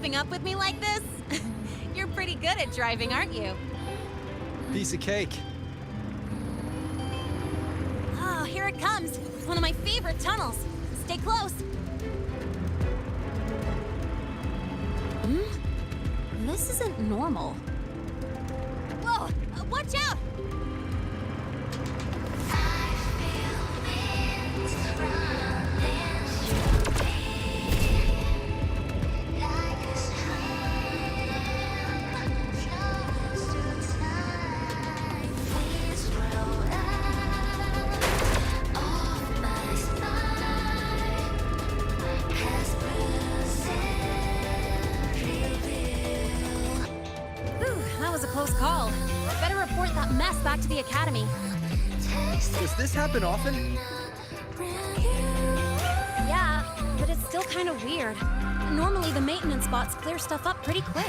keeping up with me like this? You're pretty good at driving, aren't you? Piece of cake. Oh, here it comes. One of my favorite tunnels. Stay close. This isn't normal. Whoa! Watch out! Close call. Better report that mess back to the academy. Does this happen often? Yeah, but it's still kind of weird. Normally the maintenance bots clear stuff up pretty quick.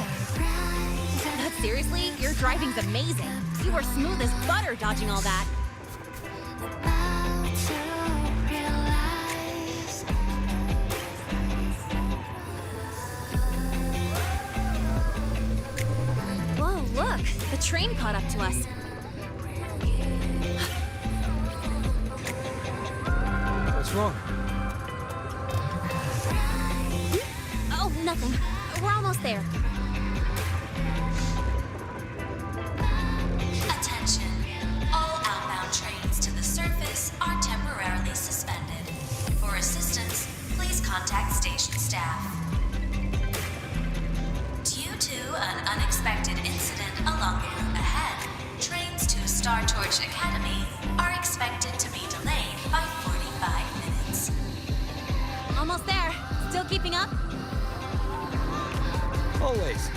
But seriously, your driving's amazing. You were smooth as butter dodging all that. Look, the train caught up to us. What's wrong? Oh, nothing. We're almost there. Attention. All outbound trains to the surface are temporarily suspended. For assistance, please contact station staff. Due to an unexpected incident along the route ahead, trains to Star Torch Academy are expected to be delayed by 45 minutes. Almost there. Still keeping up? Always.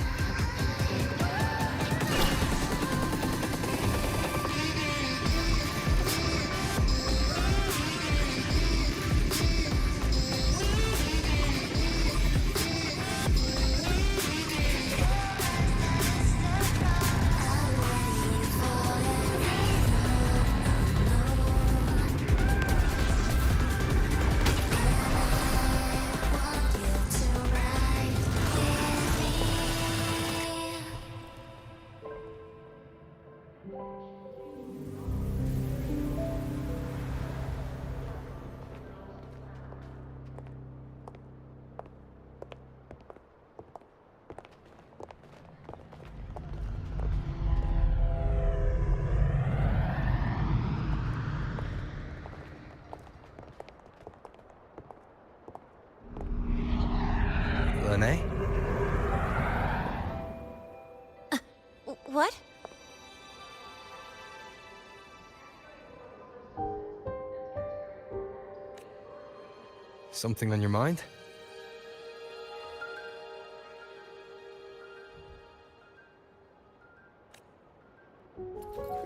Renee? What? Something on your mind?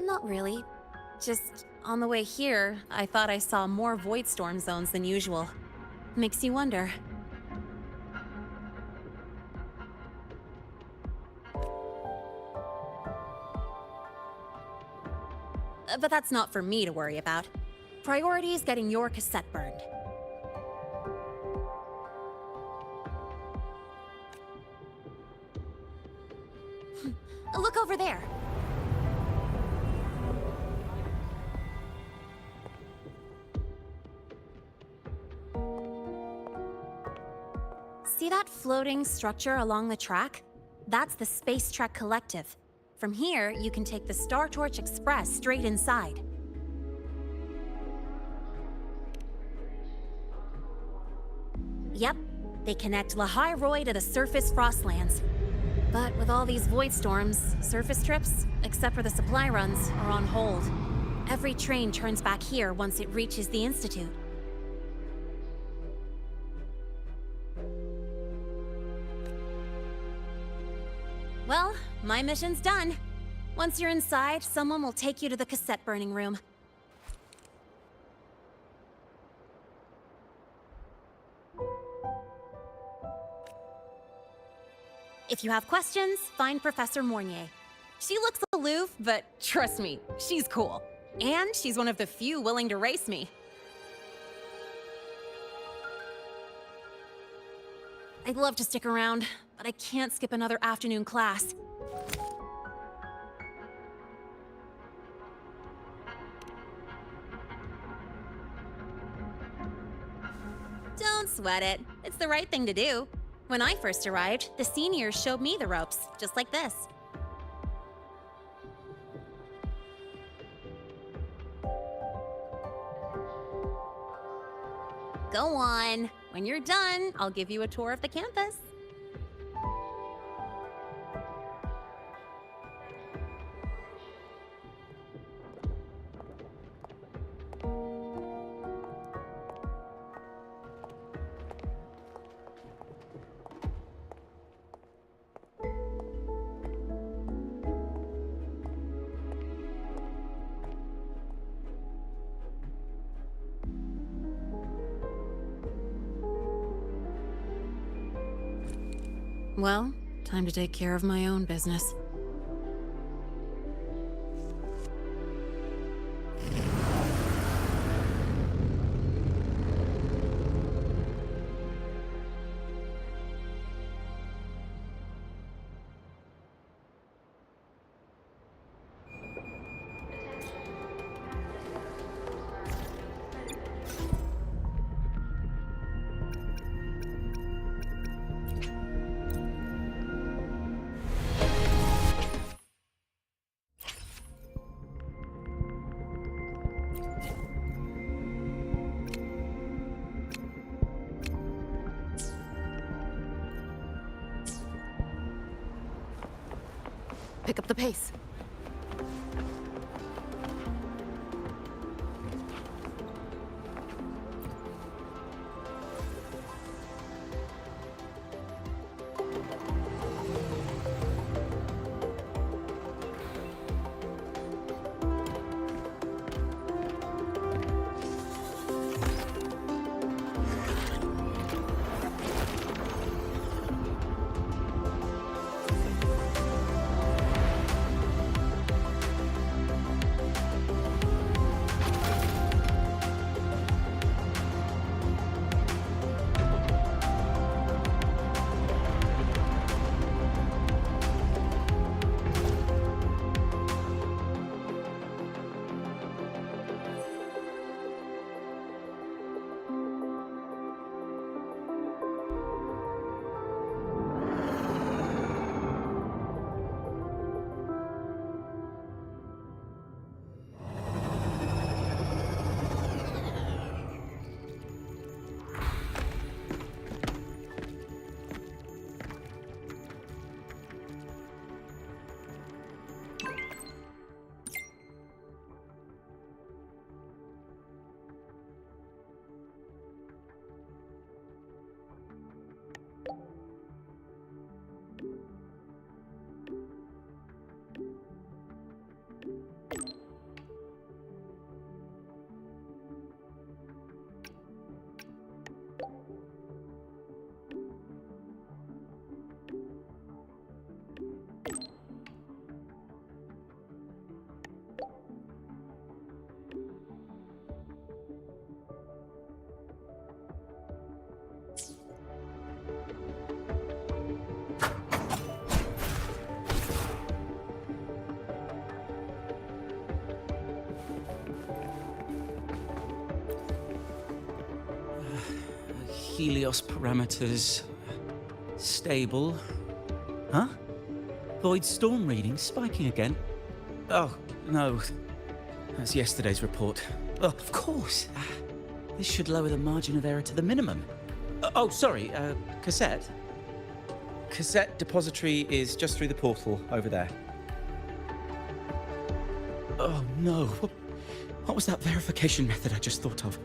Not really. Just on the way here, I thought I saw more void storm zones than usual. Makes you wonder. But that's not for me to worry about. Priority is getting your cassette burned. Look over there. See that floating structure along the track? That's the Space Trek Collective. From here, you can take the Star Torch Express straight inside. Yep, they connect Lahai to the surface Frostlands. But with all these void storms, surface trips, except for the supply runs, are on hold. Every train turns back here once it reaches the Institute. Well, my mission's done. Once you're inside, someone will take you to the cassette burning room. If you have questions, find Professor Mornier. She looks aloof, but trust me, she's cool. And she's one of the few willing to race me. I'd love to stick around, but I can't skip another afternoon class. Don't sweat it. It's the right thing to do. When I first arrived, the seniors showed me the ropes, just like this. Go on. When you're done, I'll give you a tour of the campus. Well, time to take care of my own business. Pick up the pace. Helios parameters stable. Huh? Void storm reading spiking again? Oh, no. That's yesterday's report. Oh, of course. This should lower the margin of error to the minimum. Oh, sorry, cassette? Cassette depository is just through the portal over there. Oh, no. What was that verification method I just thought of?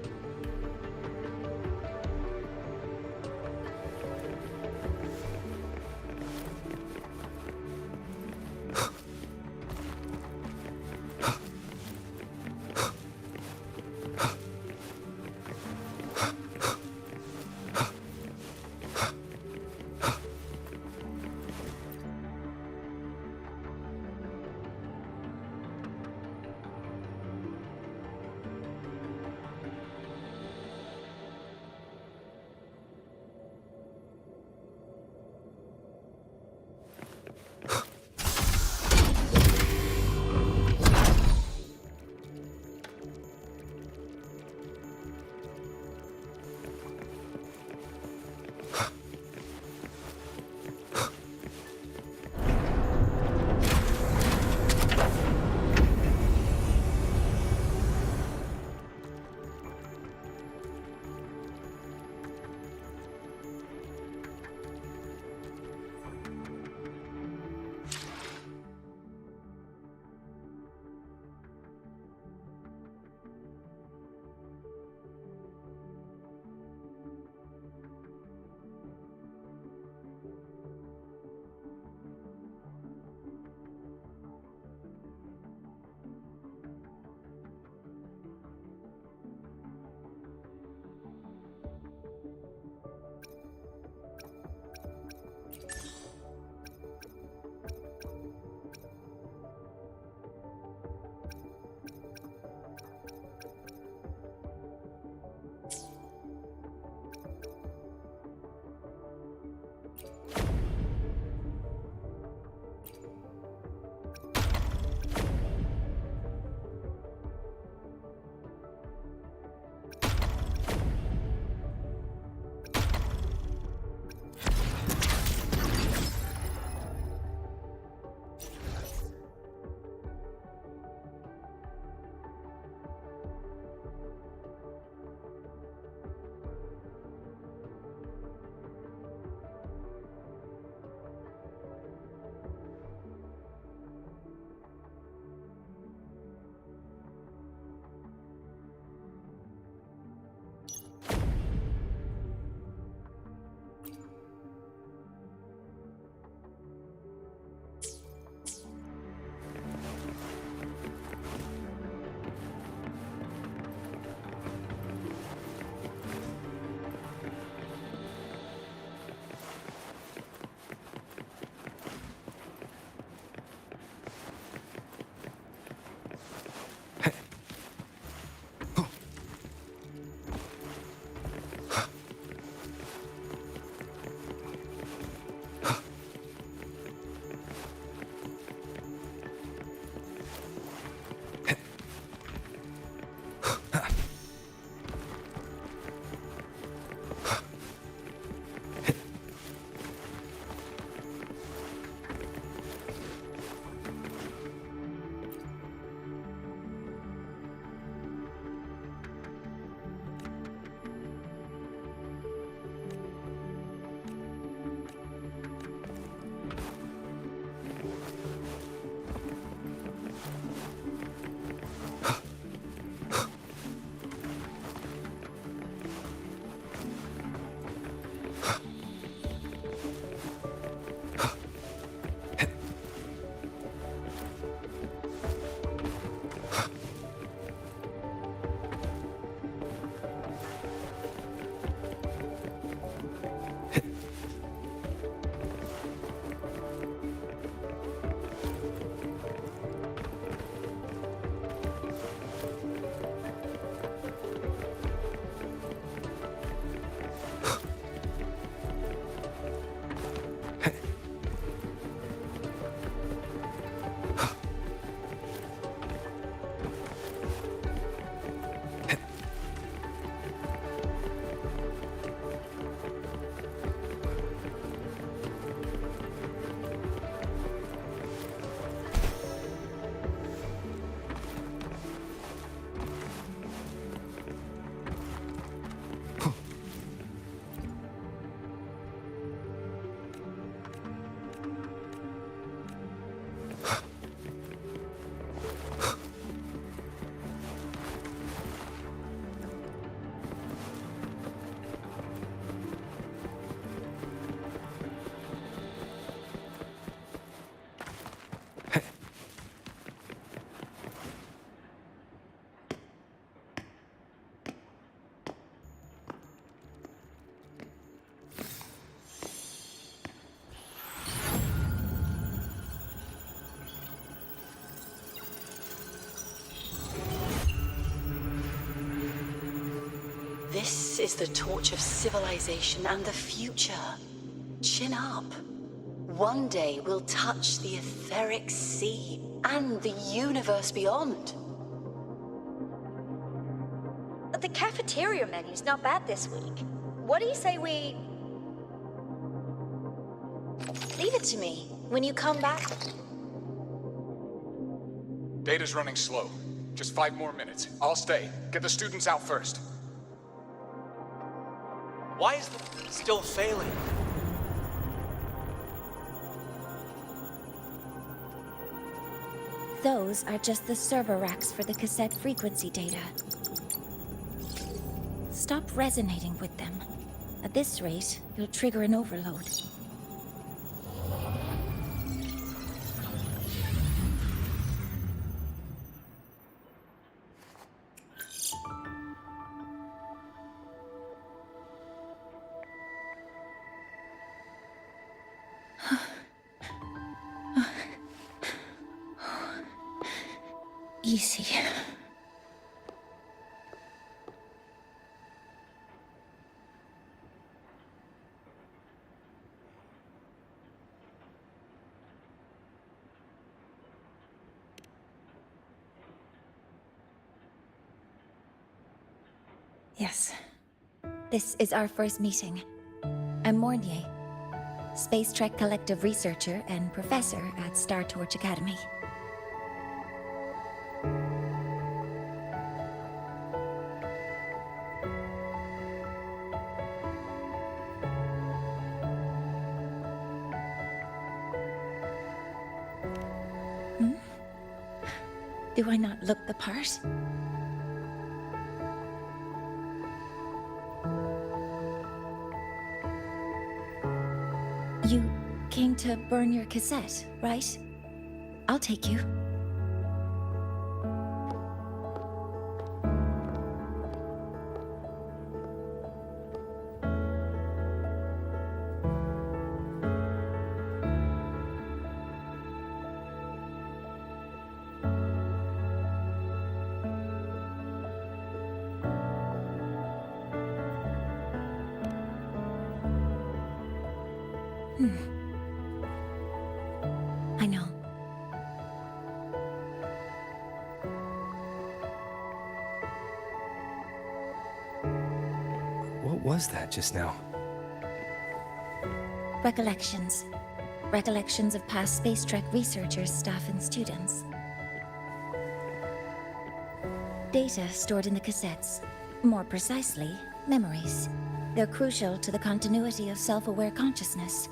This is the torch of civilization and the future. Chin up. One day we'll touch the etheric sea and the universe beyond. The cafeteria menu's not bad this week. What do you say we... Leave it to me. When you come back... Data's running slow. Just 5 more minutes. I'll stay. Get the students out first. Why is the still failing? Those are just the server racks for the cassette frequency data. Stop resonating with them. At this rate, you'll trigger an overload. Easy. Yes. This is our first meeting. I'm Mornier, Space Trek Collective researcher and professor at Star Torch Academy. Do I not look the part? You came to burn your cassette, right? I'll take you. I know. What was that just now? Recollections. Recollections of past Space Trek researchers, staff, and students. Data stored in the cassettes. More precisely, memories. They're crucial to the continuity of self-aware consciousness.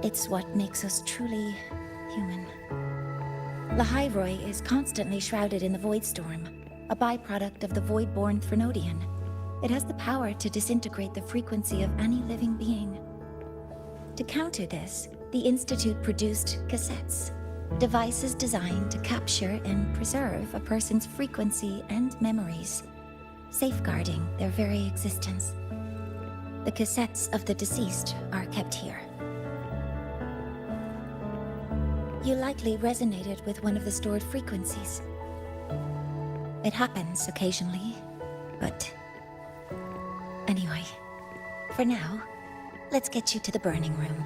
It's what makes us truly human. Lahiroi is constantly shrouded in the Void Storm, a byproduct of the Void-born Threnodian. It has the power to disintegrate the frequency of any living being. To counter this, the Institute produced cassettes, devices designed to capture and preserve a person's frequency and memories, safeguarding their very existence. The cassettes of the deceased are kept here. You likely resonated with one of the stored frequencies. It happens occasionally, but... Anyway, for now, let's get you to the burning room.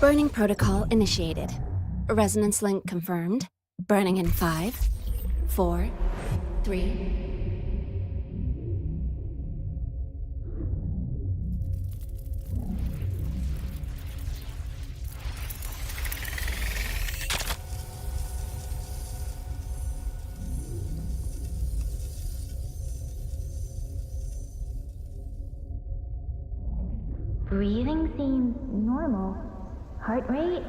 Burning protocol initiated. Resonance link confirmed. Burning in 5, 4, 3... Breathing seems normal. Heart rate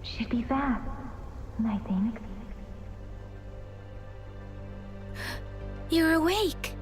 should be fast, I think. You're awake!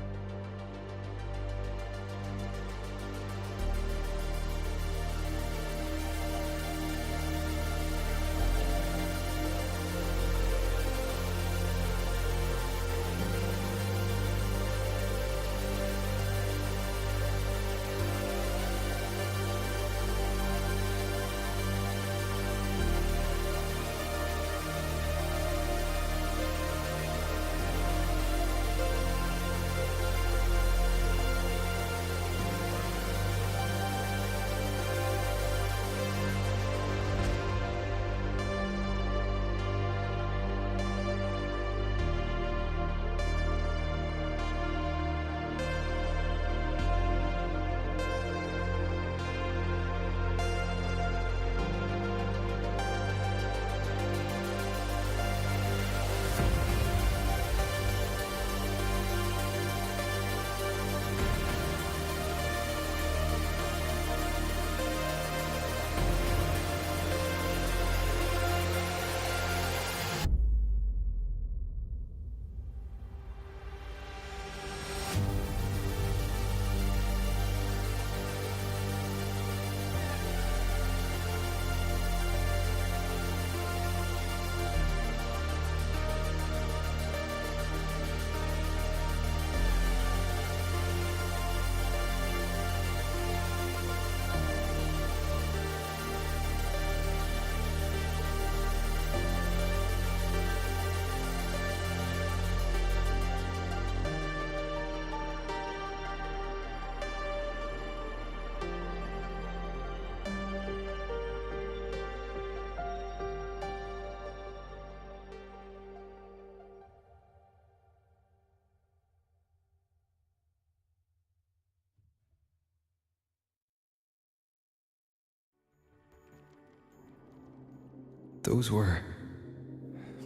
those were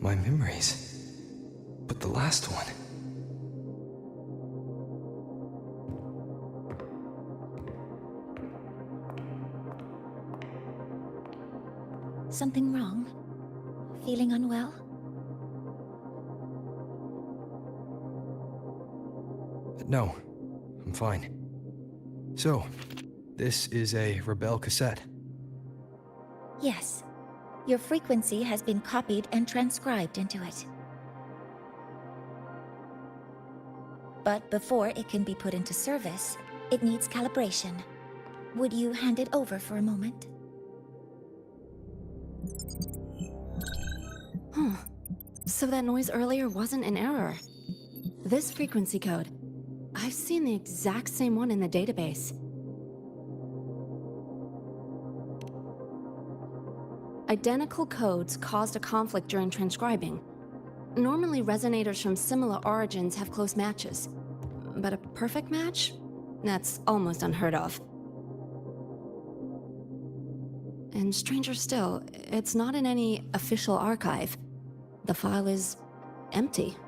my memories. But the last one... Something wrong? Feeling unwell? No, I'm fine. So, this is a Rebel cassette. Yes. Your frequency has been copied and transcribed into it. But before it can be put into service, it needs calibration. Would you hand it over for a moment? Huh. So that noise earlier wasn't an error. This frequency code, I've seen the exact same one in the database. Identical codes caused a conflict during transcribing. Normally, resonators from similar origins have close matches. But a perfect match? That's almost unheard of. And stranger still, it's not in any official archive. The file is empty.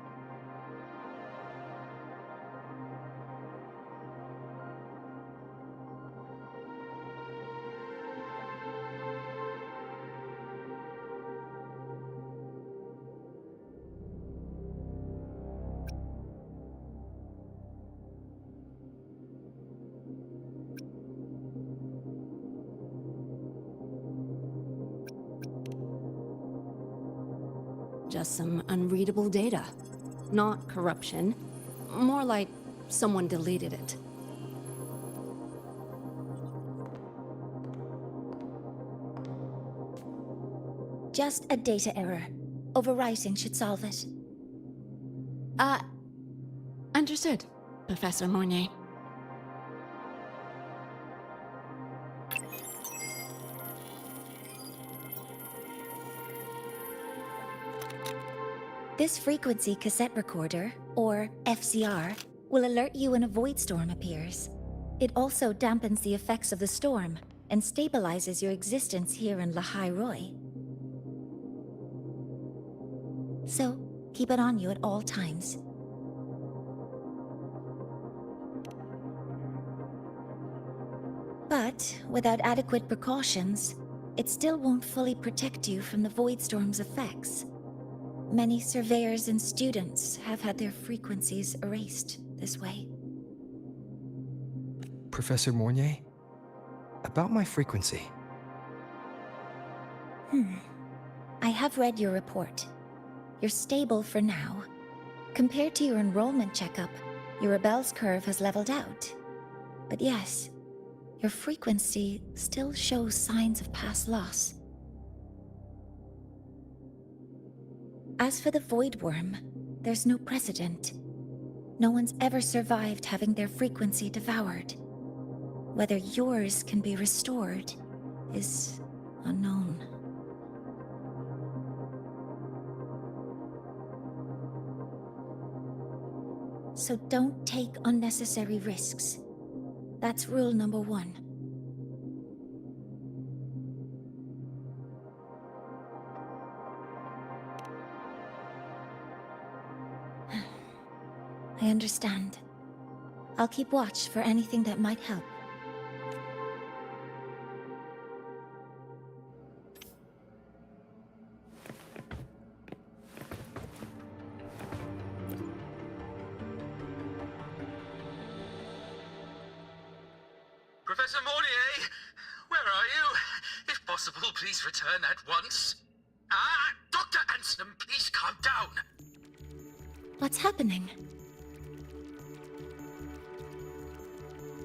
Just some unreadable data. Not corruption. More like someone deleted it. Just a data error. Overwriting should solve it. Understood, Professor Mornay. This frequency cassette recorder, or FCR, will alert you when a void storm appears. It also dampens the effects of the storm and stabilizes your existence here in Lahai Roi. So, keep it on you at all times. But without adequate precautions, it still won't fully protect you from the void storm's effects. Many surveyors and students have had their frequencies erased this way. Professor Mornier? About my frequency. I have read your report. You're stable for now. Compared to your enrollment checkup, your Rebel's curve has leveled out. But yes, your frequency still shows signs of past loss. As for the Void Worm, there's no precedent. No one's ever survived having their frequency devoured. Whether yours can be restored is unknown. So don't take unnecessary risks. That's rule number 1. I understand. I'll keep watch for anything that might help. Professor Mornier, where are you? If possible, please return at once. Dr. Anselm, please calm down. What's happening?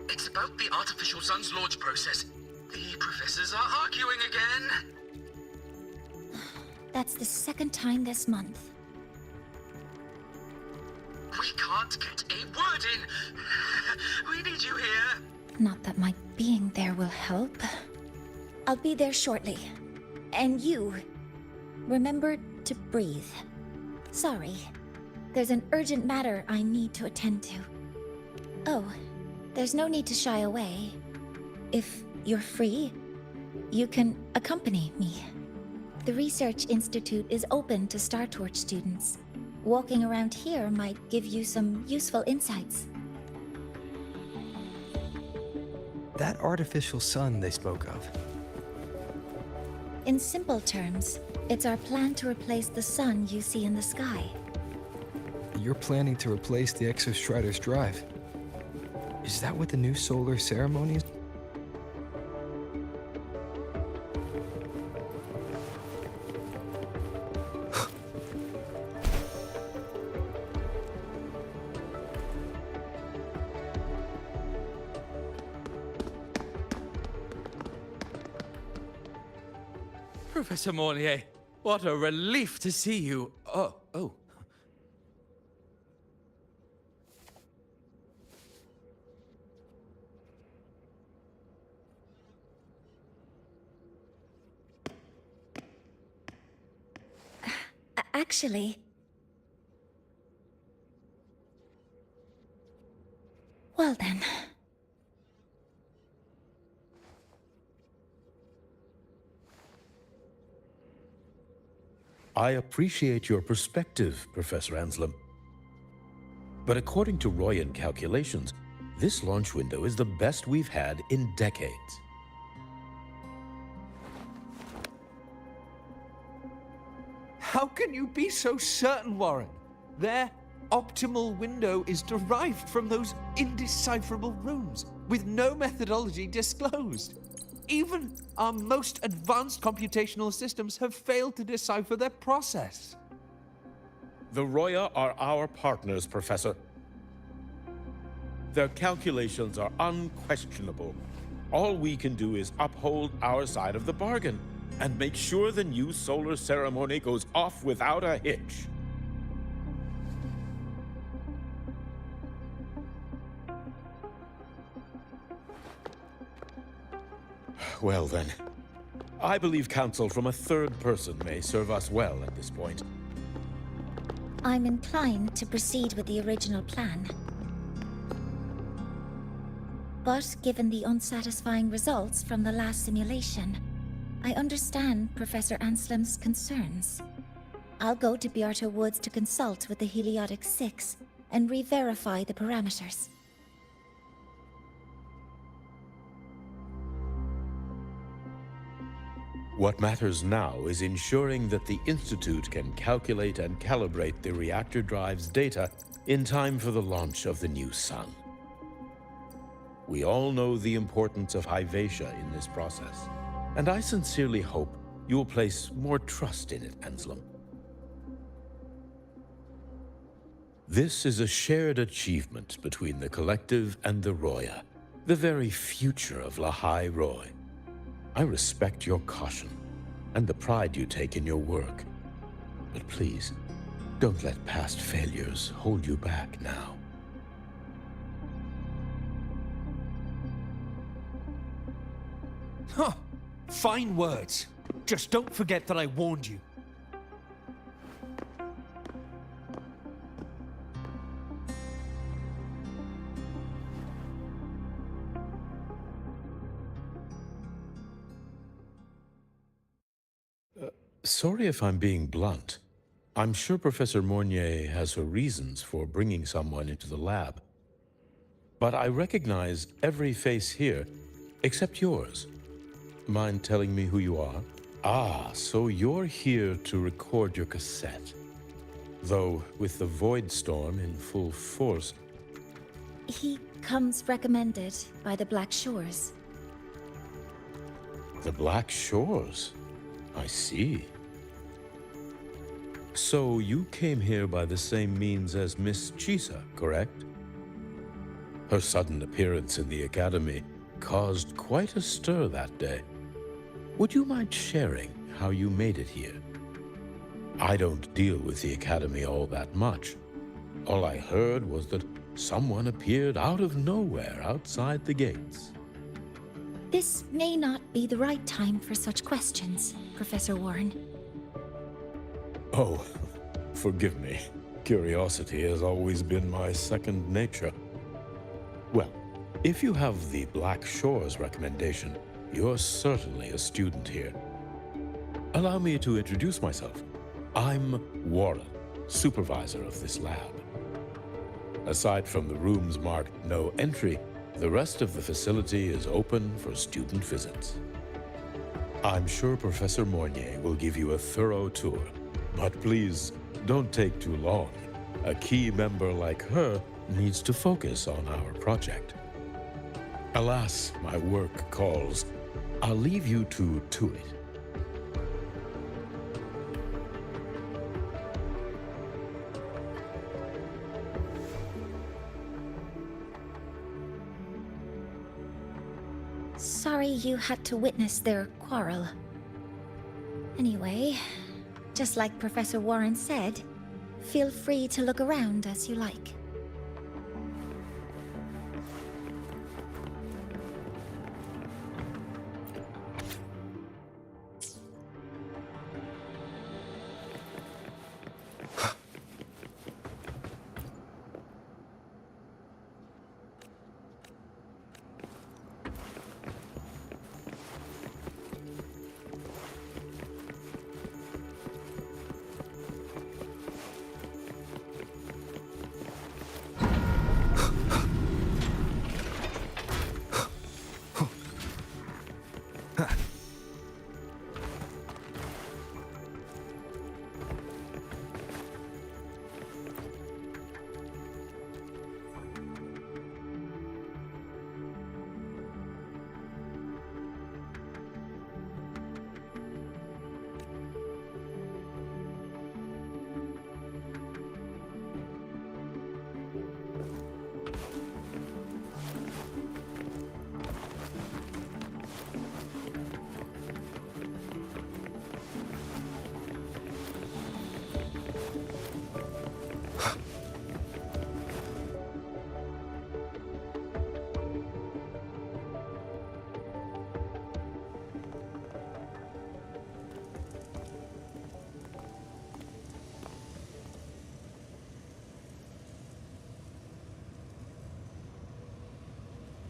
It's about the artificial sun's launch process. The professors are arguing again. That's the second time this month. We can't get a word in. We need you here. Not that my being there will help. I'll be there shortly. And you, remember to breathe. Sorry. There's an urgent matter I need to attend to. Oh, there's no need to shy away. If you're free, you can accompany me. The Research Institute is open to Star Torch students. Walking around here might give you some useful insights. That artificial sun they spoke of. In simple terms, it's our plan to replace the sun you see in the sky. You're planning to replace the Exostrider's drive. Is that what the new solar ceremony is? Professor Mornier, what a relief to see you. Oh. Actually... Well then... I appreciate your perspective, Professor Anselm. But according to Royan calculations, this launch window is the best we've had in decades. How can you be so certain, Warren? Their optimal window is derived from those indecipherable runes, with no methodology disclosed. Even our most advanced computational systems have failed to decipher their process. The Roya are our partners, Professor. Their calculations are unquestionable. All we can do is uphold our side of the bargain and make sure the new solar ceremony goes off without a hitch. Well then, I believe counsel from a third person may serve us well at this point. I'm inclined to proceed with the original plan. But given the unsatisfying results from the last simulation, I understand Professor Anselm's concerns. I'll go to Beata Woods to consult with the Heliotic 6 and re-verify the parameters. What matters now is ensuring that the Institute can calculate and calibrate the reactor drive's data in time for the launch of the new sun. We all know the importance of Hyvatia in this process, and I sincerely hope you will place more trust in it, Anselm. This is a shared achievement between the Collective and the Roya, the very future of Lahai Roy. I respect your caution and the pride you take in your work. But please, don't let past failures hold you back now. Huh. Fine words. Just don't forget that I warned you. Sorry if I'm being blunt. I'm sure Professor Mornier has her reasons for bringing someone into the lab. But I recognize every face here, except yours. Mind telling me who you are? Ah, so you're here to record your cassette. Though, with the Void Storm in full force... He comes recommended by the Black Shores. The Black Shores? I see. So you came here by the same means as Miss Chisa, correct? Her sudden appearance in the Academy caused quite a stir that day. Would you mind sharing how you made it here? I don't deal with the Academy all that much. All I heard was that someone appeared out of nowhere outside the gates. This may not be the right time for such questions, Professor Warren. Oh, forgive me. Curiosity has always been my second nature. Well, if you have the Black Shores recommendation, you're certainly a student here. Allow me to introduce myself. I'm Warren, supervisor of this lab. Aside from the rooms marked no entry, the rest of the facility is open for student visits. I'm sure Professor Mornier will give you a thorough tour, but please don't take too long. A key member like her needs to focus on our project. Alas, my work calls. I'll leave you to it. Sorry you had to witness their quarrel. Anyway, just like Professor Warren said, feel free to look around as you like.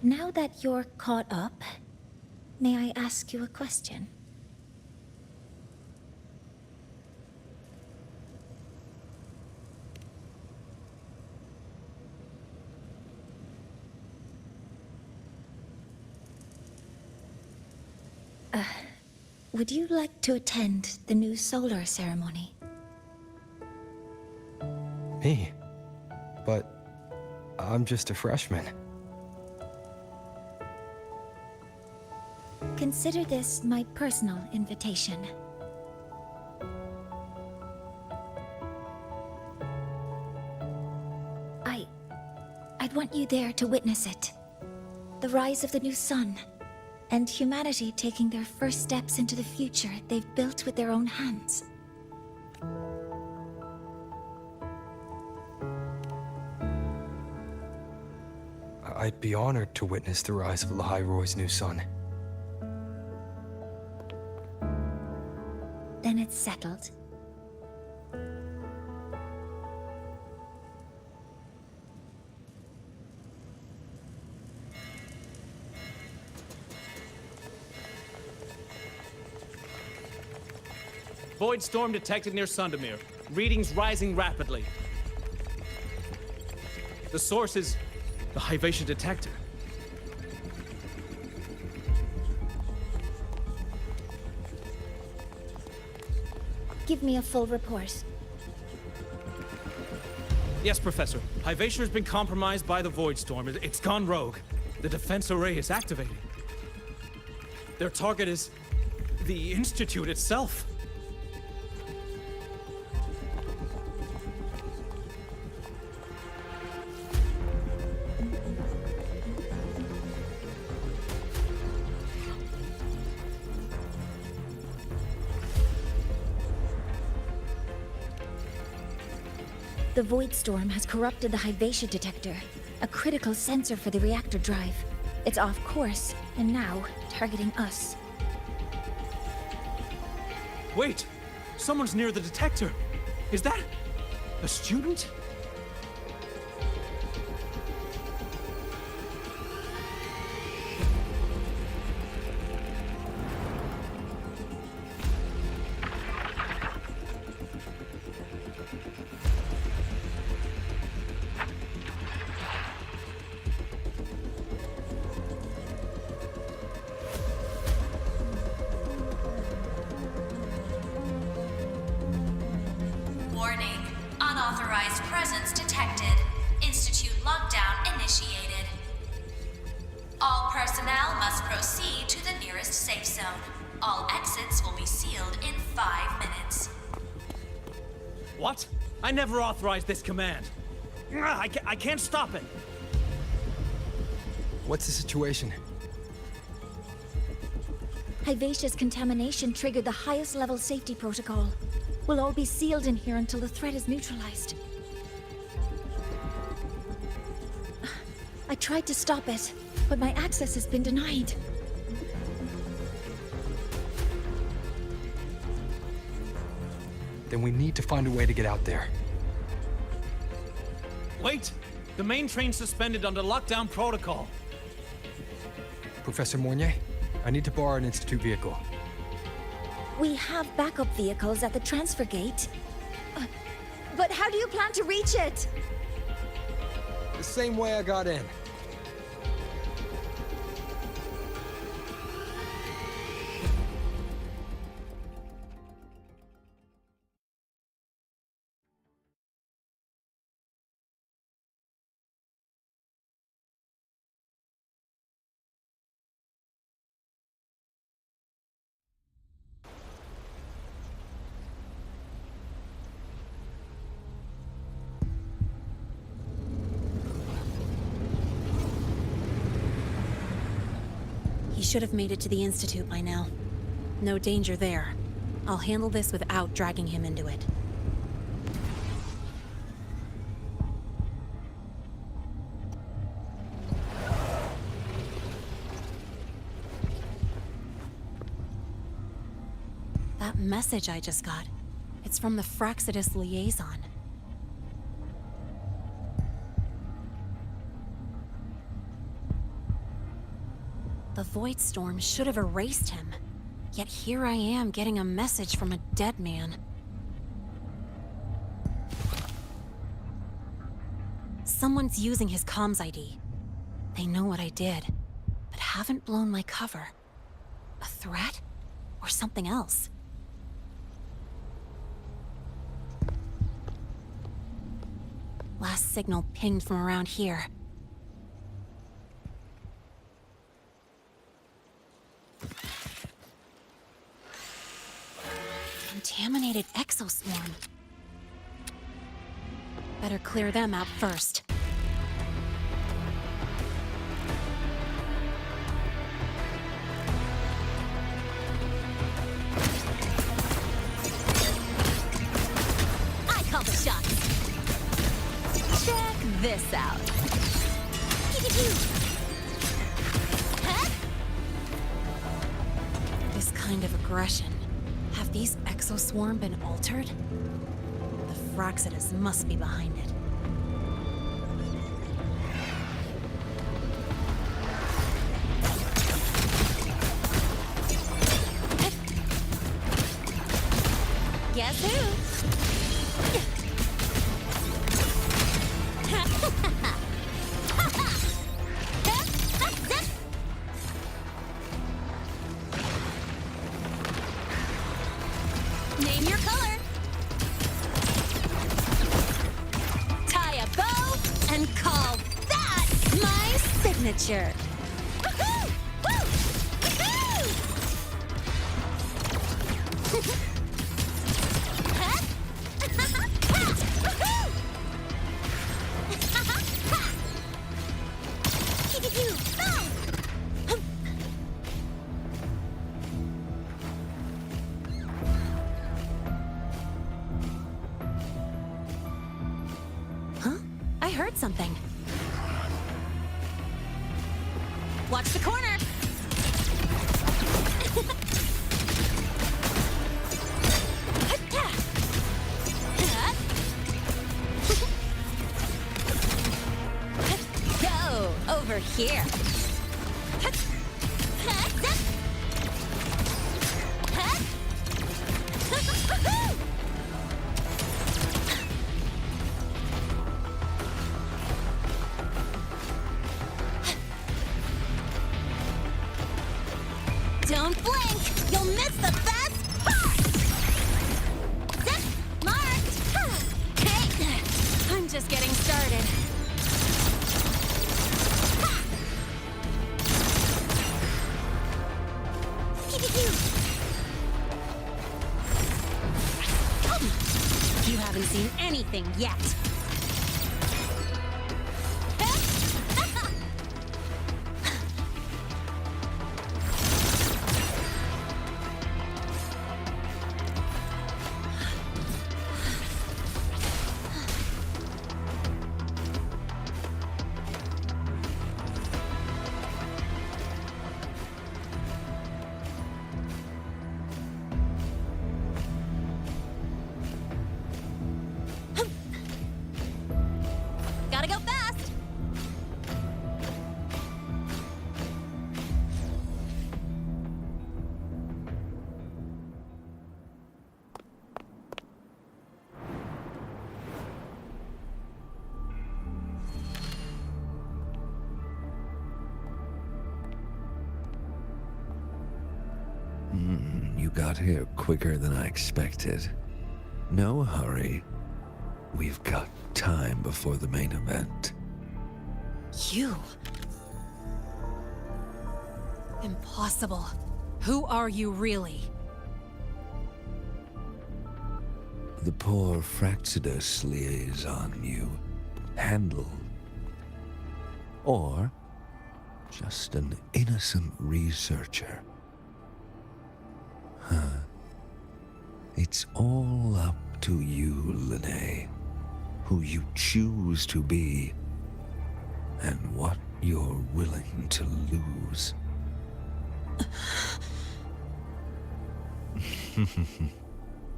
Now that you're caught up, may I ask you a question? Would you like to attend the new solar ceremony? Me? But I'm just a freshman. Consider this my personal invitation. I'd want you there to witness it. The rise of the new sun, and humanity taking their first steps into the future they've built with their own hands. I'd be honored to witness the rise of Lahai-Roy's new sun. Then it's settled. Void storm detected near Sundermere. Readings rising rapidly. The source is the Hivation detector. Give me a full report. Yes, Professor. Hivation has been compromised by the Void Storm. It's gone rogue. The defense array is activated. Their target is the Institute itself. The Void Storm has corrupted the Hivation detector, a critical sensor for the reactor drive. It's off course, and now targeting us. Wait! Someone's near the detector! Is that a student? unauthorized presence detected. Institute lockdown initiated. All personnel must proceed to the nearest safe zone. All exits will be sealed in 5 minutes. What? I never authorized this command. I can't stop it. What's the situation? Hivacious contamination triggered the highest level safety protocol. We'll all be sealed in here until the threat is neutralized. I tried to stop it, but my access has been denied. Then we need to find a way to get out there. Wait! The main train's suspended under lockdown protocol. Professor Mornier, I need to borrow an Institute vehicle. We have backup vehicles at the transfer gate. But how do you plan to reach it? The same way I got in. He should have made it to the Institute by now. No danger there. I'll handle this without dragging him into it. That message I just got, it's from the Fraxidus liaison. The Void Storm should have erased him. Yet here I am getting a message from a dead man. Someone's using his comms ID. They know what I did, but haven't blown my cover. A threat? Or something else? Last signal pinged from around here. Contaminated exoswarm. Better clear them out first. I call the shots. Check this out. This kind of aggression. Have these exoswarm been altered? The Fraxidus must be behind it. Guess who? Name your color. Tie a bow and call that my signature. Woohoo! Woo! Woohoo! Huh? I heard something. Watch the corner! Go over here. Don't blink! You'll miss the best part! Zip! Marked! Hey! just getting started. You haven't seen anything yet. Gotta go fast! You got here quicker than I expected. No hurry. We've got time before the main event. You? Impossible. Who are you really? The poor Fraxidus liaison you handled. Or just an innocent researcher. Huh. It's all up to you, Lene. Who you choose to be, and what you're willing to lose.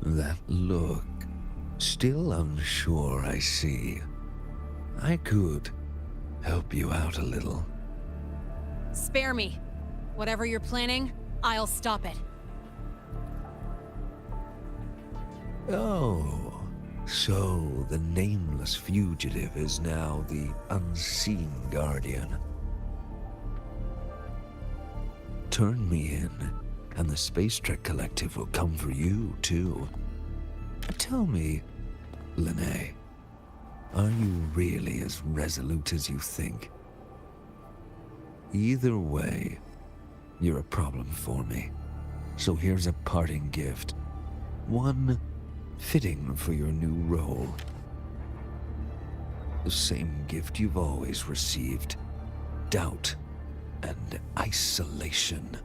That look. Still unsure, I see. I could help you out a little. Spare me. Whatever you're planning, I'll stop it. Oh, so the nameless fugitive is now the unseen guardian. Turn me in, and the Space Trek Collective will come for you, too. Tell me, Lene, are you really as resolute as you think? Either way, you're a problem for me. So here's a parting gift. One fitting for your new role. The same gift you've always received. Doubt and isolation.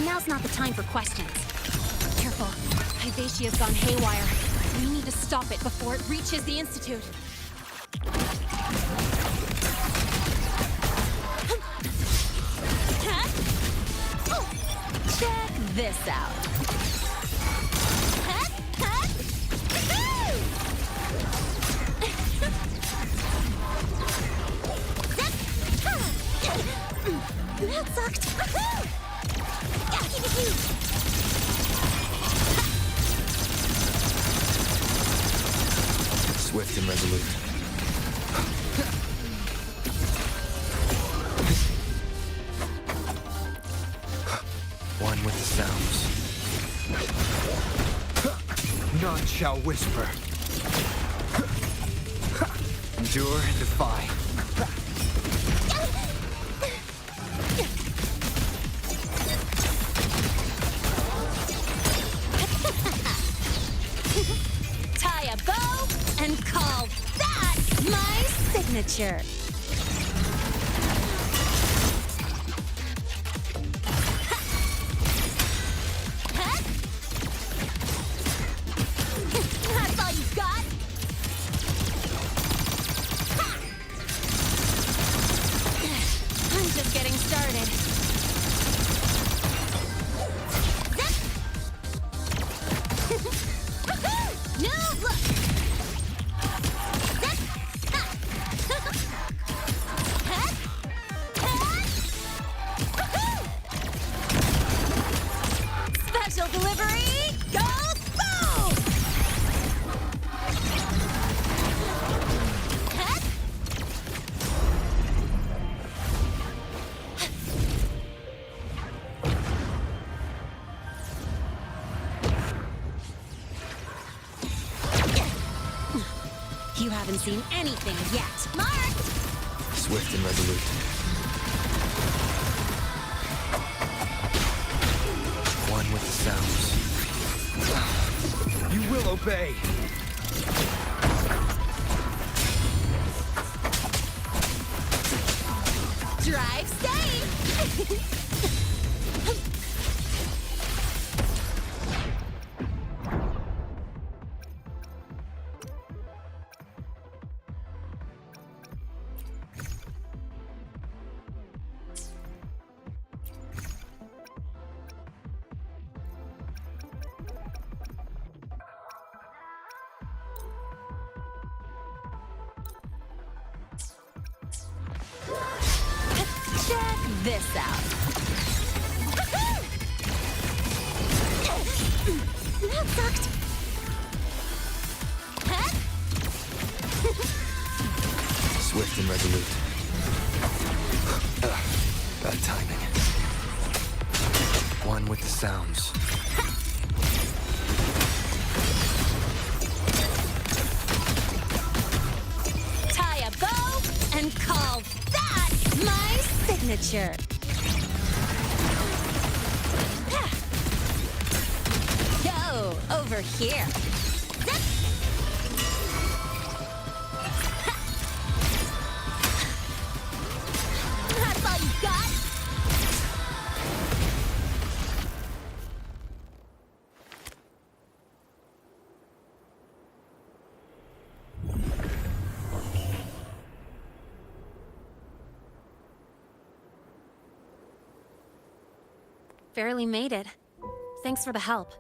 Now's not the time for questions. Careful. I Vivatia's gone haywire. We need to stop it before it reaches the Institute. Check this out. That sucked! Swift and resolute. One with the sounds. None shall whisper. Endure and defy. Tie a bow and call that my signature. That's all you got? I'm just getting started. New look! Special delivery, go boom! You haven't seen anything yet. Mark! Swift and resolute. One with the sounds. You will obey. Drive safe! Check this out. That sucked. Swift and resolute. Bad timing. One with the sounds. Tie a bow and call that my signature. Go over here. That's all you got? Barely made it. Thanks for the help.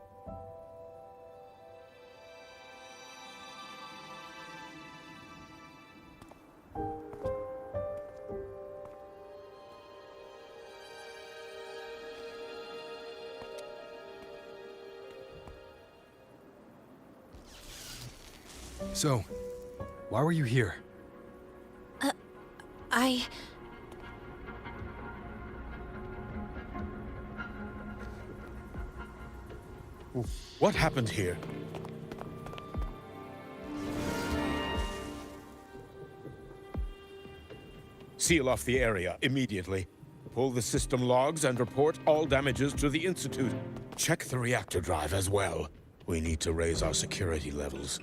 So, why were you here? What happened here? Seal off the area immediately. Pull the system logs and report all damages to the Institute. Check the reactor drive as well. We need to raise our security levels.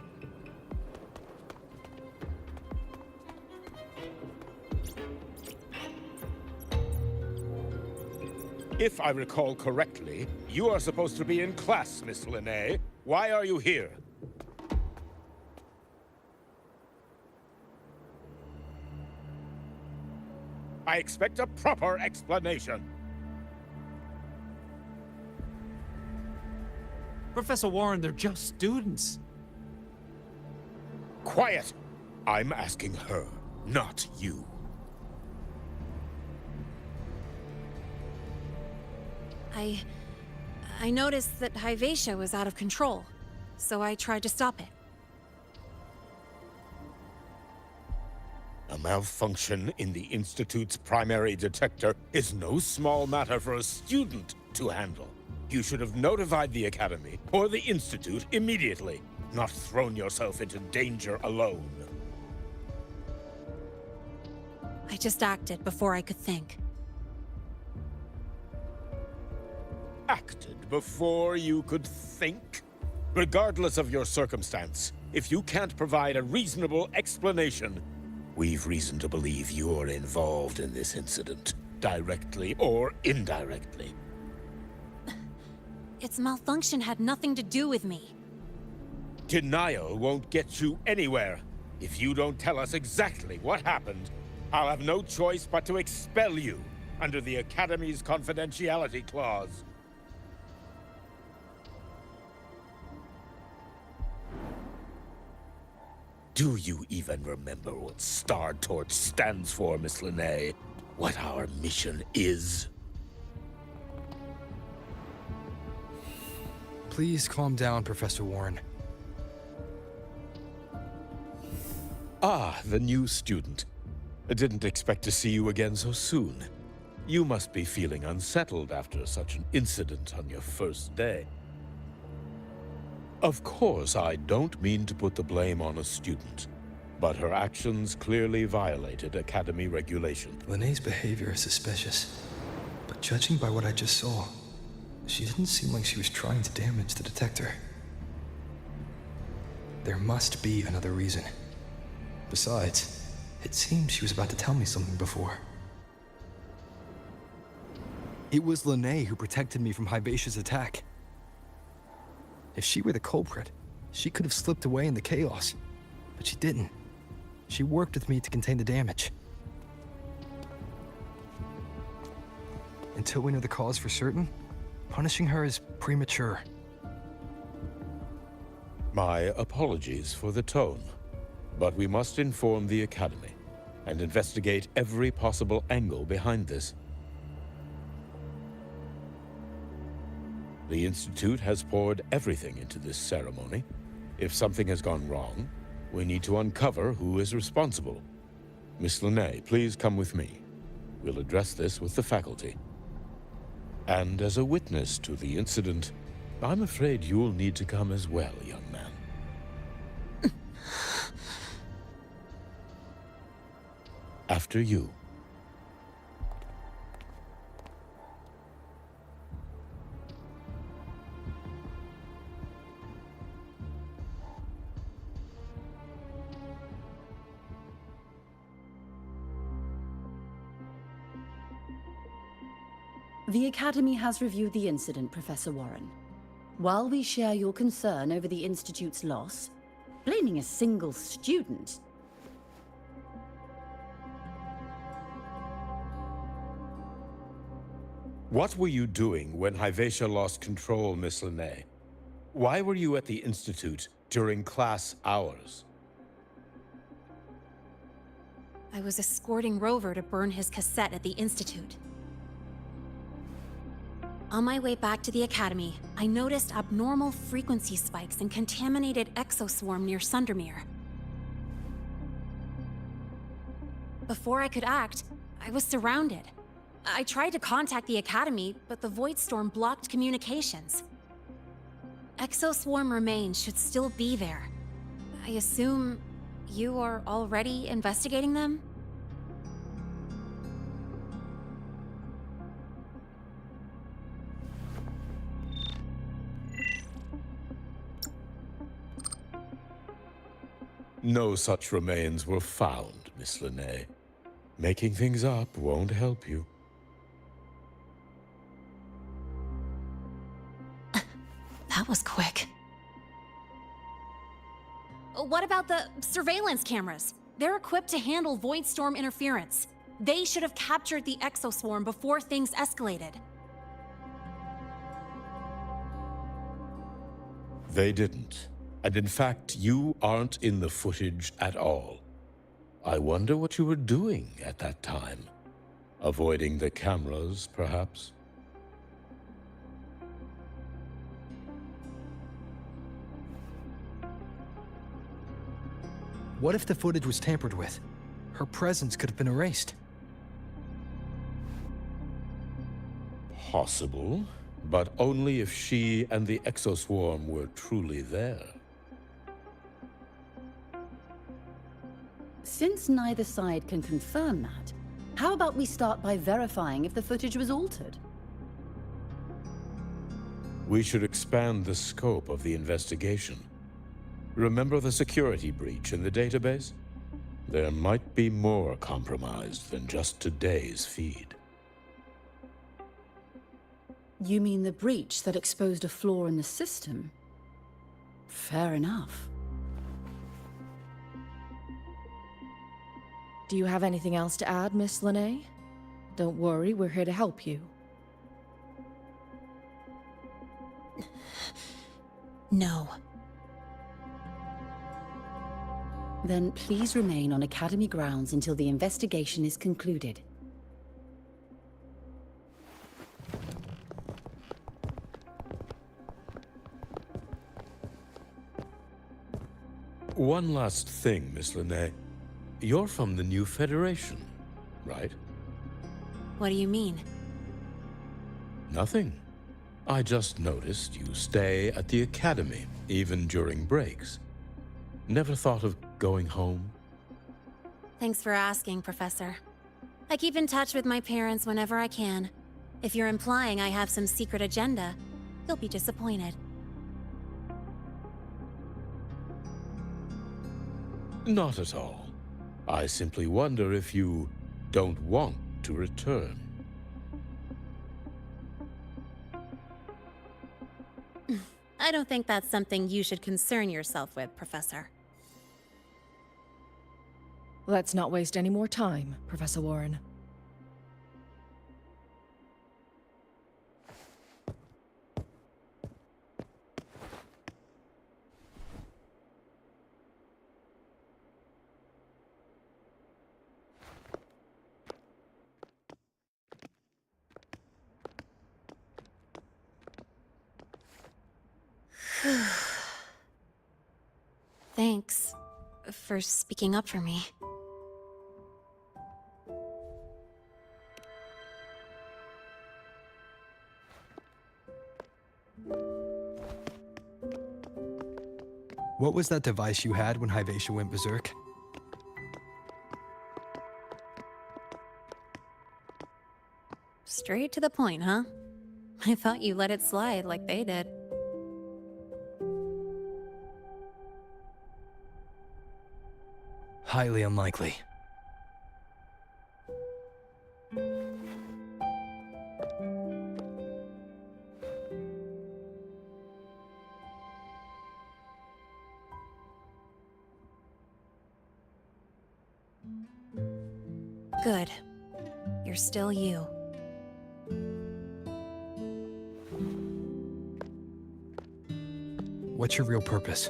If I recall correctly, you are supposed to be in class, Miss Linnae. Why are you here? I expect a proper explanation. Professor Warren, they're just students. Quiet! I'm asking her, not you. I noticed that Hyvatia was out of control, so I tried to stop it. A malfunction in the Institute's primary detector is no small matter for a student to handle. You should have notified the Academy or the Institute immediately, not thrown yourself into danger alone. I just acted before I could think. Acted before you could think? Regardless of your circumstance, if you can't provide a reasonable explanation, we've reason to believe you're involved in this incident, directly or indirectly. Its malfunction had nothing to do with me. Denial won't get you anywhere. If you don't tell us exactly what happened, I'll have no choice but to expel you under the Academy's confidentiality clause. Do you even remember what Star Torch stands for, Miss Linnae? What our mission is? Please calm down, Professor Warren. Ah, the new student. I didn't expect to see you again so soon. You must be feeling unsettled after such an incident on your first day. Of course, I don't mean to put the blame on a student, but her actions clearly violated Academy regulation. Linnae's behavior is suspicious, but judging by what I just saw, she didn't seem like she was trying to damage the detector. There must be another reason. Besides, it seems she was about to tell me something before. It was Linnae who protected me from Hybatia's attack. If she were the culprit, she could have slipped away in the chaos. But she didn't. She worked with me to contain the damage. Until we know the cause for certain, punishing her is premature. My apologies for the tone, but we must inform the Academy and investigate every possible angle behind this. The Institute has poured everything into this ceremony. If something has gone wrong, we need to uncover who is responsible. Miss Linnae, please come with me. We'll address this with the faculty. And as a witness to the incident, I'm afraid you'll need to come as well, young man. After you. The Academy has reviewed the incident, Professor Warren. While we share your concern over the Institute's loss, blaming a single student... What were you doing when Hyvatia lost control, Miss Linnae? Why were you at the Institute during class hours? I was escorting Rover to burn his cassette at the Institute. On my way back to the Academy, I noticed abnormal frequency spikes and contaminated exoswarm near Sundermere. Before I could act, I was surrounded. I tried to contact the Academy, but the Void Storm blocked communications. Exoswarm remains should still be there. I assume you are already investigating them? No such remains were found, Miss Linnae. Making things up won't help you. That was quick. What about the surveillance cameras? They're equipped to handle void storm interference. They should have captured the exoswarm before things escalated. They didn't. And in fact, you aren't in the footage at all. I wonder what you were doing at that time. Avoiding the cameras, perhaps? What if the footage was tampered with? Her presence could have been erased. Possible, but only if she and the exoswarm were truly there. Since neither side can confirm that, how about we start by verifying if the footage was altered? We should expand the scope of the investigation. Remember the security breach in the database? There might be more compromised than just today's feed. You mean the breach that exposed a flaw in the system? Fair enough. Do you have anything else to add, Miss Lene? Don't worry, we're here to help you. No. Then please remain on Academy grounds until the investigation is concluded. One last thing, Miss Lene. You're from the new Federation, right? What do you mean? Nothing. I just noticed you stay at the Academy, even during breaks. Never thought of going home? Thanks for asking, Professor. I keep in touch with my parents whenever I can. If you're implying I have some secret agenda, you'll be disappointed. Not at all. I simply wonder if you don't want to return. I don't think that's something you should concern yourself with, Professor. Let's not waste any more time, Professor Warren. Thanks for speaking up for me. What was that device you had when Hyvatia went berserk? Straight to the point, huh? I thought you let it slide like they did. Highly unlikely. Good. You're still you. What's your real purpose?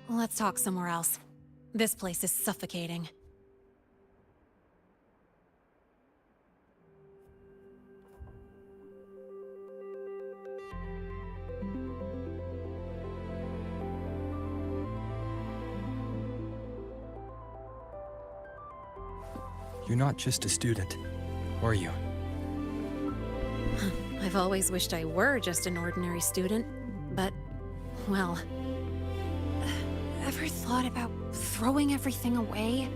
Let's talk somewhere else. This place is suffocating. You're not just a student, are you? I've always wished I were just an ordinary student, but, well... Ever thought about throwing everything away?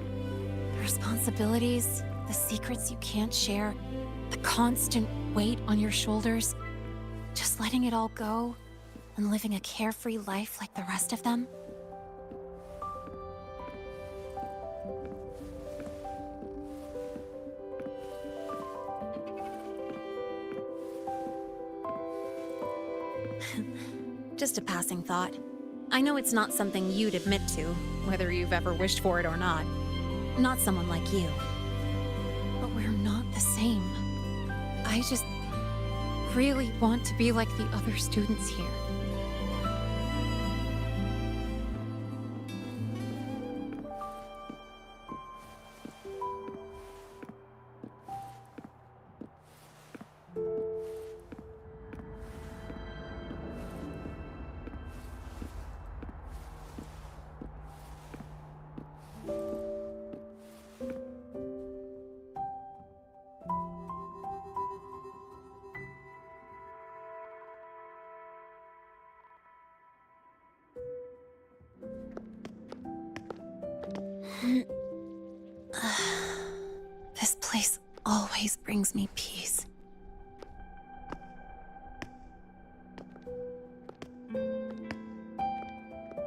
The responsibilities, the secrets you can't share, the constant weight on your shoulders? Just letting it all go and living a carefree life like the rest of them? just a passing thought. I know it's not something you'd admit to, whether you've ever wished for it or not. Not someone like you. But we're not the same. I just really want to be like the other students here. This place always brings me peace.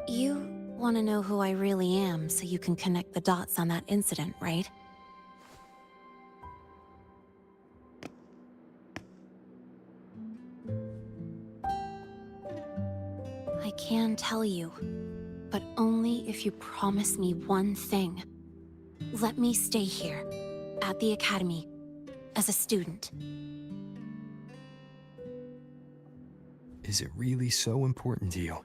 You want to know who I really am so you can connect the dots on that incident, right? I can tell you, but only if you promise me one thing. Let me stay here, at the Academy, as a student. Is it really so important to you?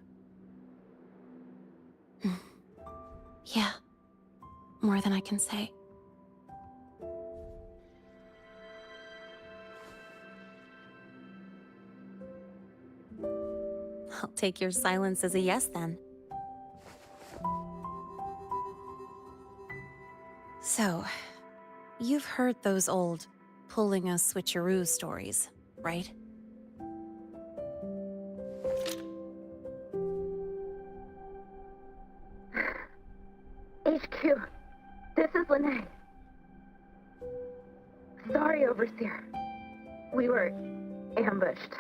Yeah, more than I can say. I'll take your silence as a yes, then. So, you've heard those old pulling a switcheroo stories, right? HQ, this is Lene. Sorry, Overseer. We were ambushed.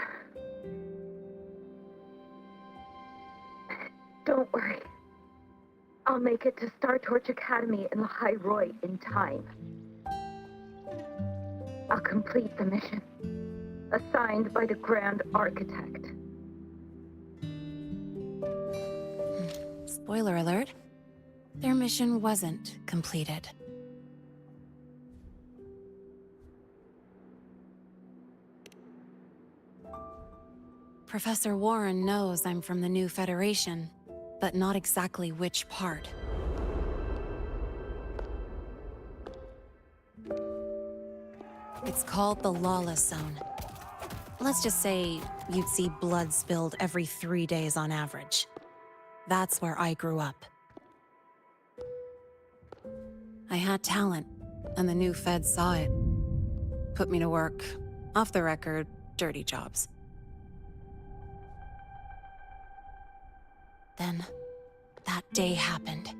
Don't worry. I'll make it to Star Torch Academy in Lahai Roy in time. I'll complete the mission, assigned by the Grand Architect. Spoiler alert. Their mission wasn't completed. Professor Warren knows I'm from the new Federation, but not exactly which part. It's called the Lawless Zone. Let's just say you'd see blood spilled every 3 days on average. That's where I grew up. I had talent, and the new feds saw it. Put me to work, off the record, dirty jobs. Then, that day happened.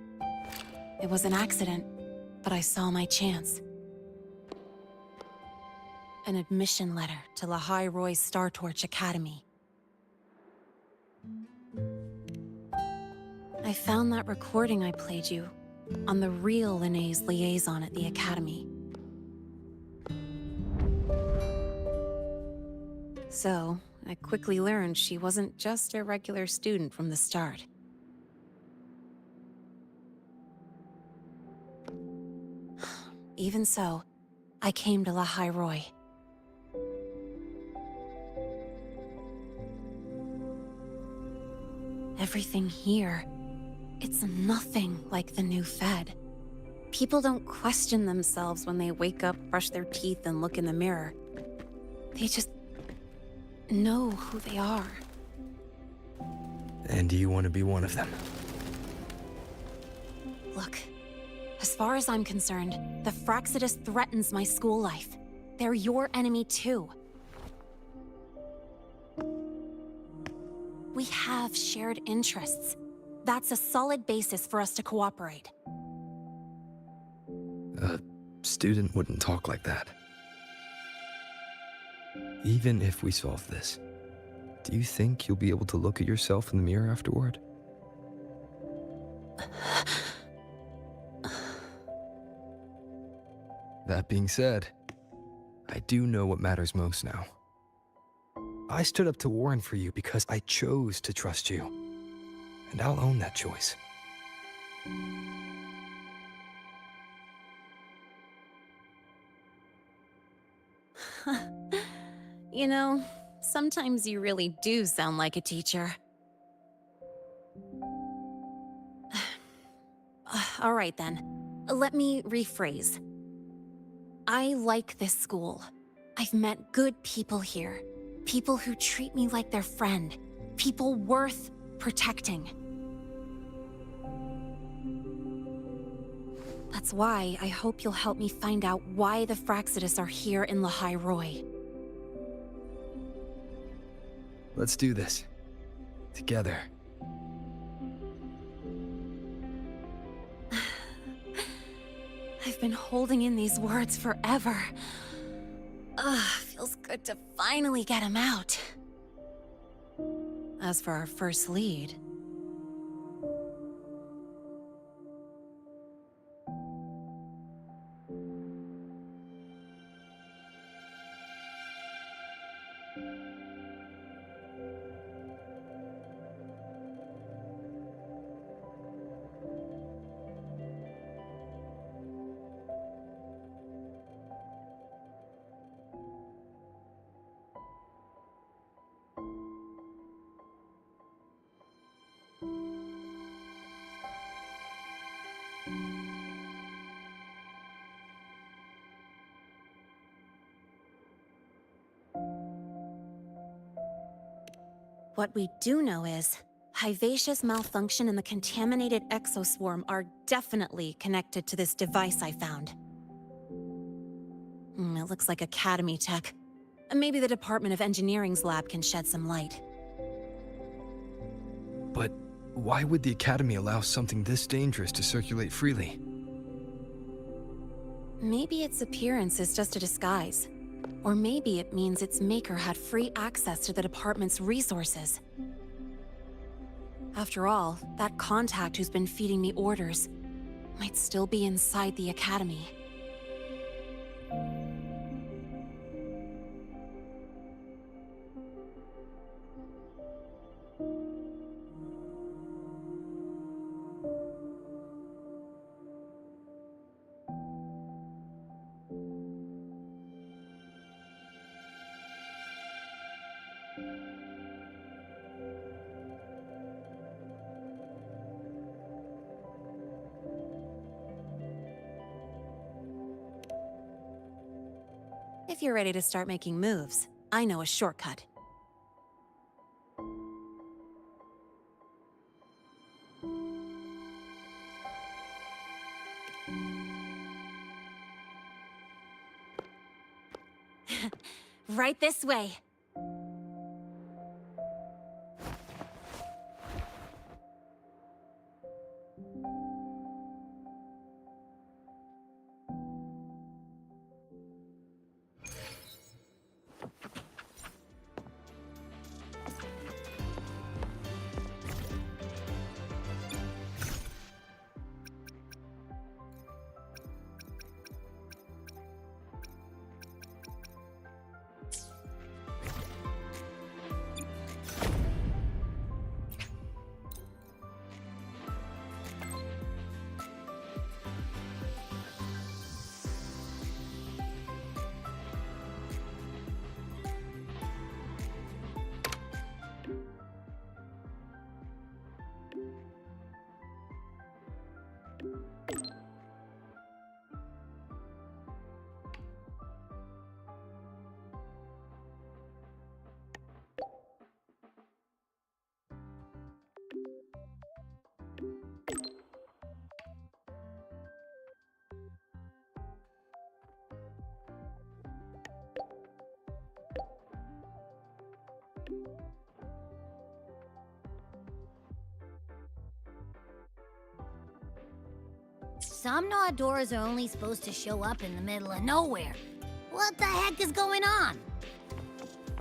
It was an accident, but I saw my chance. An admission letter to Lahai Roy's Star Torch Academy. I found that recording I played you on the real Lene's liaison at the Academy. So, I quickly learned she wasn't just a regular student from the start. Even so, I came to Lahai Roy. Everything here, it's nothing like the new Fed. People don't question themselves when they wake up, brush their teeth, and look in the mirror. They just know who they are. And do you want to be one of them? Look, as far as I'm concerned, the Fraxidus threatens my school life. They're your enemy too. We have shared interests. That's a solid basis for us to cooperate. A student wouldn't talk like that. Even if we solve this, do you think you'll be able to look at yourself in the mirror afterward? That being said, I do know what matters most now. I stood up to Warren for you because I chose to trust you. And I'll own that choice. You know, sometimes you really do sound like a teacher. All right then, let me rephrase. I like this school. I've met good people here. People who treat me like their friend. People worth protecting. That's why I hope you'll help me find out why the Fraxidus are here in Lahai Roi. Let's do this. Together. I've been holding in these words forever. Feels good to finally get them out. As for our first lead... What we do know is, Hivacia's malfunction and the contaminated exoswarm are definitely connected to this device I found. It looks like Academy tech. Maybe the Department of Engineering's lab can shed some light. But why would the Academy allow something this dangerous to circulate freely? Maybe its appearance is just a disguise. Or maybe it means its maker had free access to the department's resources. After all, that contact who's been feeding me orders might still be inside the Academy. If you're ready to start making moves, I know a shortcut. Right this way. Some Naudoras are only supposed to show up in the middle of nowhere. What the heck is going on?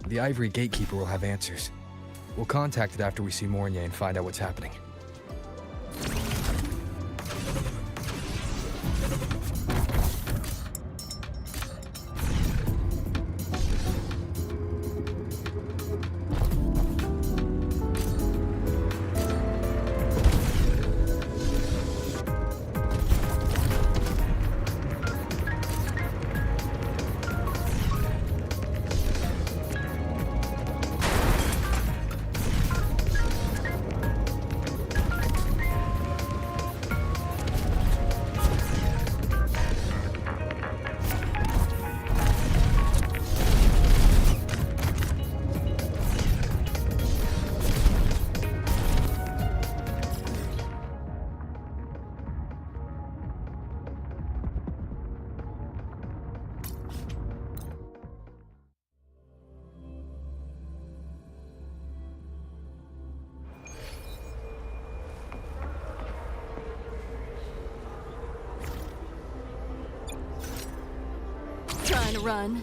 The Ivory Gatekeeper will have answers. We'll contact it after we see Mornier and find out what's happening. to run.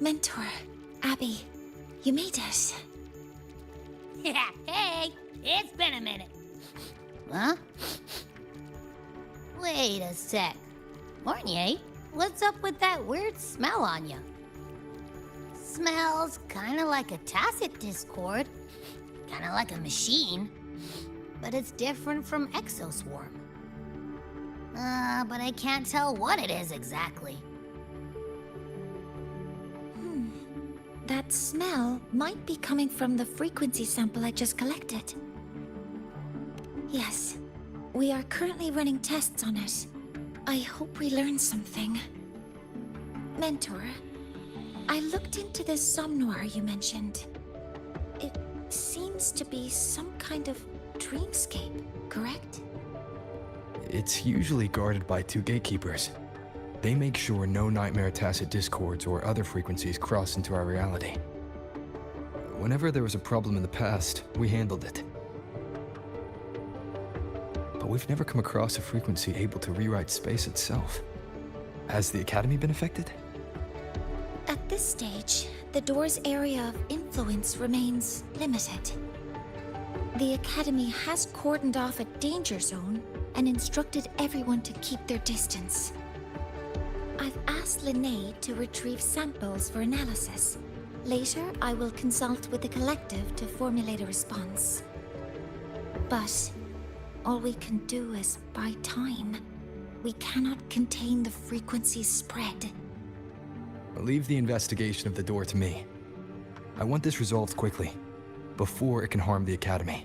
Mentor, Abby, you made it. Yeah, hey, it's been a minute. Huh? Wait a sec. Mornier, what's up with that weird smell on you? Smells kinda like a tacit discord. Kinda like a machine. But it's different from Exoswarm. But I can't tell what it is exactly. That smell might be coming from the frequency sample I just collected. Yes, we are currently running tests on it. I hope we learn something. Mentor, I looked into the somnoir you mentioned. It seems to be some kind of dreamscape, correct? It's usually guarded by 2 gatekeepers. They make sure no nightmare tacit discords or other frequencies cross into our reality. Whenever there was a problem in the past, we handled it. But we've never come across a frequency able to rewrite space itself. Has the Academy been affected? At this stage, the door's area of influence remains limited. The Academy has cordoned off a danger zone and instructed everyone to keep their distance. I've asked Linnae to retrieve samples for analysis. Later, I will consult with the collective to formulate a response. But all we can do is buy time. We cannot contain the frequency spread. Leave the investigation of the door to me. I want this resolved quickly, before it can harm the Academy.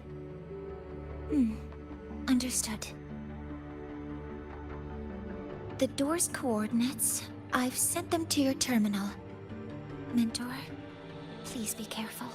Understood. The door's coordinates, I've sent them to your terminal. Mentor, please be careful.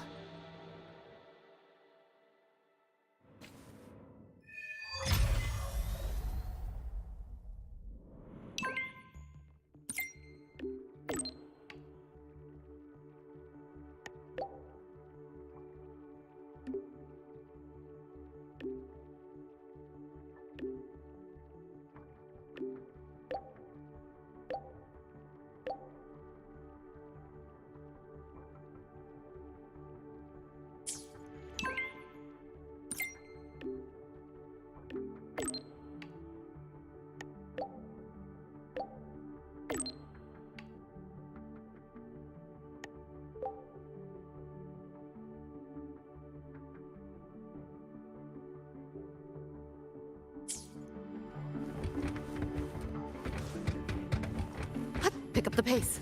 Pick up the pace.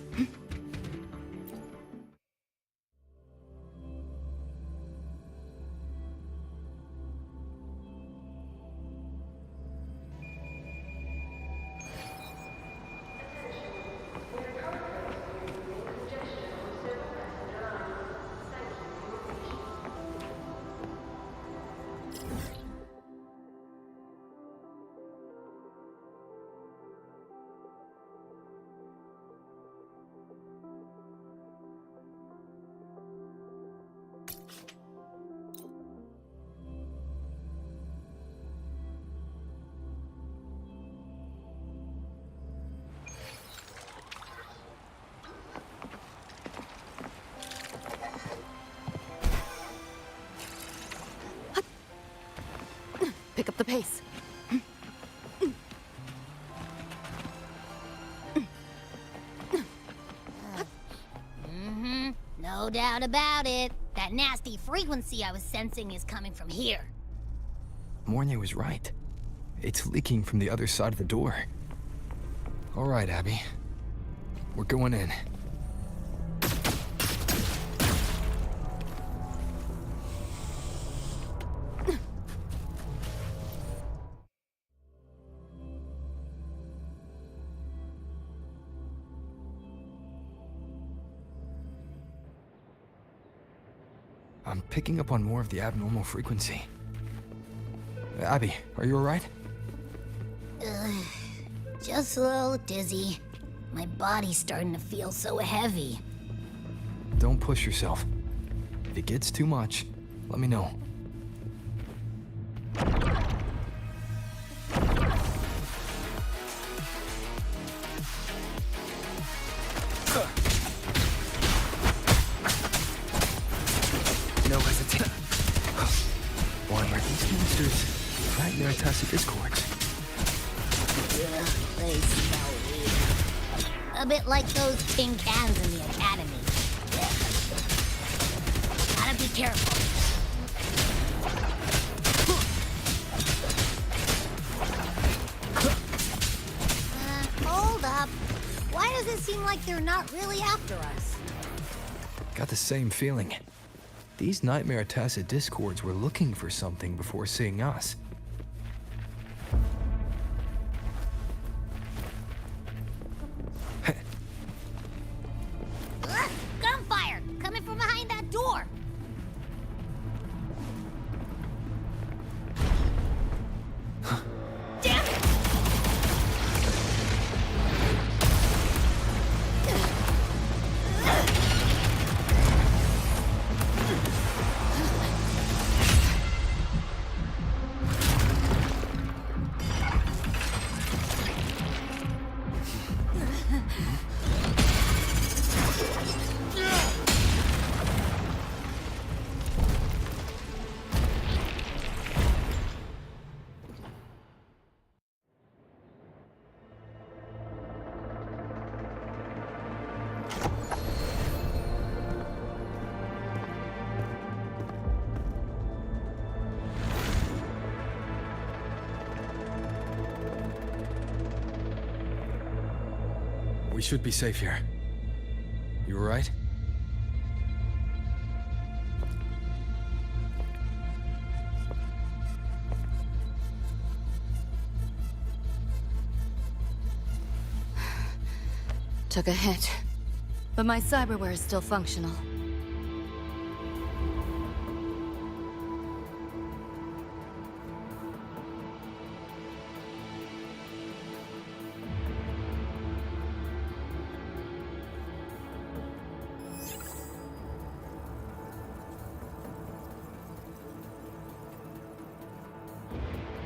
Pick up the pace. No doubt about it. That nasty frequency I was sensing is coming from here. Mornay was right. It's leaking from the other side of the door. All right, Abby. We're going in. I'm picking up on more of the abnormal frequency. Abby, are you alright? Just a little dizzy. My body's starting to feel so heavy. Don't push yourself. If it gets too much, let me know. No hesitation. Why are these monsters nightmare tacit discords? Ugh, they smell weird. A bit like those tin cans in the academy. Ugh. Gotta be careful. Hold up. Why does it seem like they're not really after us? Got the same feeling. These nightmare tacit discords were looking for something before seeing us. Gunfire! Coming from behind that door! Damn it! We should be safe here. You alright? Took a hit, but my cyberware is still functional.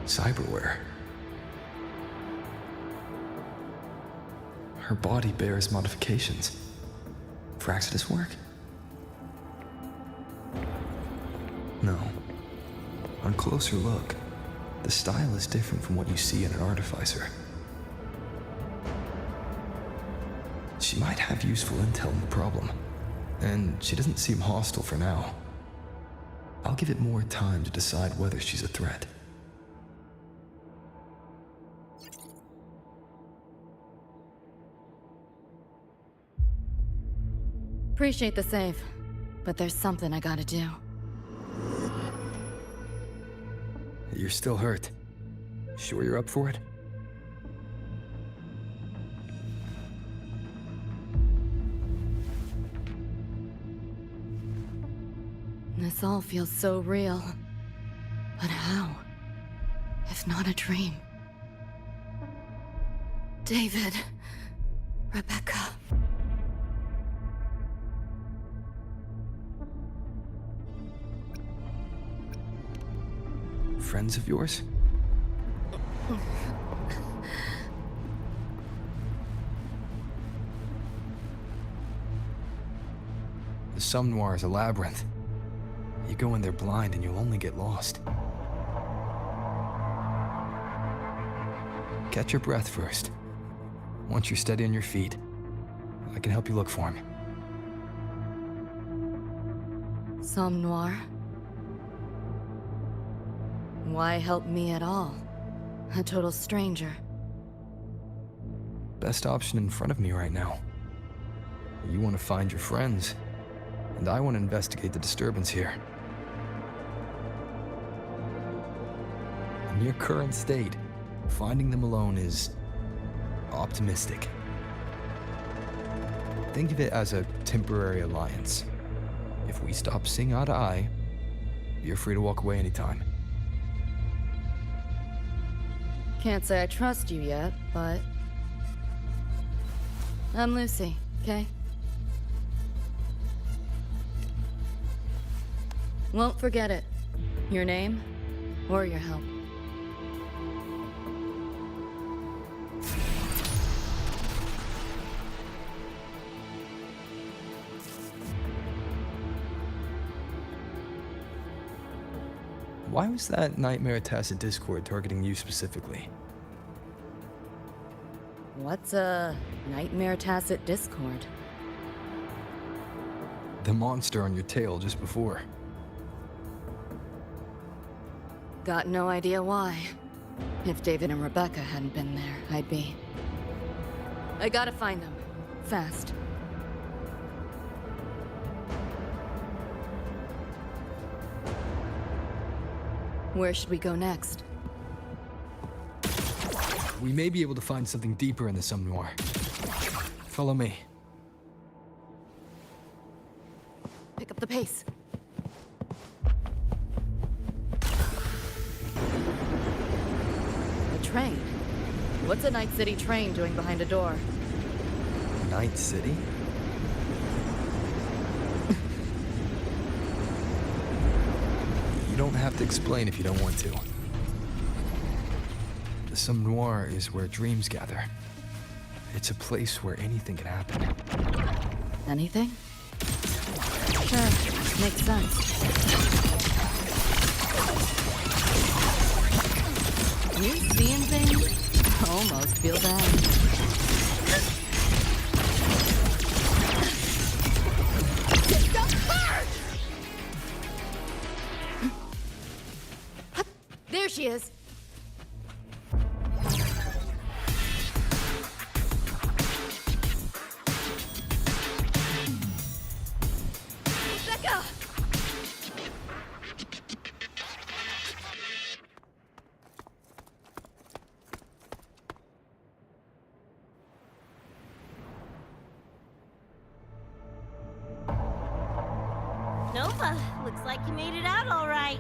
Cyberware. Her body bears modifications. For Exodus work? No. On closer look, the style is different from what you see in an artificer. She might have useful intel on the problem, and she doesn't seem hostile for now. I'll give it more time to decide whether she's a threat. Appreciate the save, but there's something I gotta do. You're still hurt. Sure you're up for it? This all feels so real. But how? If not a dream? David. Rebecca. Friends of yours? The Somme Noir is a labyrinth. You go in there blind and you'll only get lost. Catch your breath first. Once you're steady on your feet, I can help you look for him. Somme Noir? Why help me at all? A total stranger. Best option in front of me right now. You want to find your friends, and I want to investigate the disturbance here. In your current state, finding them alone is optimistic. Think of it as a temporary alliance. If we stop seeing eye to eye, you're free to walk away anytime. Can't say I trust you yet, but... I'm Lucy, okay? Won't forget it. Your name, or your help. Why was that Nightmare Tacit Discord targeting you specifically? What's a Nightmare Tacit Discord? The monster on your tail just before. Got no idea why. If David and Rebecca hadn't been there, I'd be... I gotta find them. Fast. Where should we go next? We may be able to find something deeper in the Somme Noir. Follow me. Pick up the pace. A train? What's a Night City train doing behind a door? Night City? You don't have to explain if you don't want to. The Somme Noir is where dreams gather. It's a place where anything can happen. Anything? Sure, makes sense. You seeing things? Almost feel bad. There she is. Rebecca! Nova, looks like you made it out all right.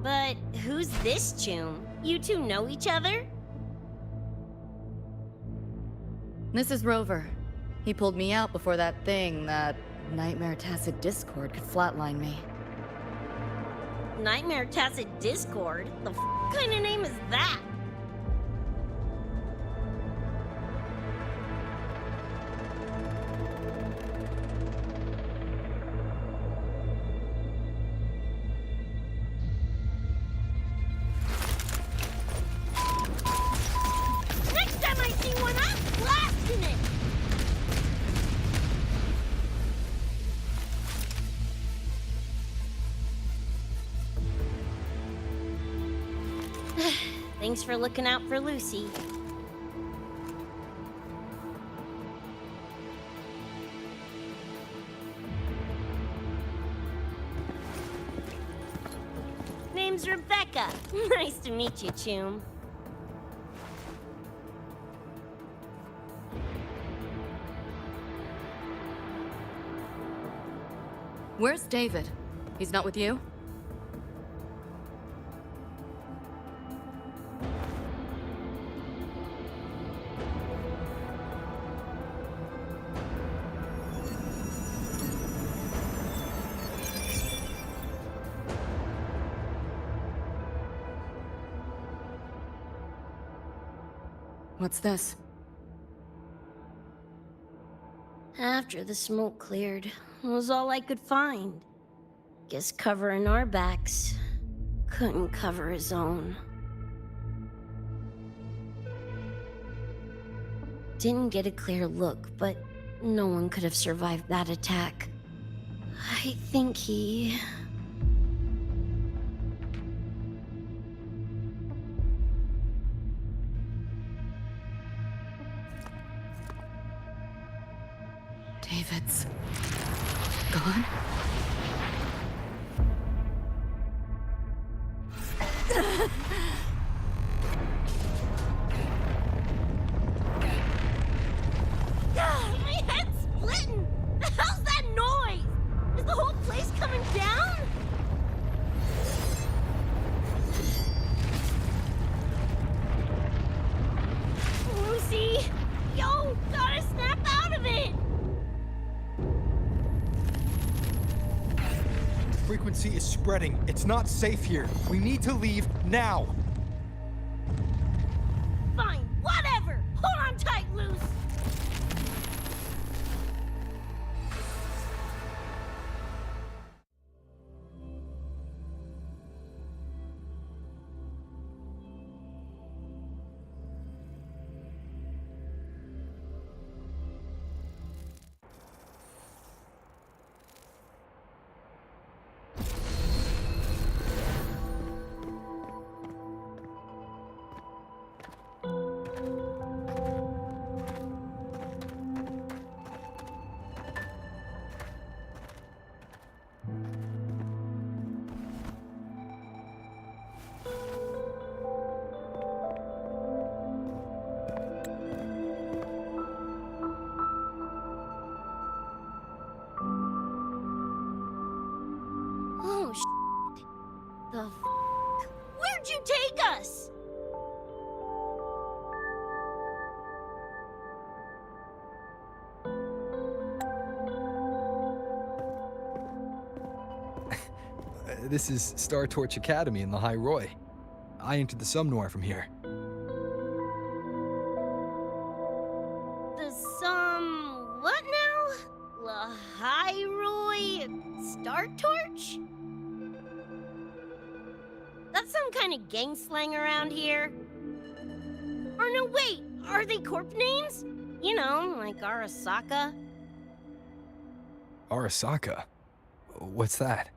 But who's this Choom? You two know each other? This is Rover. He pulled me out before that Nightmare Tacit Discord could flatline me. Nightmare Tacit Discord? The kind of name is that? Next time I see one, I'm blasting it! Thanks for looking out for Lucy. Name's Rebecca. Nice to meet you, Choom. Where's David? He's not with you? What's this? After the smoke cleared, it was all I could find. Guess covering our backs couldn't cover his own. Didn't get a clear look, but no one could have survived that attack. I think he... David's gone? My head's splitting! The hell's that noise? Is the whole place coming down? Lucy! Yo, gotta snap out of it! The frequency is spreading. It's not safe here. We need to leave now. Fine, whatever! Hold on tight, Luce! Oh, shit. The f***? Where'd you take us? This is Star Torch Academy in the High Roy. I entered the Somnoir from here. The what now? Lahiroi Star Torch? That's some kind of gang slang around here. Or no, wait, are they corp names? You know, like Arasaka? Arasaka? What's that?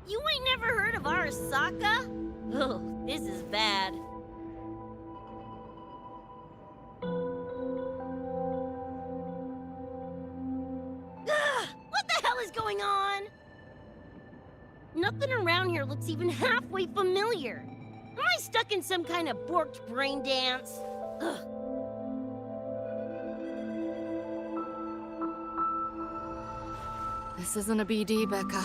You ain't never heard of Arasaka? Oh, this is bad. What the hell is going on? Nothing around here looks even halfway familiar. Am I stuck in some kind of borked brain dance? Ugh. This isn't a BD, Becca.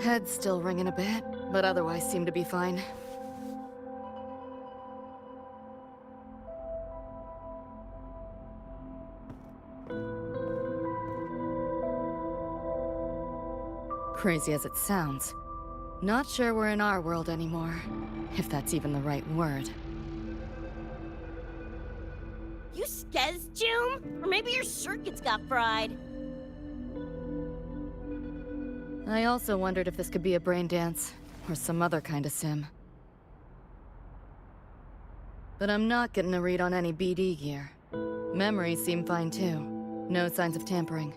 Head's still ringing a bit, but otherwise seem to be fine. Crazy as it sounds, not sure we're in our world anymore, if that's even the right word. You skez, June? Or maybe your circuits got fried. I also wondered if this could be a brain dance, or some other kind of sim. But I'm not getting a read on any BD gear. Memories seem fine too. No signs of tampering.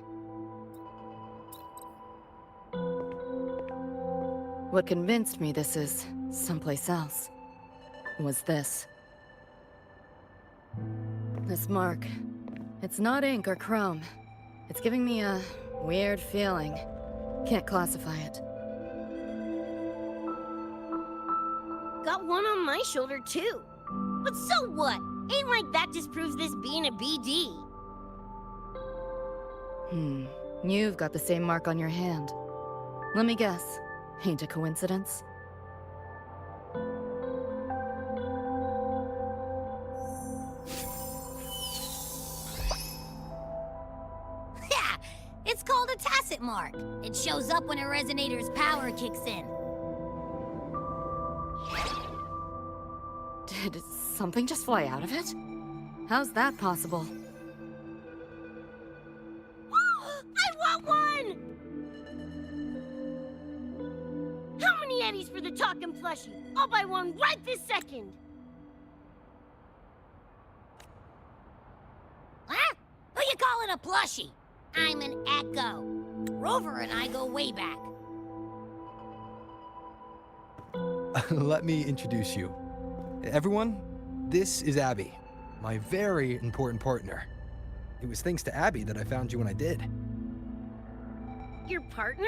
What convinced me this is someplace else was this. This mark. It's not ink or chrome. It's giving me a weird feeling. Can't classify it. Got one on my shoulder too. But so what? Ain't like that disproves this being a BD. You've got the same mark on your hand. Let me guess. Ain't a coincidence? Yeah, it's called a tacit mark. It shows up when a resonator's power kicks in. Did something just fly out of it? How's that possible? I want one! How many eddies for the talking plushie? I'll buy one right this second! Huh? Who you calling a plushie? I'm an Echo. Rover and I go way back. Let me introduce you. Everyone, this is Abby, my very important partner. It was thanks to Abby that I found you when I did. Your partner?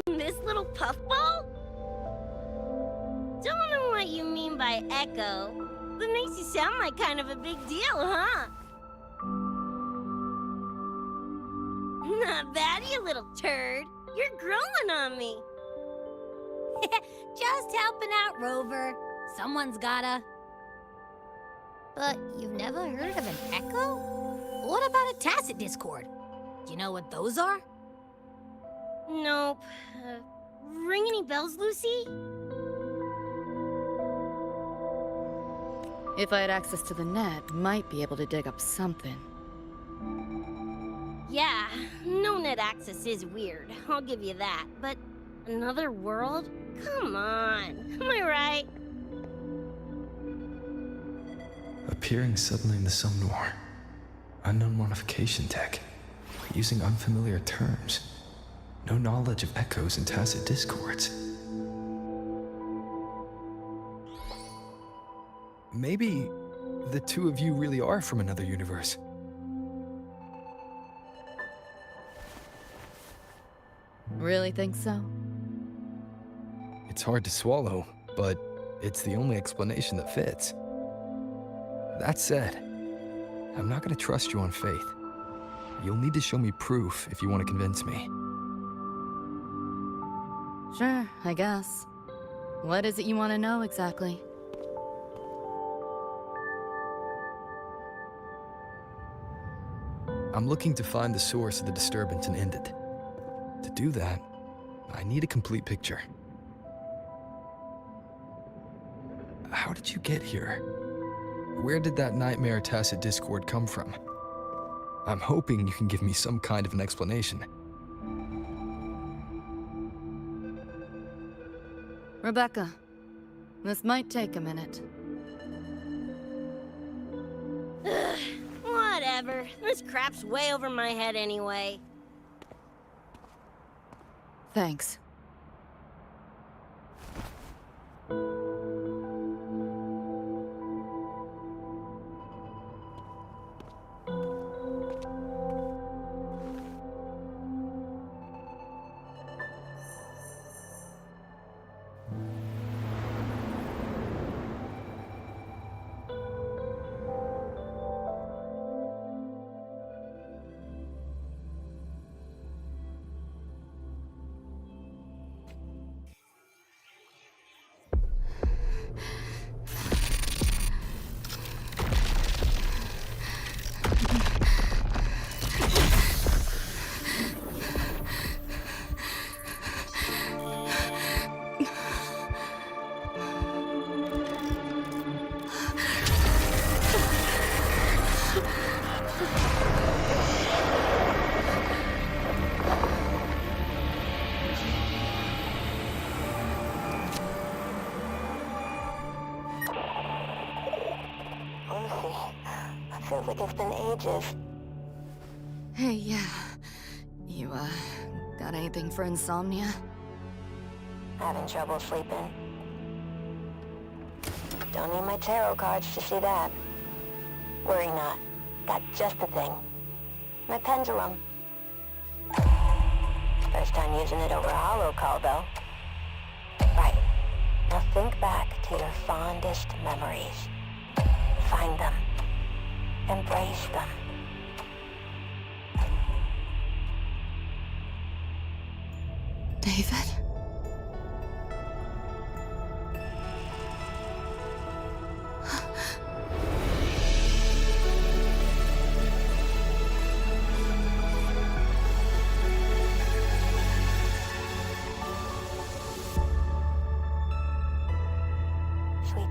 This little puffball? Don't know what you mean by Echo. That makes you sound like kind of a big deal, huh? Not bad, you little turd. You're growing on me. Just helping out, Rover. Someone's gotta. But you've never heard of an Echo? What about a tacit discord? Do you know what those are? Nope. Ring any bells, Lucy? If I had access to the net, might be able to dig up something. Yeah, no net access is weird. I'll give you that. But another world? Come on. Am I right? Appearing suddenly in the Somnor. Unknown modification tech. Using unfamiliar terms. No knowledge of echoes and tacit discords. Maybe the two of you really are from another universe. Really think so? It's hard to swallow, but it's the only explanation that fits. That said, I'm not going to trust you on faith. You'll need to show me proof if you want to convince me. Sure, I guess. What is it you want to know exactly? I'm looking to find the source of the disturbance and end it. To do that, I need a complete picture. How did you get here? Where did that nightmare tacit discord come from? I'm hoping you can give me some kind of an explanation. Rebecca, this might take a minute. Ugh, whatever. This crap's way over my head anyway. Thanks. Feels like it's been ages. Hey, yeah. You, got anything for insomnia? Having trouble sleeping. Don't need my tarot cards to see that. Worry not. Got just the thing. My pendulum. First time using it over a holo call, though. Right. Now think back to your fondest memories. Find them. Embrace them. David?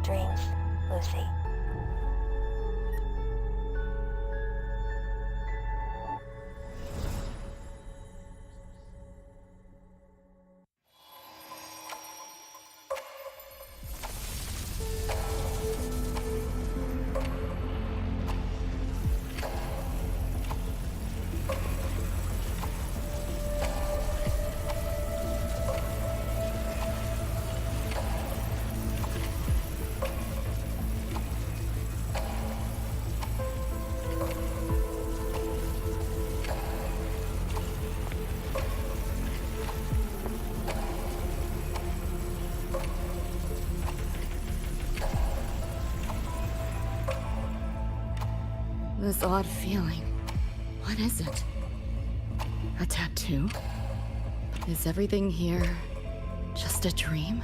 dreams, Lucy. This odd feeling. What is it? A tattoo? Is everything here just a dream?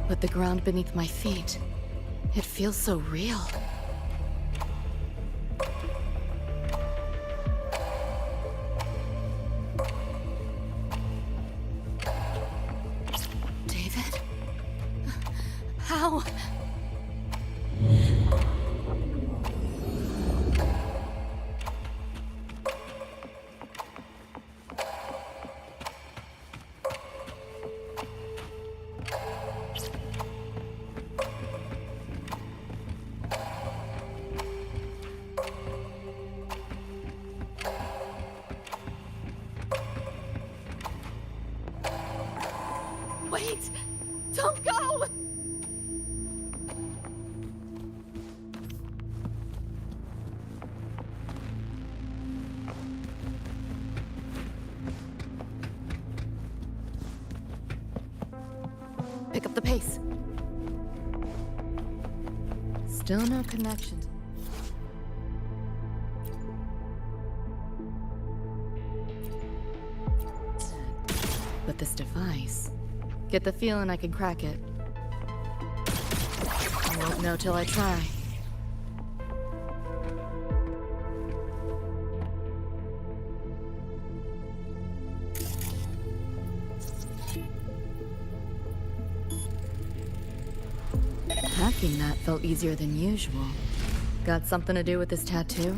But the ground beneath my feet, it feels so real. David? How? Wait! Don't go! Pick up the pace. Still no connection. But this device... Get the feeling I can crack it. I won't know till I try. Hacking that felt easier than usual. Got something to do with this tattoo?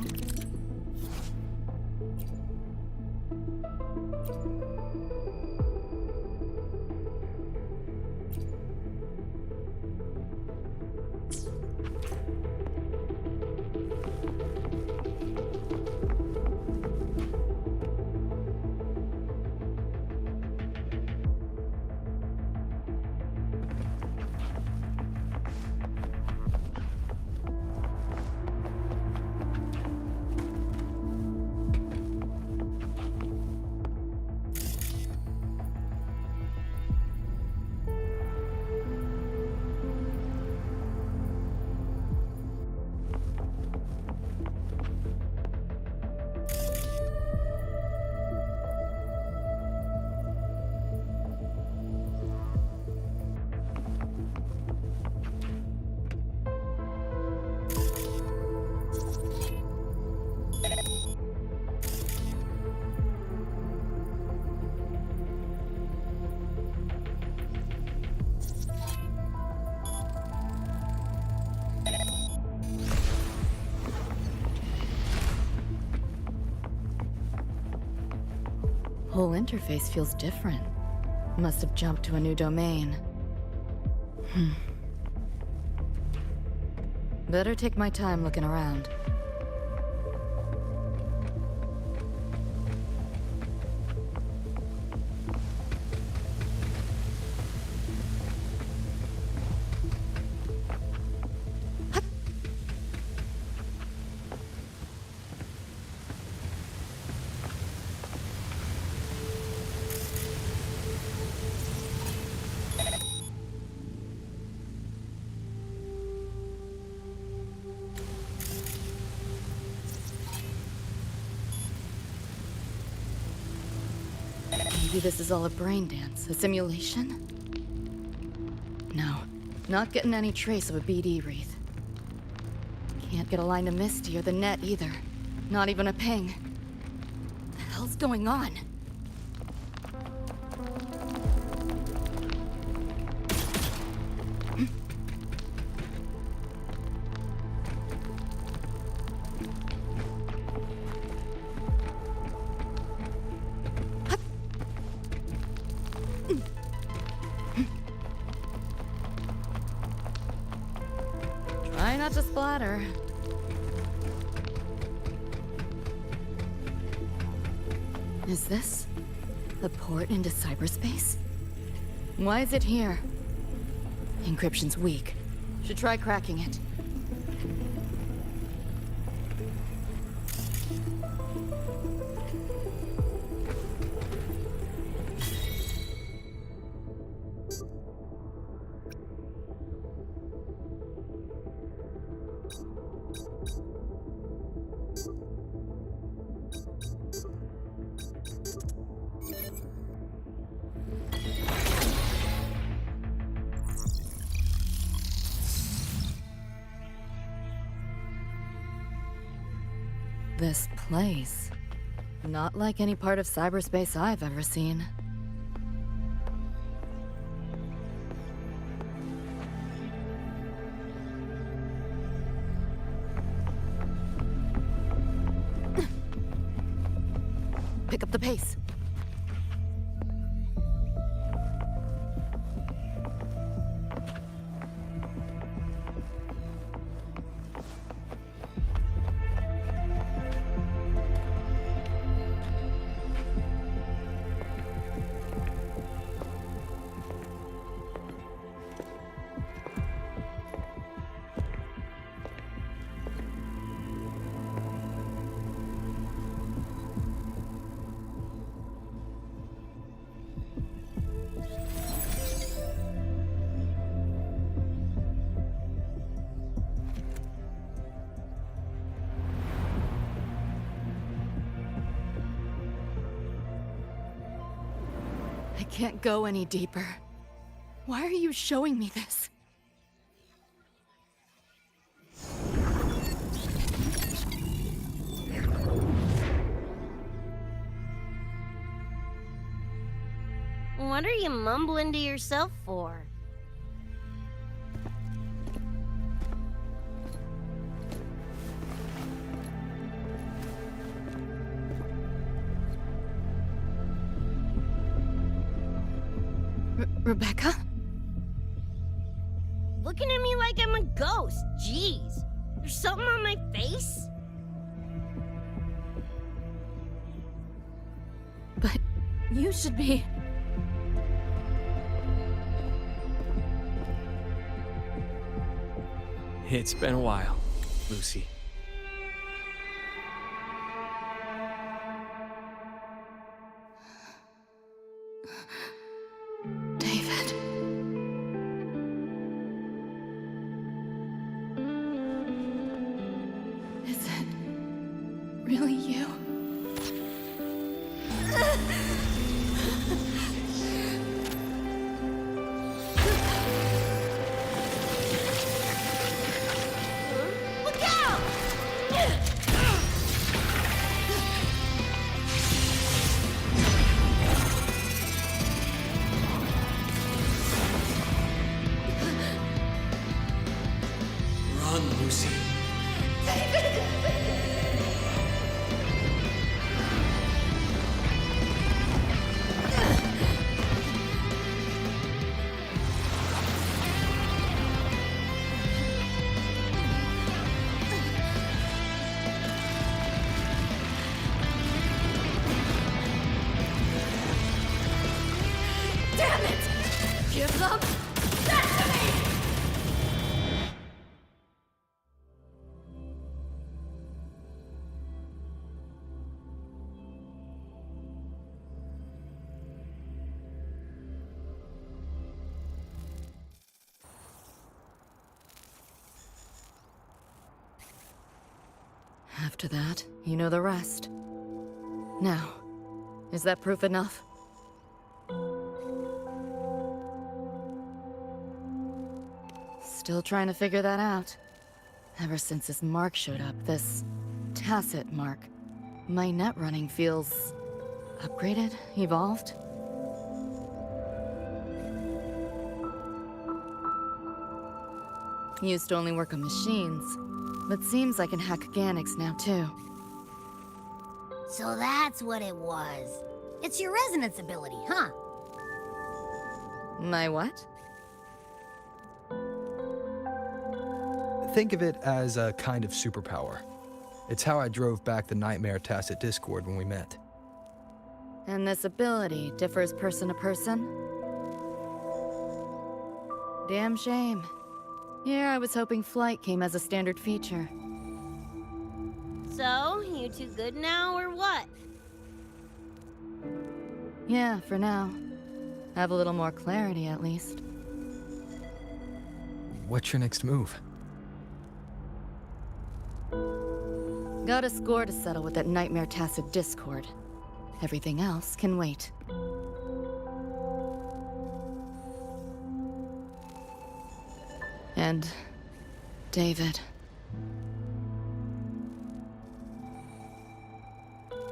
Whole interface feels different. Must have jumped to a new domain. Better take my time looking around. Maybe this is all a brain dance, a simulation? No, not getting any trace of a BD wreath. Can't get a line to Misty or the net either. Not even a ping. What the hell's going on? Try not to splatter. Is this the port into cyberspace? Why is it here? Encryption's weak. Should try cracking it. This place. Not like any part of cyberspace I've ever seen. Pick up the pace. I can't go any deeper. Why are you showing me this? What are you mumbling to yourself for? Rebecca? Looking at me like I'm a ghost. Jeez. There's something on my face? But you should be... It's been a while, Lucy. David. Is it really you? Look out! Run, Lucy. Damn it! Give them that to me! After that, you know the rest. Now, is that proof enough? Still trying to figure that out. Ever since this mark showed up, this tacit mark, my net running feels upgraded, evolved. Used to only work on machines, but seems I can hack organics now too. So that's what it was. It's your resonance ability, huh? My what? Think of it as a kind of superpower. It's how I drove back the Nightmare Tacit Discord when we met. And this ability differs person to person? Damn shame. Here I was hoping flight came as a standard feature. So, you two good now, or what? Yeah, for now. Have a little more clarity, at least. What's your next move? Got a score to settle with that Nightmare Tacit Discord. Everything else can wait. And David.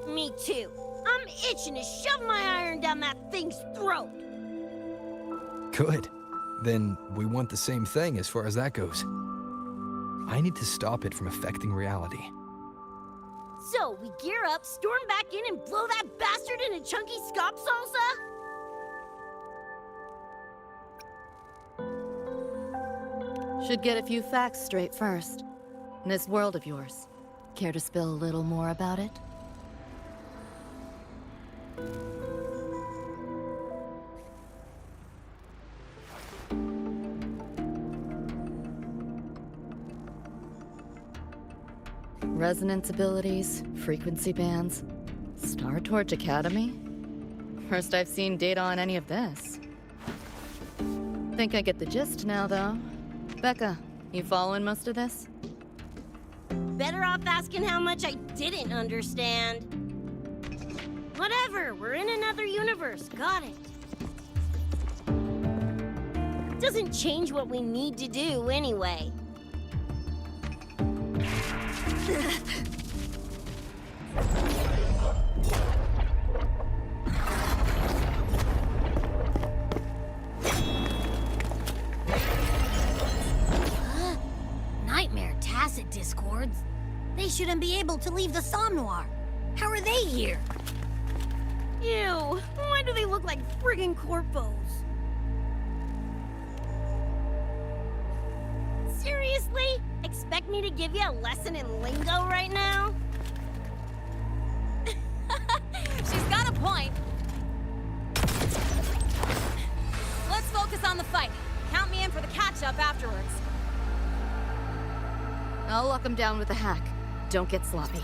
Me too. I'm itching to shove my iron down that thing's throat. Good. Then we want the same thing as far as that goes. I need to stop it from affecting reality. So, we gear up, storm back in, and blow that bastard into chunky scop salsa? Should get a few facts straight first. This world of yours. Care to spill a little more about it? Resonance abilities, frequency bands, Star Torch Academy? First I've seen data on any of this. Think I get the gist now, though. Becca, you following most of this? Better off asking how much I didn't understand. Whatever, we're in another universe, got it. Doesn't change what we need to do, anyway. Nightmare Tacit Discords? They shouldn't be able to leave the Somnoir. How are they here? Ew, why do they look like friggin' corpos? Seriously? Expect me to give you a lesson in lingo right now? She's got a point. Let's focus on the fight. Count me in for the catch-up afterwards. I'll lock him down with a hack. Don't get sloppy.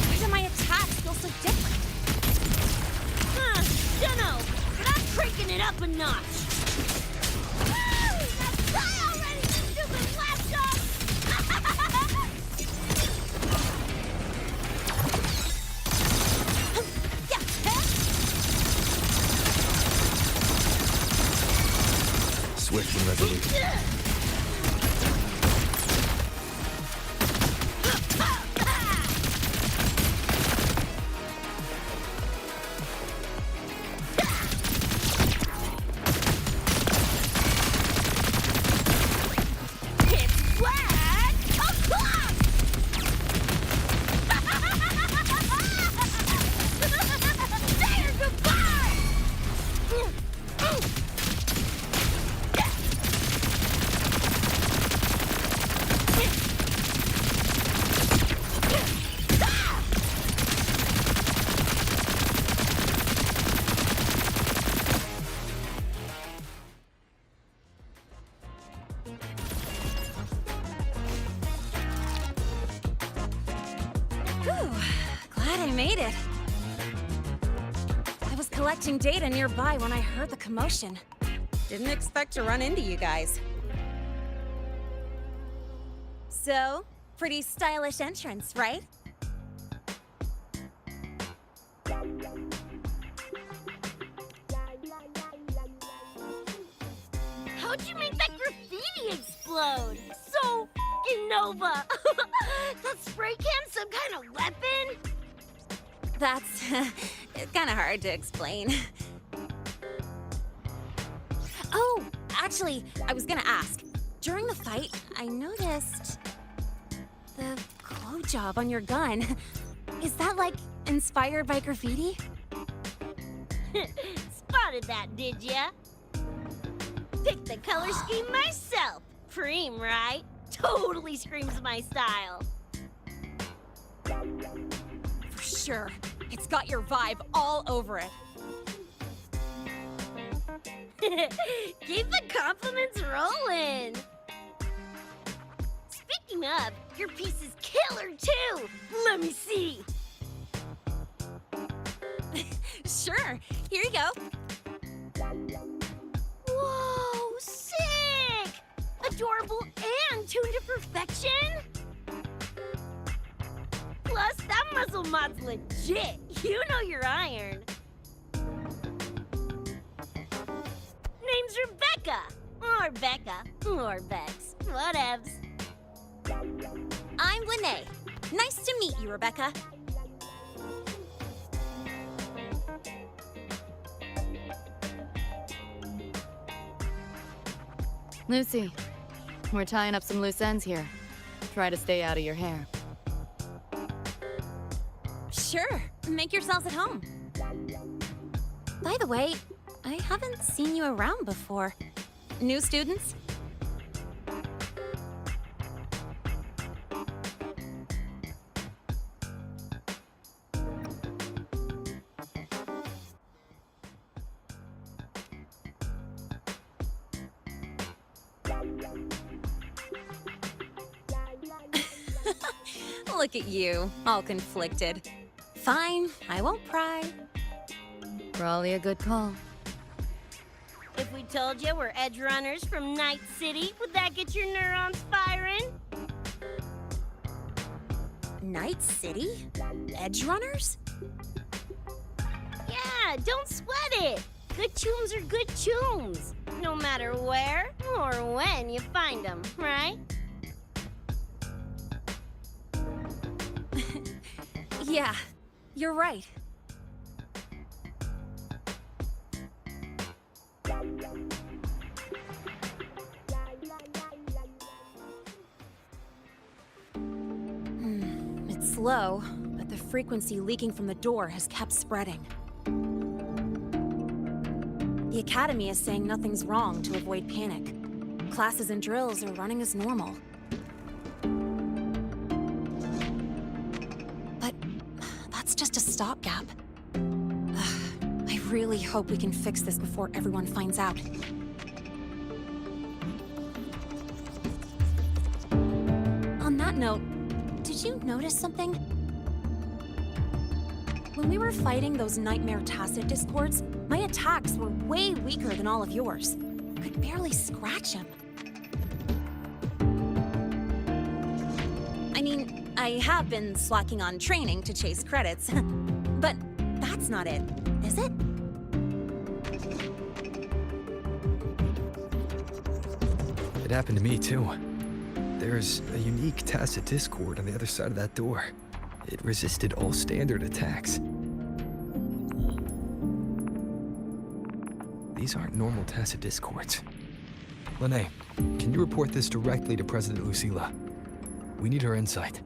Why do my attacks feel so different? Huh, dunno, but I'm cranking it up a notch. Woo! Now die already, you stupid laptop! Swift and resolute. It's flat o'clock! There, goodbye! Whew, glad I made it. I was collecting data nearby when I heard the commotion. Didn't expect to run into you guys. So, pretty stylish entrance, right? How'd you make that graffiti explode? So fucking Nova! That spray can some kind of weapon? That's kind of hard to explain. Actually, I was gonna ask. During the fight, I noticed the glow job on your gun. Is that, like, inspired by graffiti? Spotted that, did ya? Picked the color scheme myself. Preem, right? Totally screams my style. For sure. It's got your vibe all over it. Keep the compliments rolling. Speaking of, your piece is killer too. Let me see. Sure. Here you go. Whoa, sick! Adorable and tuned to perfection? Plus, that muscle mod's legit. You know your iron. Name's Rebecca. Or Becca. Or Bex. Whatevs. I'm Lene. Nice to meet you, Rebecca. Lucy, we're tying up some loose ends here. Try to stay out of your hair. Sure. Make yourselves at home. By the way, I haven't seen you around before. New students? Look at you, all conflicted. Fine, I won't pry. Probably a good call. If we told you we're edge runners from Night City, would that get your neurons firing? Night City? Edge runners? Yeah, don't sweat it. Good tunes are good tunes. No matter where or when you find them, right? Yeah, you're right. It's slow, but the frequency leaking from the door has kept spreading. The Academy is saying nothing's wrong to avoid panic. Classes and drills are running as normal. But that's just a stopgap. I really hope we can fix this before everyone finds out. On that note, did you notice something? When we were fighting those nightmare tacit discords, my attacks were way weaker than all of yours. Could barely scratch him. I mean, I have been slacking on training to chase credits, but that's not it, is it? It happened to me, too. There's a unique tacit discord on the other side of that door. It resisted all standard attacks. These aren't normal tacit discords. Lene, can you report this directly to President Lucilla? We need her insight.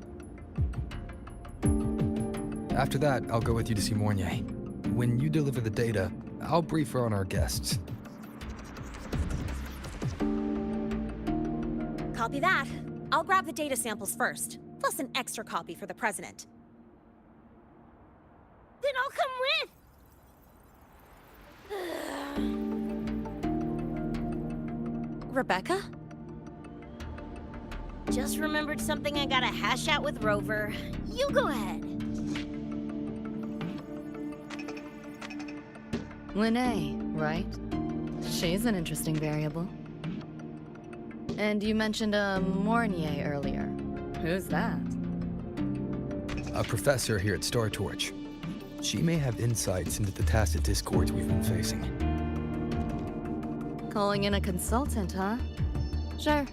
After that, I'll go with you to see Mornier. When you deliver the data, I'll brief her on our guests. Copy that. I'll grab the data samples first, plus an extra copy for the President. Then I'll come with! Rebecca? Just remembered something I gotta hash out with Rover. You go ahead. Lene, right? She's an interesting variable. And you mentioned a Mornier earlier. Who's that? A professor here at Star Torch. She may have insights into the tacit discords we've been facing. Calling in a consultant, huh? Sure.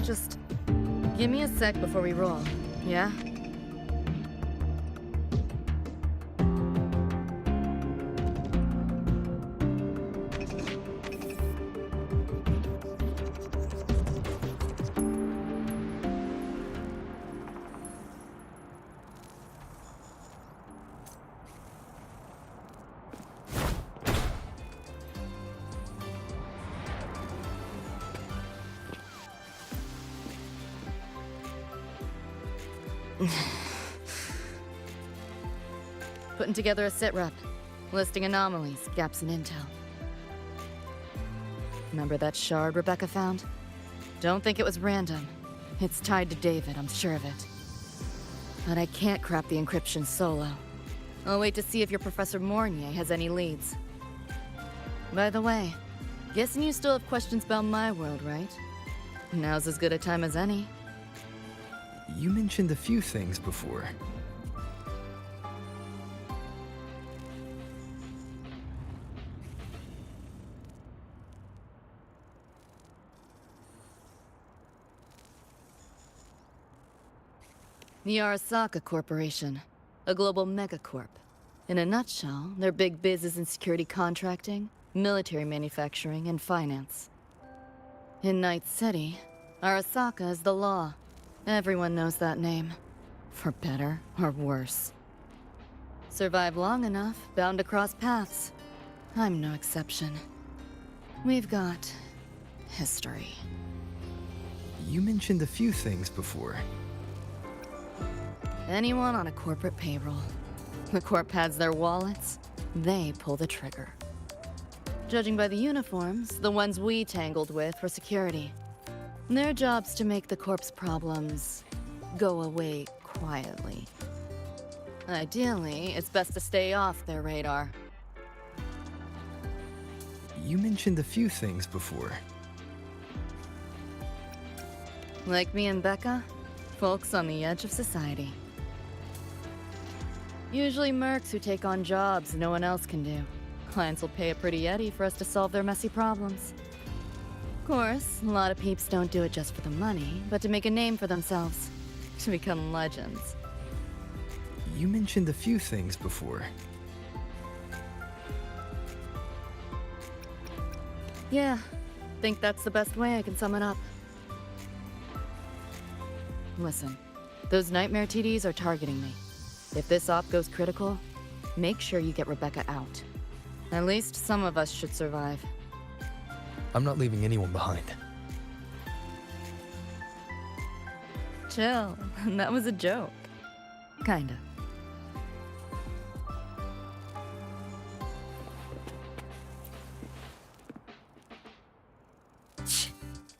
Just give me a sec before we roll, yeah? Putting together a sit rep, listing anomalies, gaps in intel. Remember that shard Rebecca found? Don't think it was random. It's tied to David, I'm sure of it. But I can't crack the encryption solo. I'll wait to see if your Professor Mornier has any leads. By the way, guessing you still have questions about my world, right? Now's as good a time as any. You mentioned a few things before. The Arasaka Corporation, a global megacorp. In a nutshell, their big biz is in security contracting, military manufacturing, and finance. In Night City, Arasaka is the law. Everyone knows that name. For better or worse. Survive long enough, bound to cross paths. I'm no exception. We've got history. You mentioned a few things before. Anyone on a corporate payroll. The corp pads their wallets, they pull the trigger. Judging by the uniforms, the ones we tangled with for security. Their job's to make the corp's problems go away quietly. Ideally, it's best to stay off their radar. You mentioned a few things before. Like me and Becca, folks on the edge of society. Usually mercs who take on jobs no one else can do. Clients will pay a pretty eddy for us to solve their messy problems. Of course, a lot of peeps don't do it just for the money, but to make a name for themselves. To become legends. You mentioned a few things before. Yeah, think that's the best way I can sum it up. Listen, those nightmare TDs are targeting me. If this op goes critical, make sure you get Rebecca out. At least some of us should survive. I'm not leaving anyone behind. Chill, that was a joke. Kinda.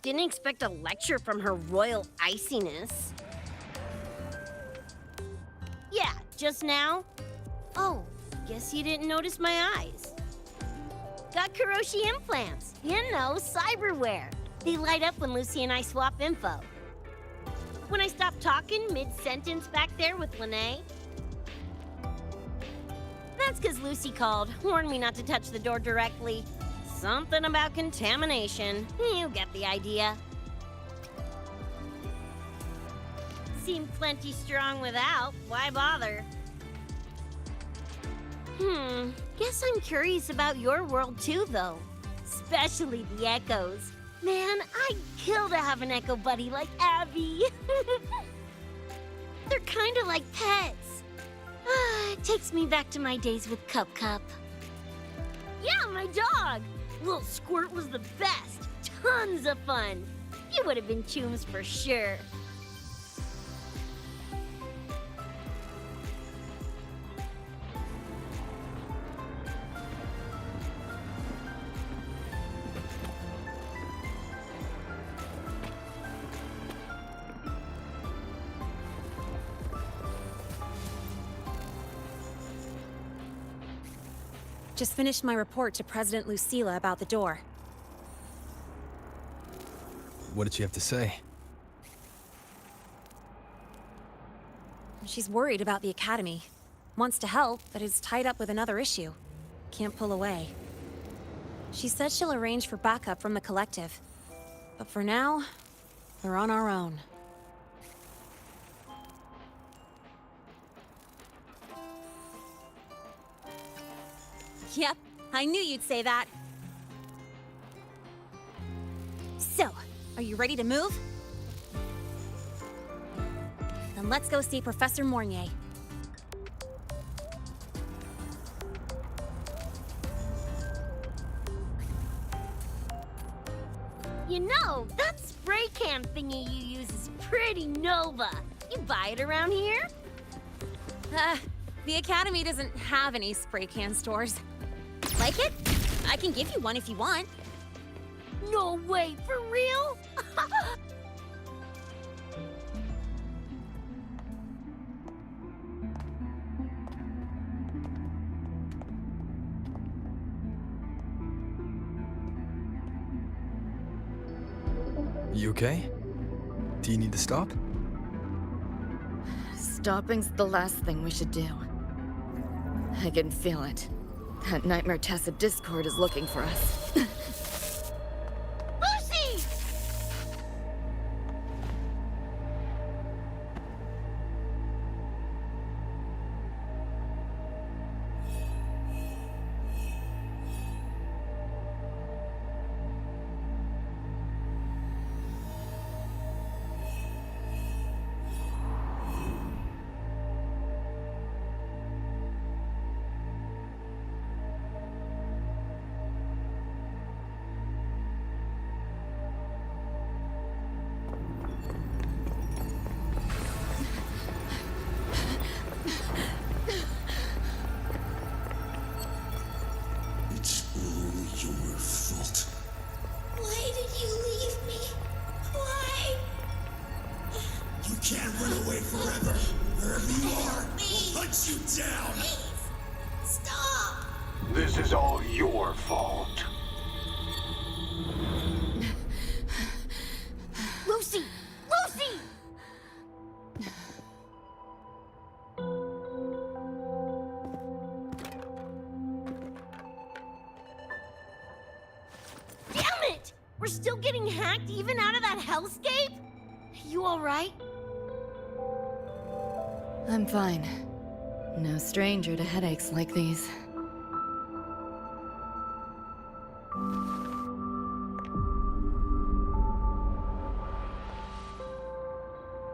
Didn't expect a lecture from her royal iciness. Yeah, just now? Oh, guess you didn't notice my eyes. Got Kuroshi implants. You know, cyberware. They light up when Lucy and I swap info. When I stop talking mid-sentence back there with Lene. That's because Lucy called, warned me not to touch the door directly. Something about contamination. You get the idea. Seemed plenty strong without. Why bother? Guess I'm curious about your world too, though. Especially the echoes. Man, I'd kill to have an echo buddy like Abby. They're kind of like pets. It takes me back to my days with Cup Cup. Yeah, my dog. Little Squirt was the best. Tons of fun. You would have been chooms for sure. Just finished my report to President Lucilla about the door. What did she have to say? She's worried about the Academy. Wants to help, but is tied up with another issue. Can't pull away. She said she'll arrange for backup from the collective. But for now, we're on our own. Yep, I knew you'd say that. So, are you ready to move? Then let's go see Professor Mornier. You know, that spray can thingy you use is pretty nova. You buy it around here? The Academy doesn't have any spray can stores. Like it? I can give you one if you want. No way, for real? You okay? Do you need to stop? Stopping's the last thing we should do. I can feel it. That Nightmare Tacit Discord is looking for us. Lucy! It's all your fault. Why did you leave me? Why? You can't run away forever. Wherever you are, we'll hunt you down. Please, stop! This is all your fault. Lucy! Lucy! Damn it! We're still getting hacked even out of that hellscape? You alright? I'm fine. No stranger to headaches like these.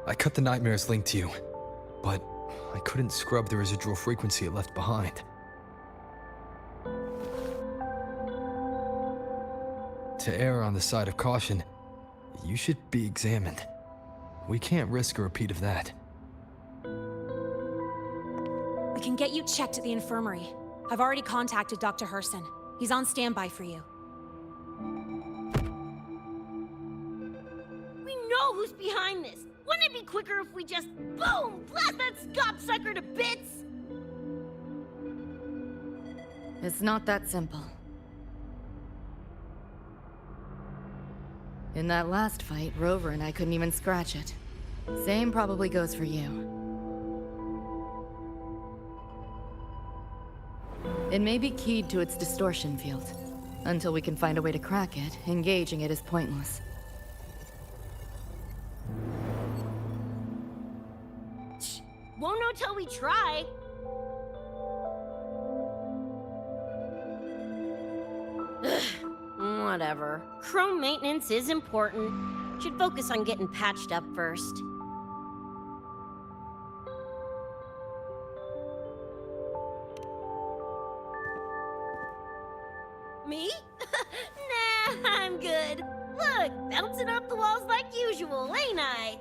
I cut the nightmare's link to you, but I couldn't scrub the residual frequency it left behind. To err on the side of caution, you should be examined. We can't risk a repeat of that. We can get you checked at the infirmary. I've already contacted Dr. Herson. He's on standby for you. We know who's behind this! Wouldn't it be quicker if we just, boom, blast that gobsucker to bits? It's not that simple. In that last fight, Rover and I couldn't even scratch it. Same probably goes for you. It may be keyed to its distortion field. Until we can find a way to crack it, engaging it is pointless. Won't know till we try. Ugh, whatever. Chrome maintenance is important. Should focus on getting patched up first. Me? Nah, I'm good. Look, bouncing off the walls like usual, ain't I?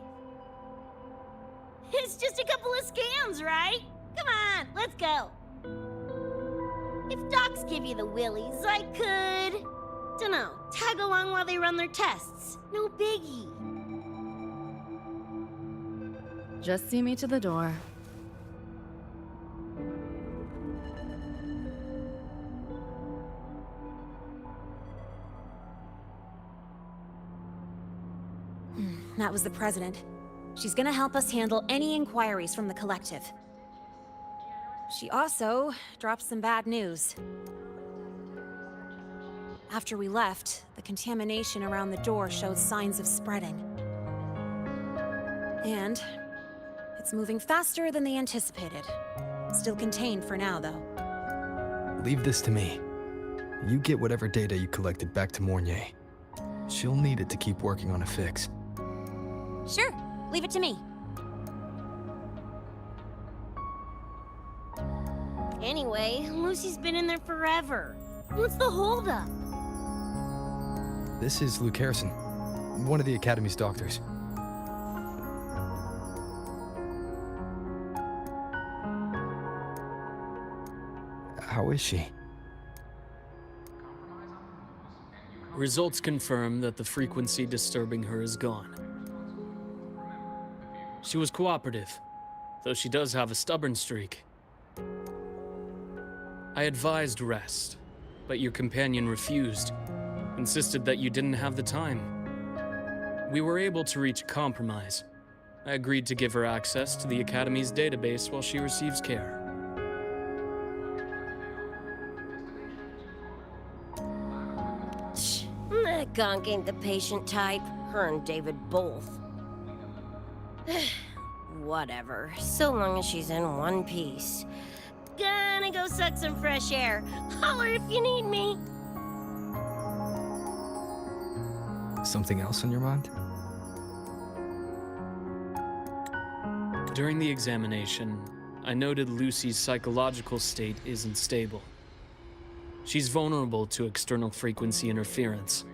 It's just a couple of scans, right? Come on, let's go. If docs give you the willies, I could... dunno, tag along while they run their tests. No biggie. Just see me to the door. That was the president. She's gonna help us handle any inquiries from the collective. She also dropped some bad news. After we left, the contamination around the door showed signs of spreading. And it's moving faster than they anticipated. Still contained for now, though. Leave this to me. You get whatever data you collected back to Mornier. She'll need it to keep working on a fix. Sure, leave it to me. Anyway, Lucy's been in there forever. What's the holdup? This is Luke Harrison, one of the Academy's doctors. How is she? Results confirm that the frequency disturbing her is gone. She was cooperative, though she does have a stubborn streak. I advised rest, but your companion refused, insisted that you didn't have the time. We were able to reach a compromise. I agreed to give her access to the Academy's database while she receives care. That gonk ain't the patient type. Her and David both. Whatever, so long as she's in one piece. Gonna go suck some fresh air. Holler if you need me. Something else on your mind? During the examination, I noted Lucy's psychological state isn't stable. She's vulnerable to external frequency interference.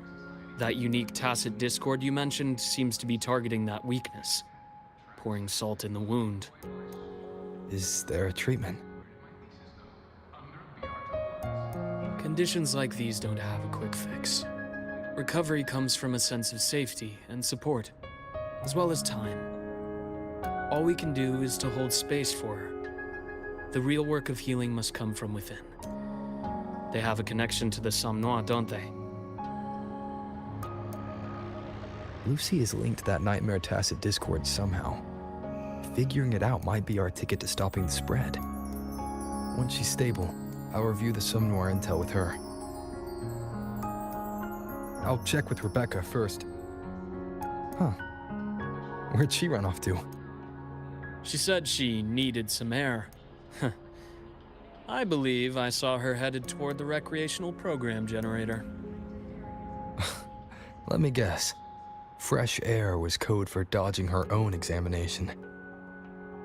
That unique tacit discord you mentioned seems to be targeting that weakness, pouring salt in the wound. Is there a treatment? Conditions like these don't have a quick fix. Recovery comes from a sense of safety and support, as well as time. All we can do is to hold space for her. The real work of healing must come from within. They have a connection to the Somme Noir, don't they? Lucy is linked to that nightmare tacit discord somehow. Figuring it out might be our ticket to stopping the spread. Once she's stable, I'll review the Somme Noir intel with her. I'll check with Rebecca first. Huh. Where'd she run off to? She said she needed some air. I believe I saw her headed toward the recreational program generator. Let me guess. Fresh air was code for dodging her own examination.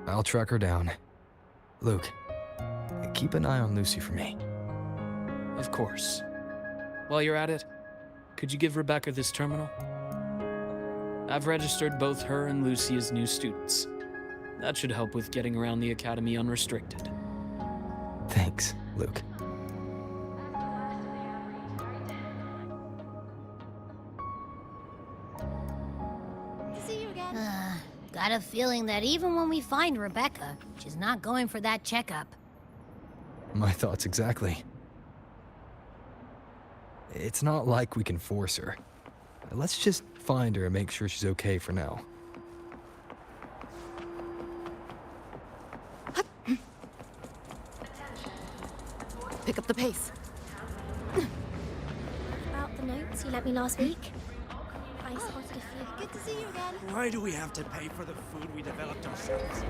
I'll track her down. Luke, keep an eye on Lucy for me. Of course. While you're at it, could you give Rebecca this terminal? I've registered both her and Lucy as new students. That should help with getting around the Academy unrestricted. Thanks, Luke. Got a feeling that even when we find Rebecca, she's not going for that checkup. My thoughts exactly. It's not like we can force her. Let's just find her and make sure she's okay for now. Pick up the pace. About the notes you lent me last week? I spotted a few. Good to see you again. Why do we have to pay for the food we developed ourselves?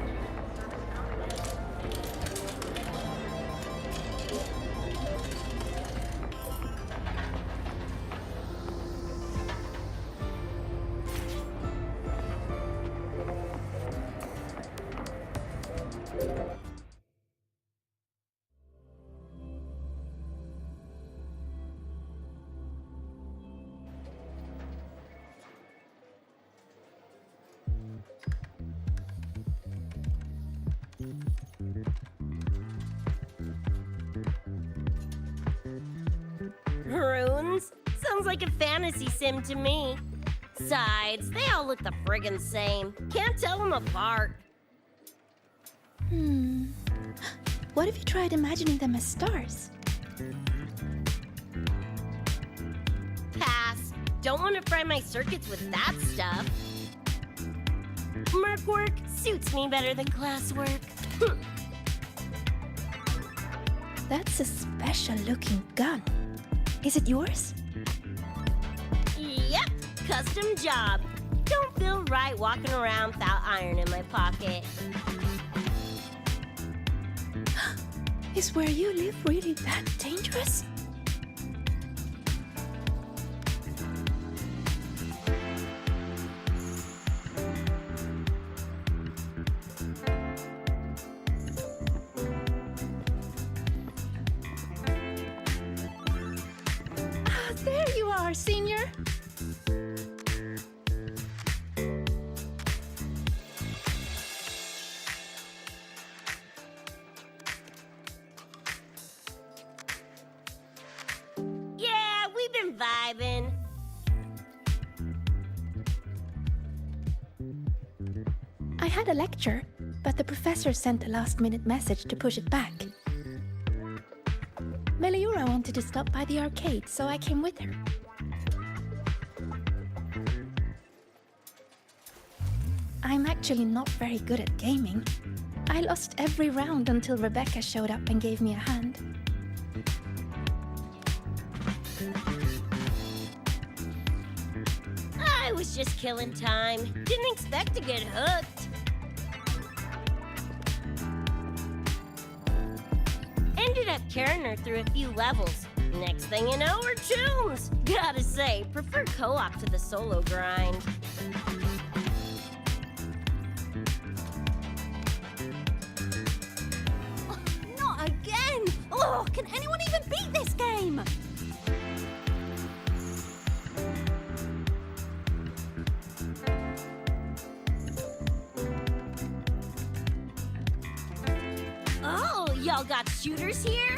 Runes? Sounds like a fantasy sim to me. Besides, they all look the friggin' same. Can't tell them apart. What if you tried imagining them as stars? Pass. Don't want to fry my circuits with that stuff. Merc work suits me better than classwork. That's a special looking gun. Is it yours? Yep, custom job. Don't feel right walking around without iron in my pocket. Is where you live really that dangerous? There you are, Senior. had a lecture, but the professor sent a last-minute message to push it back. Meliora wanted to stop by the arcade, so I came with her. I'm actually not very good at gaming. I lost every round until Rebecca showed up and gave me a hand. I was just killing time. Didn't expect to get hooked. Ended up carrying her through a few levels. Next thing you know, we're chums. Gotta say, prefer co-op to the solo grind. Not again! Oh, can anyone even beat this game? Oh, y'all got shooters here?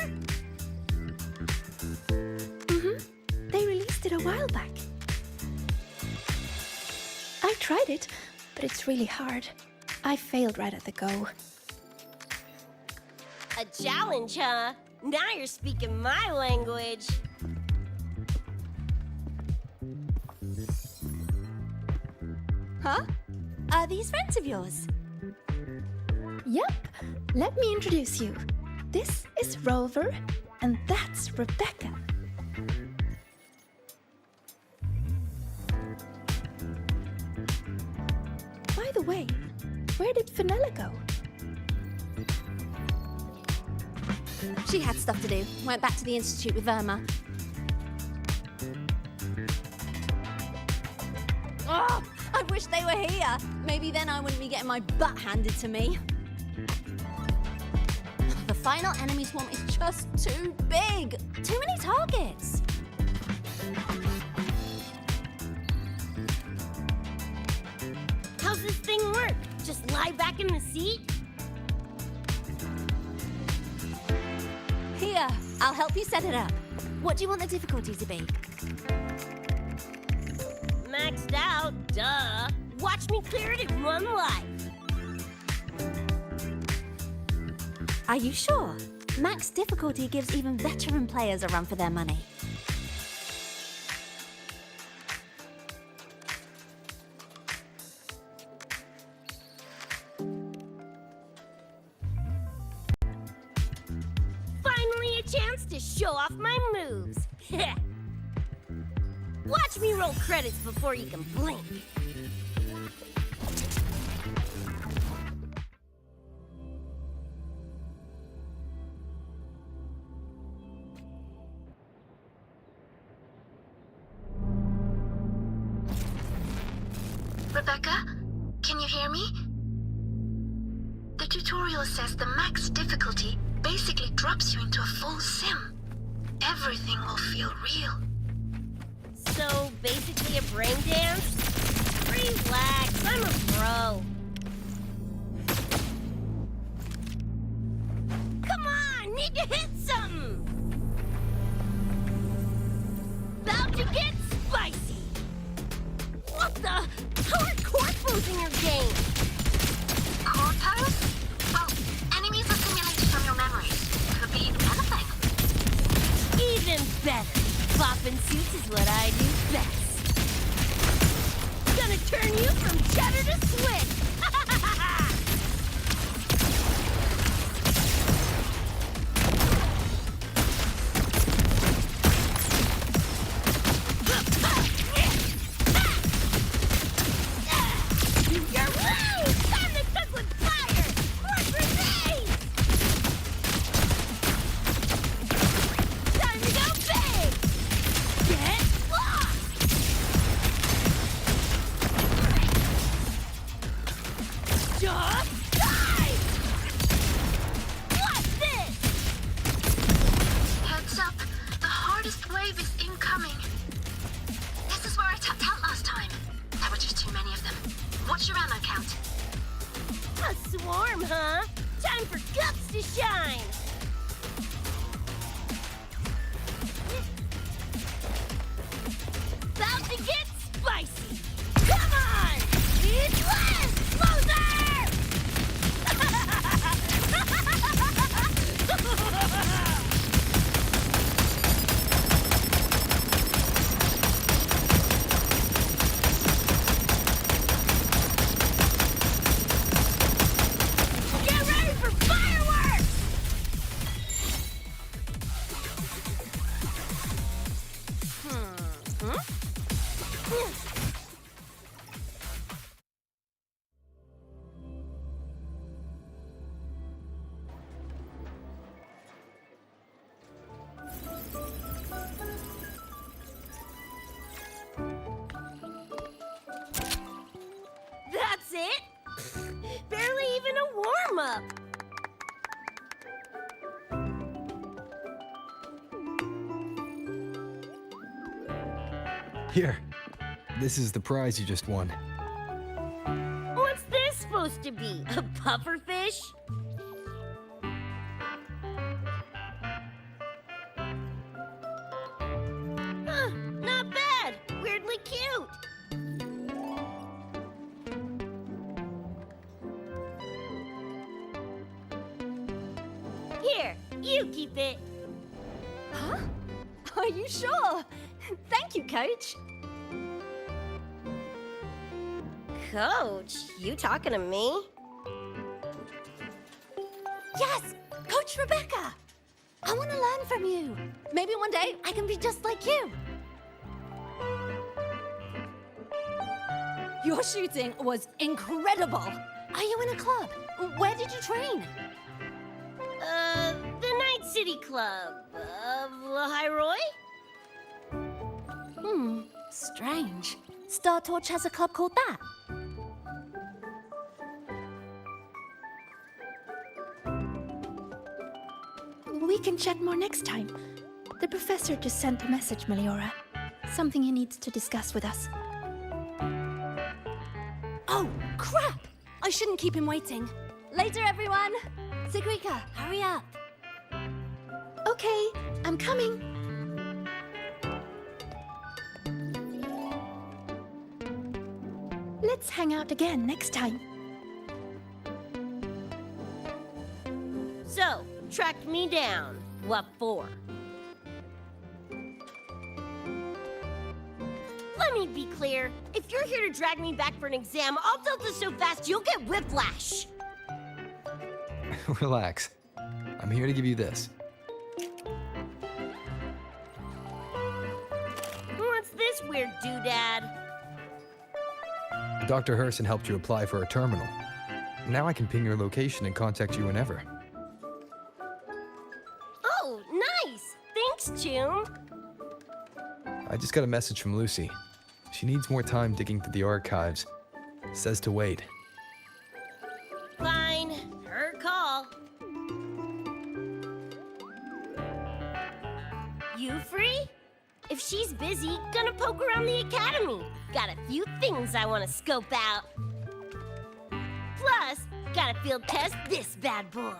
They released it a while back. I tried it, but it's really hard. I failed right at the go. A challenge, huh? Now you're speaking my language. Huh? Are these friends of yours? Yep, let me introduce you. This is Rover, and that's Rebecca. By the way, where did Fenella go? She had stuff to do. Went back to the Institute with Verma. Oh, I wish they were here. Maybe then I wouldn't be getting my butt handed to me. The final enemy swarm is just too big. Too many targets. How's this thing work? Just lie back in the seat? Here, I'll help you set it up. What do you want the difficulty to be? Maxed out, duh. Watch me clear it in one life. Are you sure? Max difficulty gives even veteran players a run for their money. Finally a chance to show off my moves. Watch me roll credits before you can blink. Rebecca, can you hear me? The tutorial says the max difficulty basically drops you into a full sim. Everything will feel real. So, basically a brain dance? Relax, I'm a pro. Come on, need to hit something! About to get spicy! What the? How are corpos in your game? Corpos? Well, enemies are simulated from your memories. Could be anything. Even better. Bopping suits is what I do best. Gonna turn you from cheddar to Swiss. You're rude! Time to cook with fire! More grenades! Time to go big! Get lost! Just die! What's this? Heads up, the hardest wave is incoming. This is where I tapped out last time. There were just too many of them. What's your ammo count? A swarm, huh? Time for guts to shine! About to get spicy! Come on! Eat less, loser! up! Here. This is the prize you just won. What's this supposed to be? A pufferfish? Huh, not bad. Weirdly cute. Here, you keep it. Huh? Are you sure? Thank you, Coach. Coach, you talking to me? Yes! Coach Rebecca! I want to learn from you. Maybe one day I can be just like you. Your shooting was incredible. Are you in a club? Where did you train? The Night City Club of Lahairoi? Strange. Star Torch has a club called that. We can chat more next time. The professor just sent a message, Meliora. Something he needs to discuss with us. Oh, crap! I shouldn't keep him waiting. Later, everyone! Sigrika, hurry up. Okay, I'm coming. Let's hang out again next time. So, tracked me down. What for? Let me be clear. If you're here to drag me back for an exam, I'll tilt this so fast you'll get whiplash. Relax. I'm here to give you this. What's this weird doodad? Dr. Herson helped you apply for a terminal. Now I can ping your location and contact you whenever. Oh, nice! Thanks, Choom. I just got a message from Lucy. She needs more time digging through the archives. Says to wait. Fine. Her call. You free? If she's busy, gonna poke around the academy. Got a few things I want to scope out. Plus, gotta field test this bad boy.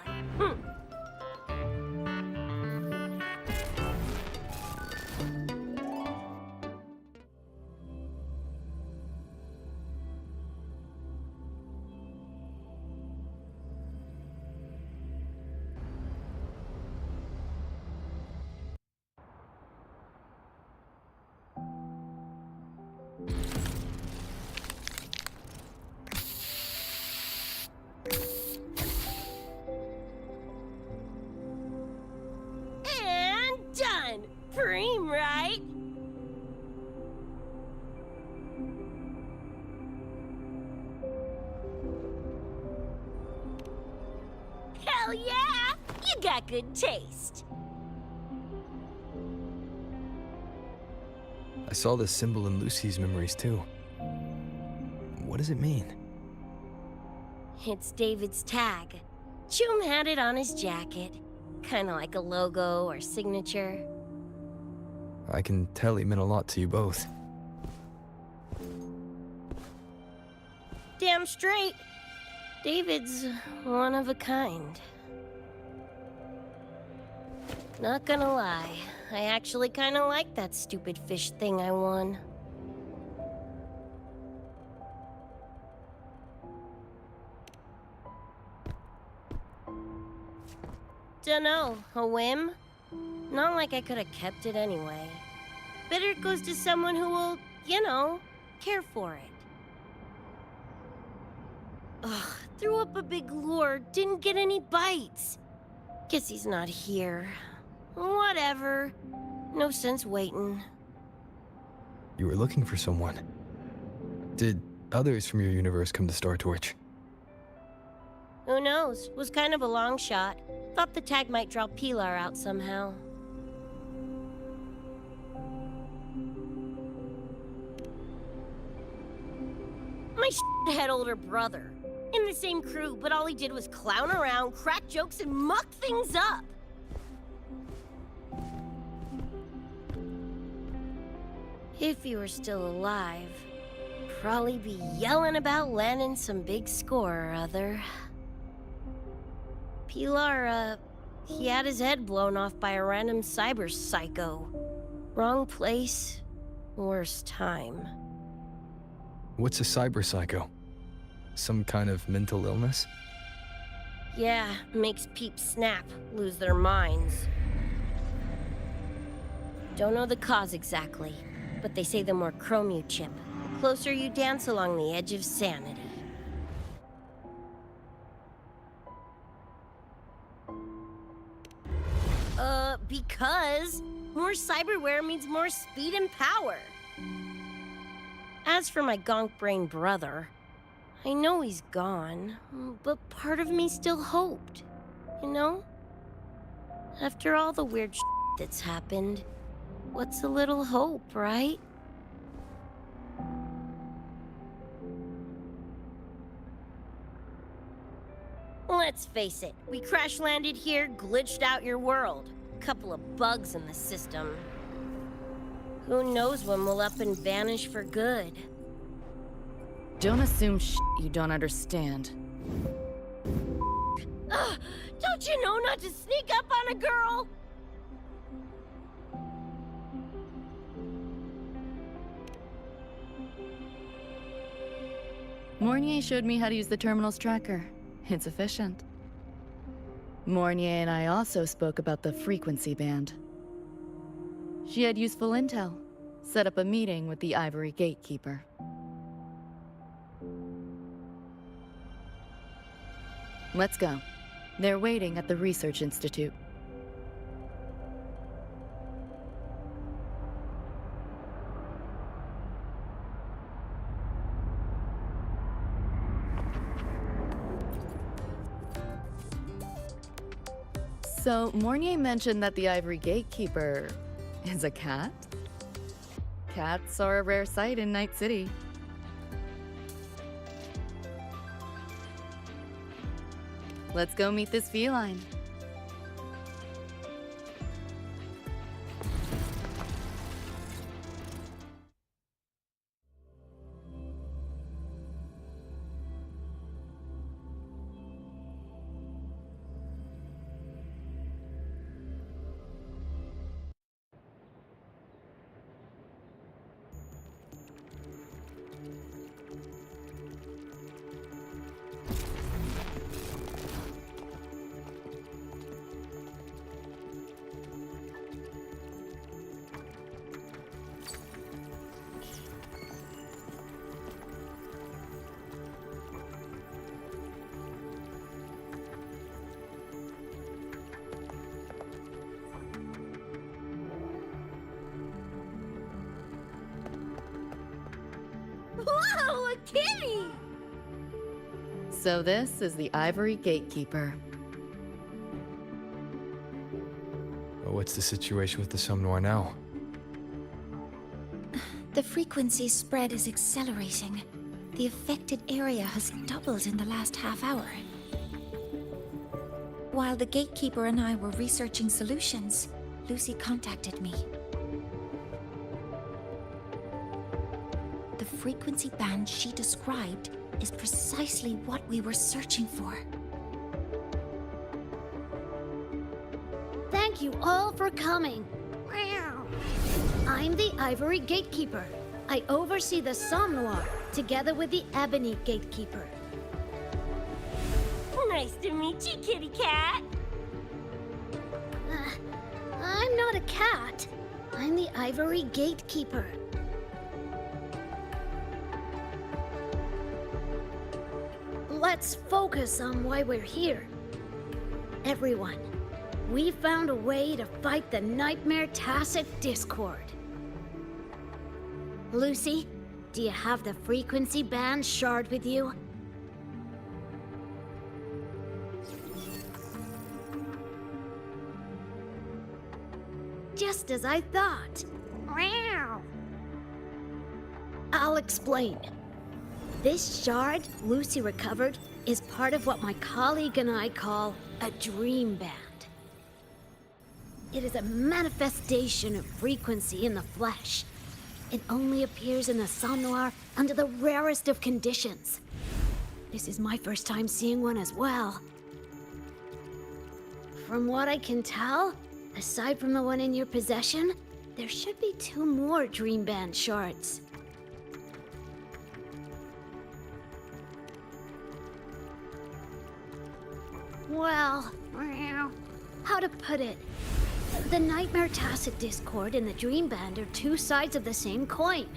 And done! Preem, right? Hell yeah! You got good taste. I saw this symbol in Lucy's memories too. What does it mean? It's David's tag. Choom had it on his jacket. Kinda like a logo or signature. I can tell he meant a lot to you both. Damn straight. David's one of a kind. Not gonna lie, I actually kinda like that stupid fish thing I won. Dunno, a whim? Not like I could have kept it anyway. Better it goes to someone who will, you know, care for it. Ugh, threw up a big lure, didn't get any bites. Guess he's not here. Whatever. No sense waiting. You were looking for someone. Did others from your universe come to Star Torch? Who knows? Was kind of a long shot. Thought the tag might draw Pilar out somehow. My shithead older brother. In the the same crew, but all he did was clown around, crack jokes, and muck things up. If he were still alive, probably be yelling about landing some big score or other. Pilar, he had his head blown off by a random cyber psycho. Wrong place, worst time. What's a cyber psycho? Some kind of mental illness? Yeah, makes peeps snap, lose their minds. Don't know the cause exactly, but they say the more chrome you chip, the closer you dance along the edge of sanity. Because more cyberware means more speed and power. As for my gonk brain brother, I know he's gone, but part of me still hoped, you know? After all the weird shit that's happened, what's a little hope, right? Let's face it, we crash landed here, glitched out your world. Couple of bugs in the system. Who knows when we'll up and vanish for good? Don't assume you don't understand. Don't you know not to sneak up on a girl? Mornier showed me how to use the terminal's tracker. It's efficient. Mornier and I also spoke about the frequency band. She had useful intel. Set up a meeting with the Ivory Gatekeeper. Let's go. They're waiting at the Research Institute. So, Mornier mentioned that the Ivory Gatekeeper is a cat? Cats are a rare sight in Night City. Let's go meet this feline. Whoa, a kitty! So this is the Ivory Gatekeeper. Well, what's the situation with the Somme Noir now? The frequency spread is accelerating. The affected area has doubled in the last half hour. While the Gatekeeper and I were researching solutions, Lucy contacted me. The frequency band she described is precisely what we were searching for. Thank you all for coming. I'm the Ivory Gatekeeper. I oversee the Somme Noir, together with the Ebony Gatekeeper. Nice to meet you, kitty cat. I'm not a cat. I'm the Ivory Gatekeeper. Let's focus on why we're here. Everyone, we found a way to fight the Nightmare Tacit Discord. Lucy, do you have the frequency band shard with you? Just as I thought. I'll explain. This shard Lucy recovered is part of what my colleague and I call a dream band. It is a manifestation of frequency in the flesh. It only appears in the somnoir under the rarest of conditions. This is my first time seeing one as well. From what I can tell, aside from the one in your possession, there should be 2 more dream band shards. Well, how to put it? The Nightmare Tacit Discord and the Dream Band are 2 sides of the same coin.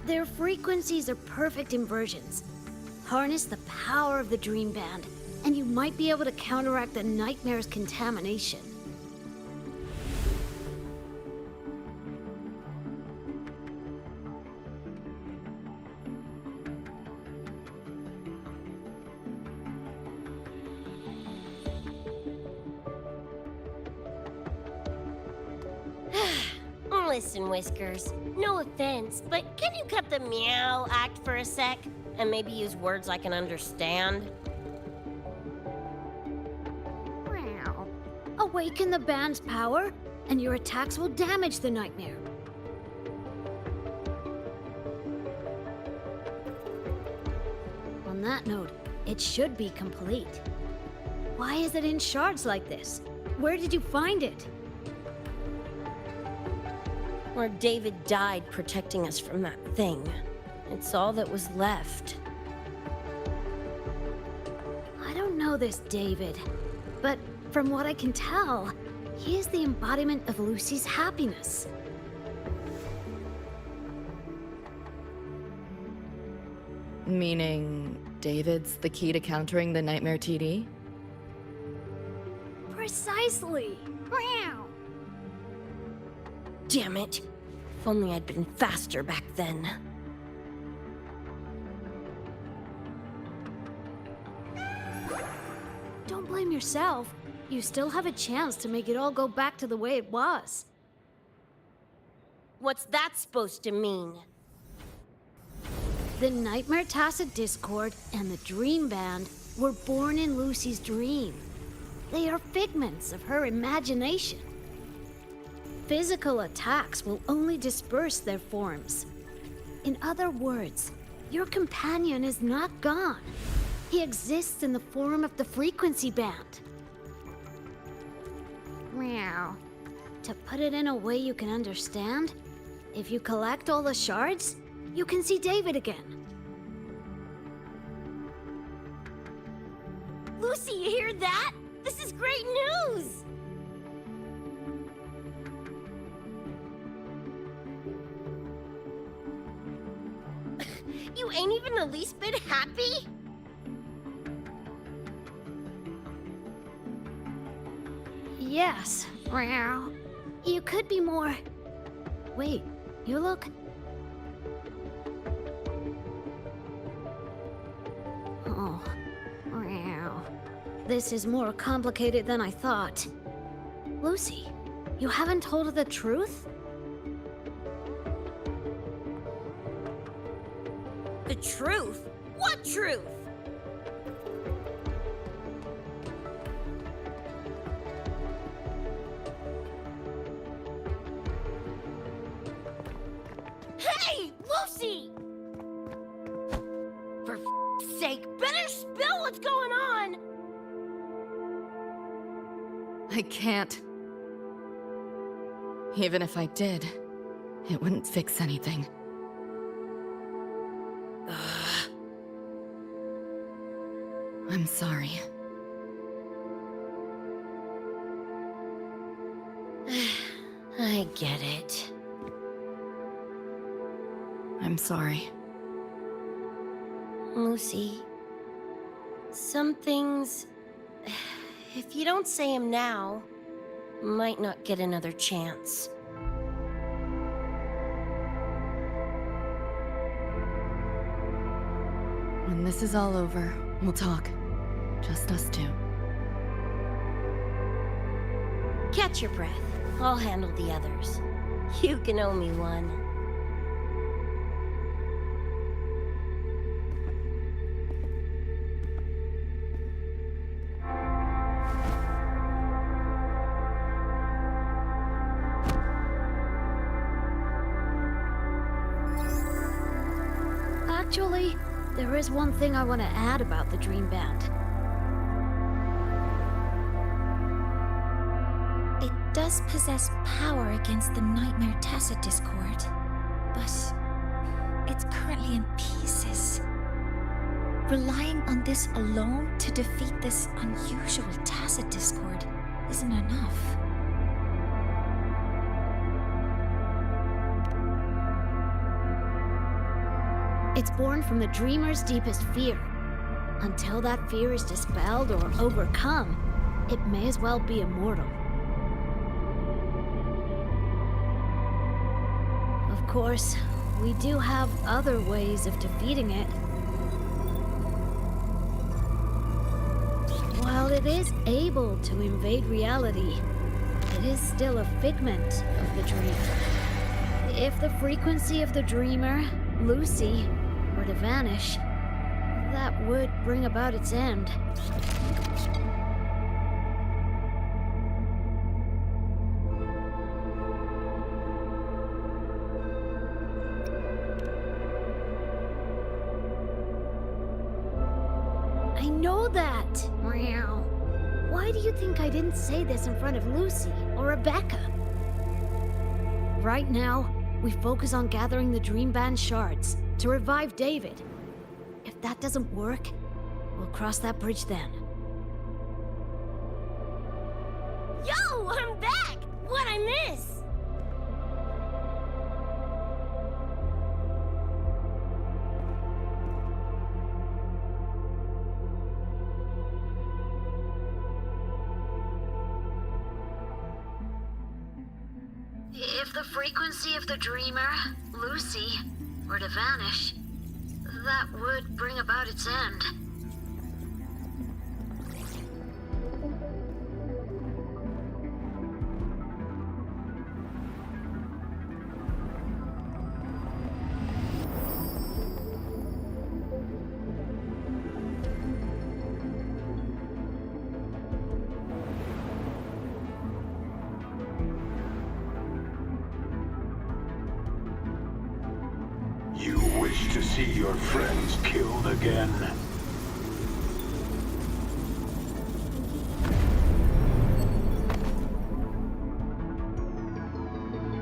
Their frequencies are perfect inversions. Harness the power of the Dream Band, and you might be able to counteract the Nightmare's contamination. Listen, Whiskers, no offense, but can you cut the meow act for a sec? And maybe use words I can understand? Awaken the band's power, and your attacks will damage the Nightmare. On that note, it should be complete. Why is it in shards like this? Where did you find it? Where David died protecting us from that thing. It's all that was left. I don't know this David, but from what I can tell, he is the embodiment of Lucy's happiness. Meaning, David's the key to countering the Nightmare TD? Precisely! Damn it. If only I'd been faster back then. Don't blame yourself. You still have a chance to make it all go back to the way it was. What's that supposed to mean? The Nightmare Tacit Discord and the Dream Band were born in Lucy's dream. They are figments of her imagination. Physical attacks will only disperse their forms. In other words, your companion is not gone. He exists in the form of the frequency band. Meow. To put it in a way you can understand, if you collect all the shards, you can see David again. Lucy, you hear that? This is great news! You ain't even the least bit happy? Yes. Meow. You could be more... Wait, you look... Oh. Meow. This is more complicated than I thought. Lucy, you haven't told her the truth? The truth? What truth? Hey, Lucy! For f***'s sake, better spill what's going on! I can't. Even if I did, it wouldn't fix anything. I'm sorry. I get it. I'm sorry. Lucy, some things, if you don't say them now, might not get another chance. When this is all over, we'll talk. Just us two. Catch your breath. I'll handle the others. You can owe me one. Actually, there is one thing I want to add about the Dream Band. It does possess power against the Nightmare Tacit Discord, but it's currently in pieces. Relying on this alone to defeat this unusual Tacit Discord isn't enough. It's born from the dreamer's deepest fear. Until that fear is dispelled or overcome, it may as well be immortal. Of course, we do have other ways of defeating it. While it is able to invade reality, it is still a figment of the dream. If the frequency of the dreamer, Lucy, were to vanish, that would bring about its end. I know that! Meow. Why do you think I didn't say this in front of Lucy or Rebecca? Right now, we focus on gathering the Dream Band shards to revive David. If that doesn't work, we'll cross that bridge then. Yo, I'm back! What'd I miss? If the frequency of the dreamer, Lucy, were to vanish, that would bring about its end. You wish to see your friends killed again?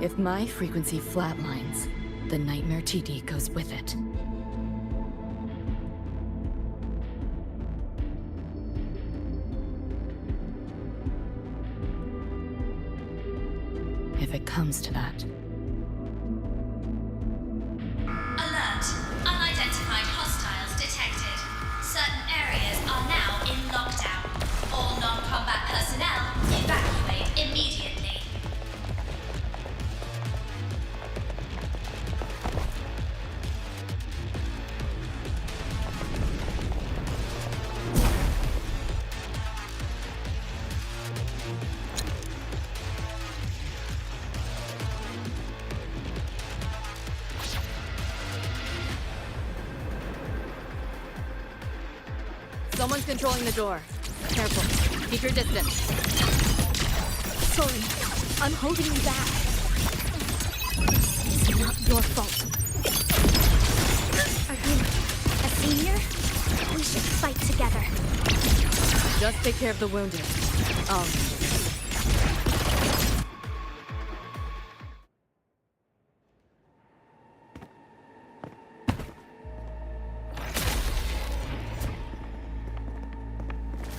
If my frequency flatlines, the Nightmare TD goes with it. If it comes to that. Alert! Unidentified hostiles detected. Certain areas are now in lockdown. All non-combat personnel evacuate immediately. Someone's controlling the door. Careful. Keep your distance. Sorry, I'm holding you back. This is not your fault. Are you a senior? We should fight together. Just take care of the wounded.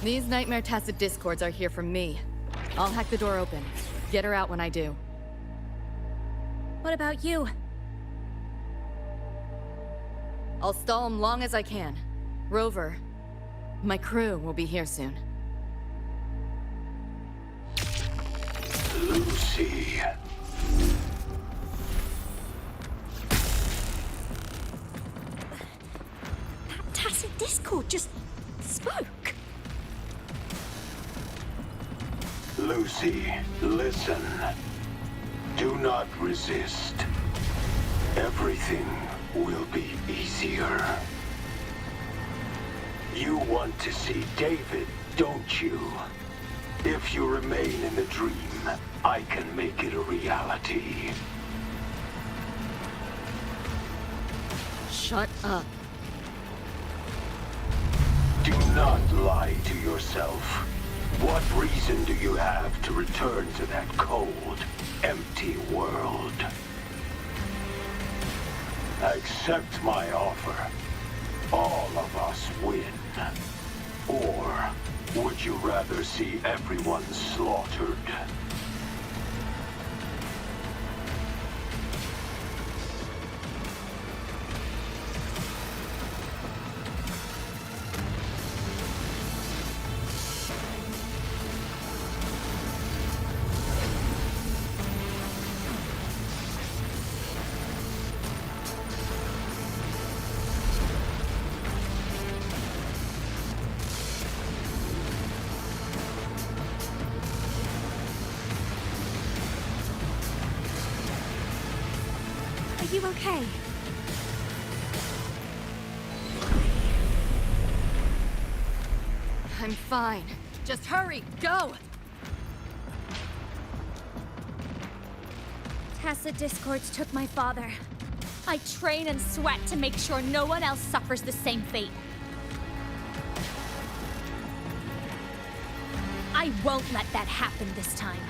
These Nightmare Tacit Discords are here from me. I'll hack the door open. Get her out when I do. What about you? I'll stall them long as I can. Rover, my crew will be here soon. Lucy. That Tacit Discord just spoke. Lucy, listen. Do not resist. Everything will be easier. You want to see David, don't you? If you remain in the dream, I can make it a reality. Shut up. Do not lie to yourself. What reason do you have to return to that cold, empty world? Accept my offer. All of us win. Or would you rather see everyone slaughtered? Are you okay? I'm fine. Just hurry, go! Tacit discords took my father. I train and sweat to make sure no one else suffers the same fate. I won't let that happen this time.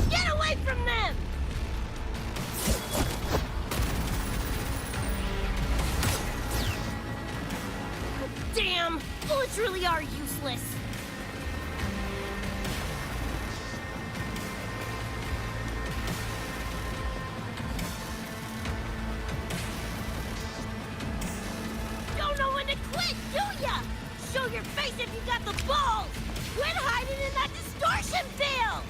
Get away from them! Damn! Bullets really are useless. Don't know when to quit, do ya? Show your face if you got the balls! Quit hiding in that distortion field!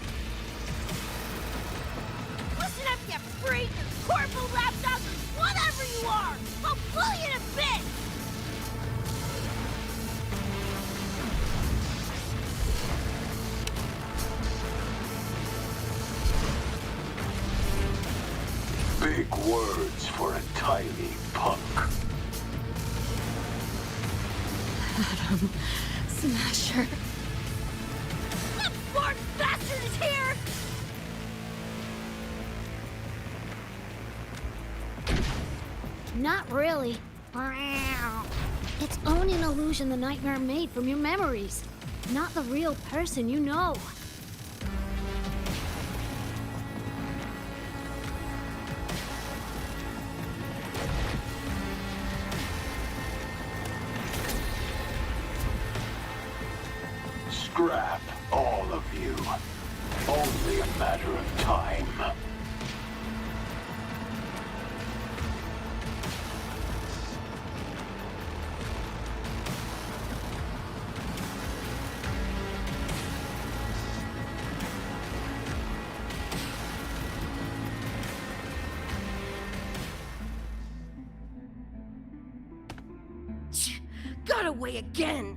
Listen up, you freak, or corporal lapdogs, or whatever you are! I'll pull you to bits! Big words for a tiny punk. Adam Smasher. That born bastard is here! Not really. It's only an illusion the nightmare made from your memories, not the real person you know. Scrap, all of you. Only a matter of time. Got away again!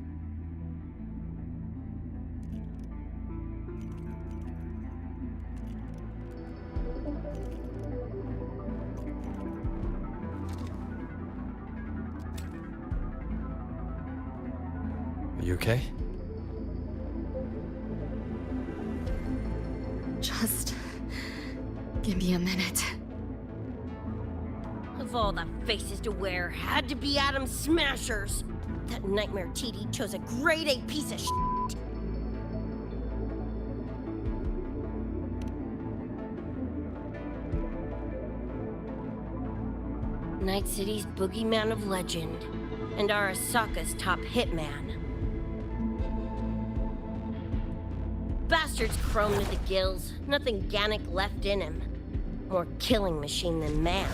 Are you okay? Just give me a minute. Of all the faces to wear, had to be Adam Smashers. That nightmare TD chose a grade A piece of shit. Night City's boogeyman of legend, and Arasaka's top hitman. Bastard's chrome to the gills, nothing Gannic left in him. More killing machine than man.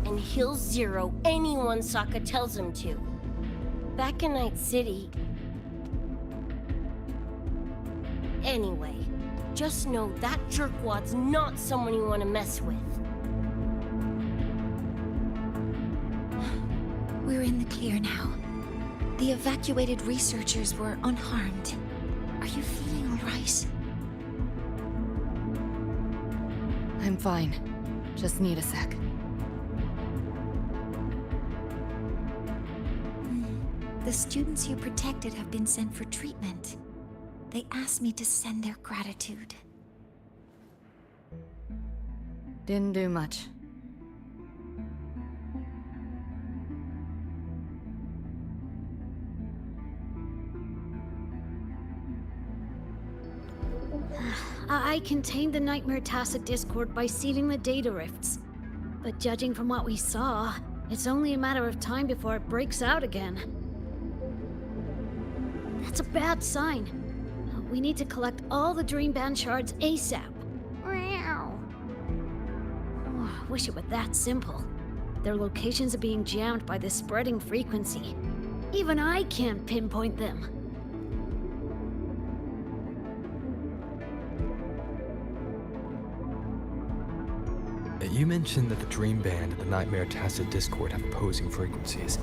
And he'll zero anyone Sokka tells him to. Back in Night City... Anyway, just know that jerkwad's not someone you want to mess with. We're in the clear now. The evacuated researchers were unharmed. Are you feeling all right? I'm fine. Just need a sec. The students you protected have been sent for treatment. They asked me to send their gratitude. Didn't do much. I contained the Nightmare Tacit Discord by sealing the data rifts. But judging from what we saw, it's only a matter of time before it breaks out again. That's a bad sign. We need to collect all the Dream Band shards ASAP. Oh, wish it were that simple. Their locations are being jammed by this spreading frequency. Even I can't pinpoint them. You mentioned that the Dream Band and the Nightmare Tacit Discord have opposing frequencies.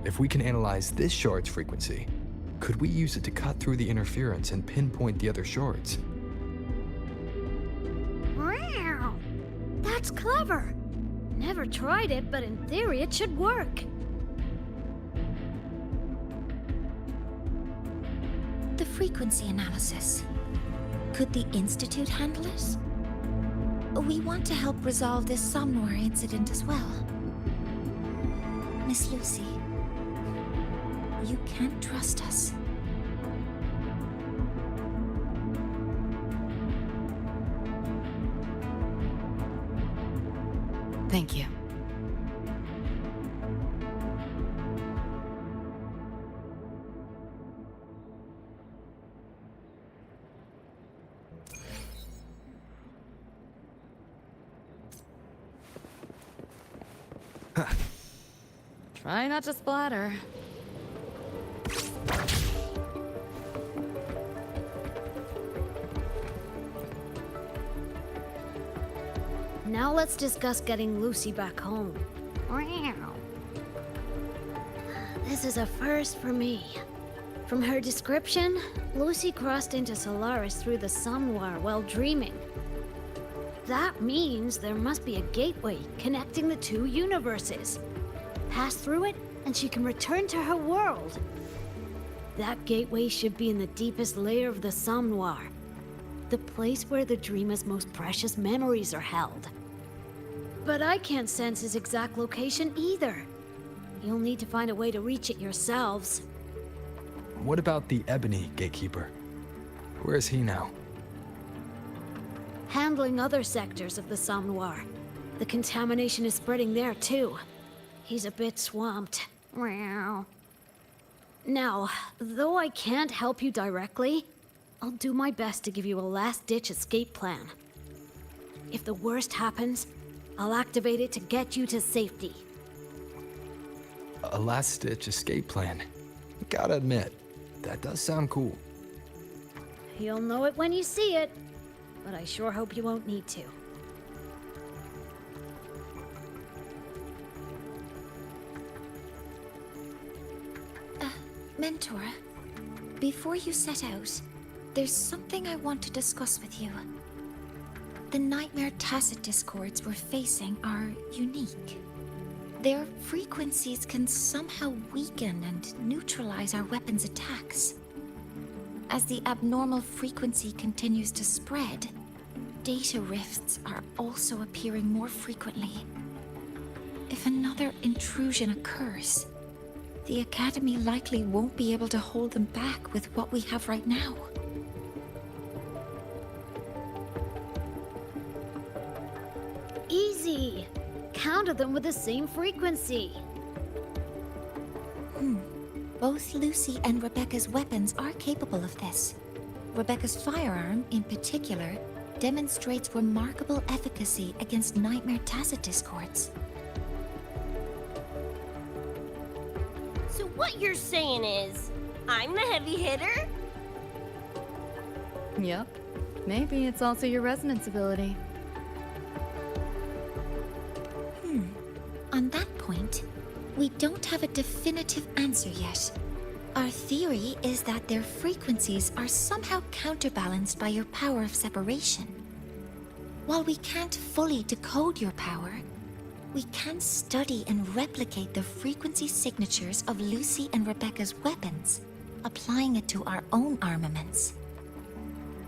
If we can analyze this shard's frequency, could we use it to cut through the interference and pinpoint the other shards? Wow! That's clever! Never tried it, but in theory it should work. The frequency analysis. Could the Institute handle it? We want to help resolve this Somnoir incident as well. Miss Lucy, you can't trust us. Thank you. Try not to splatter. Now let's discuss getting Lucy back home. This is a first for me. From her description, Lucy crossed into Solaris through the Somnoir while dreaming. That means there must be a gateway connecting the two universes. Pass through it, and she can return to her world. That gateway should be in the deepest layer of the Somnoir, the place where the dreamer's most precious memories are held. But I can't sense his exact location either. You'll need to find a way to reach it yourselves. What about the Ebony Gatekeeper? Where is he now? Handling other sectors of the Somnoir. The contamination is spreading there too. He's a bit swamped. Now, though I can't help you directly, I'll do my best to give you a last-ditch escape plan. If the worst happens, I'll activate it to get you to safety. A last-ditch escape plan. Gotta admit, that does sound cool. You'll know it when you see it, but I sure hope you won't need to. Mentor, before you set out, there's something I want to discuss with you. The Nightmare Tacit Discords we're facing are unique. Their frequencies can somehow weaken and neutralize our weapons' attacks. As the abnormal frequency continues to spread, data rifts are also appearing more frequently. If another intrusion occurs, the Academy likely won't be able to hold them back with what we have right now. Easy! Counter them with the same frequency. Both Lucy and Rebecca's weapons are capable of this. Rebecca's firearm, in particular, demonstrates remarkable efficacy against Nightmare Tacit Discords. So what you're saying is, I'm the heavy hitter? Yep. Maybe it's also your resonance ability. On that point, we don't have a definitive answer yet. Our theory is that their frequencies are somehow counterbalanced by your power of separation. While we can't fully decode your power, We can study and replicate the frequency signatures of Lucy and Rebecca's weapons, applying it to our own armaments.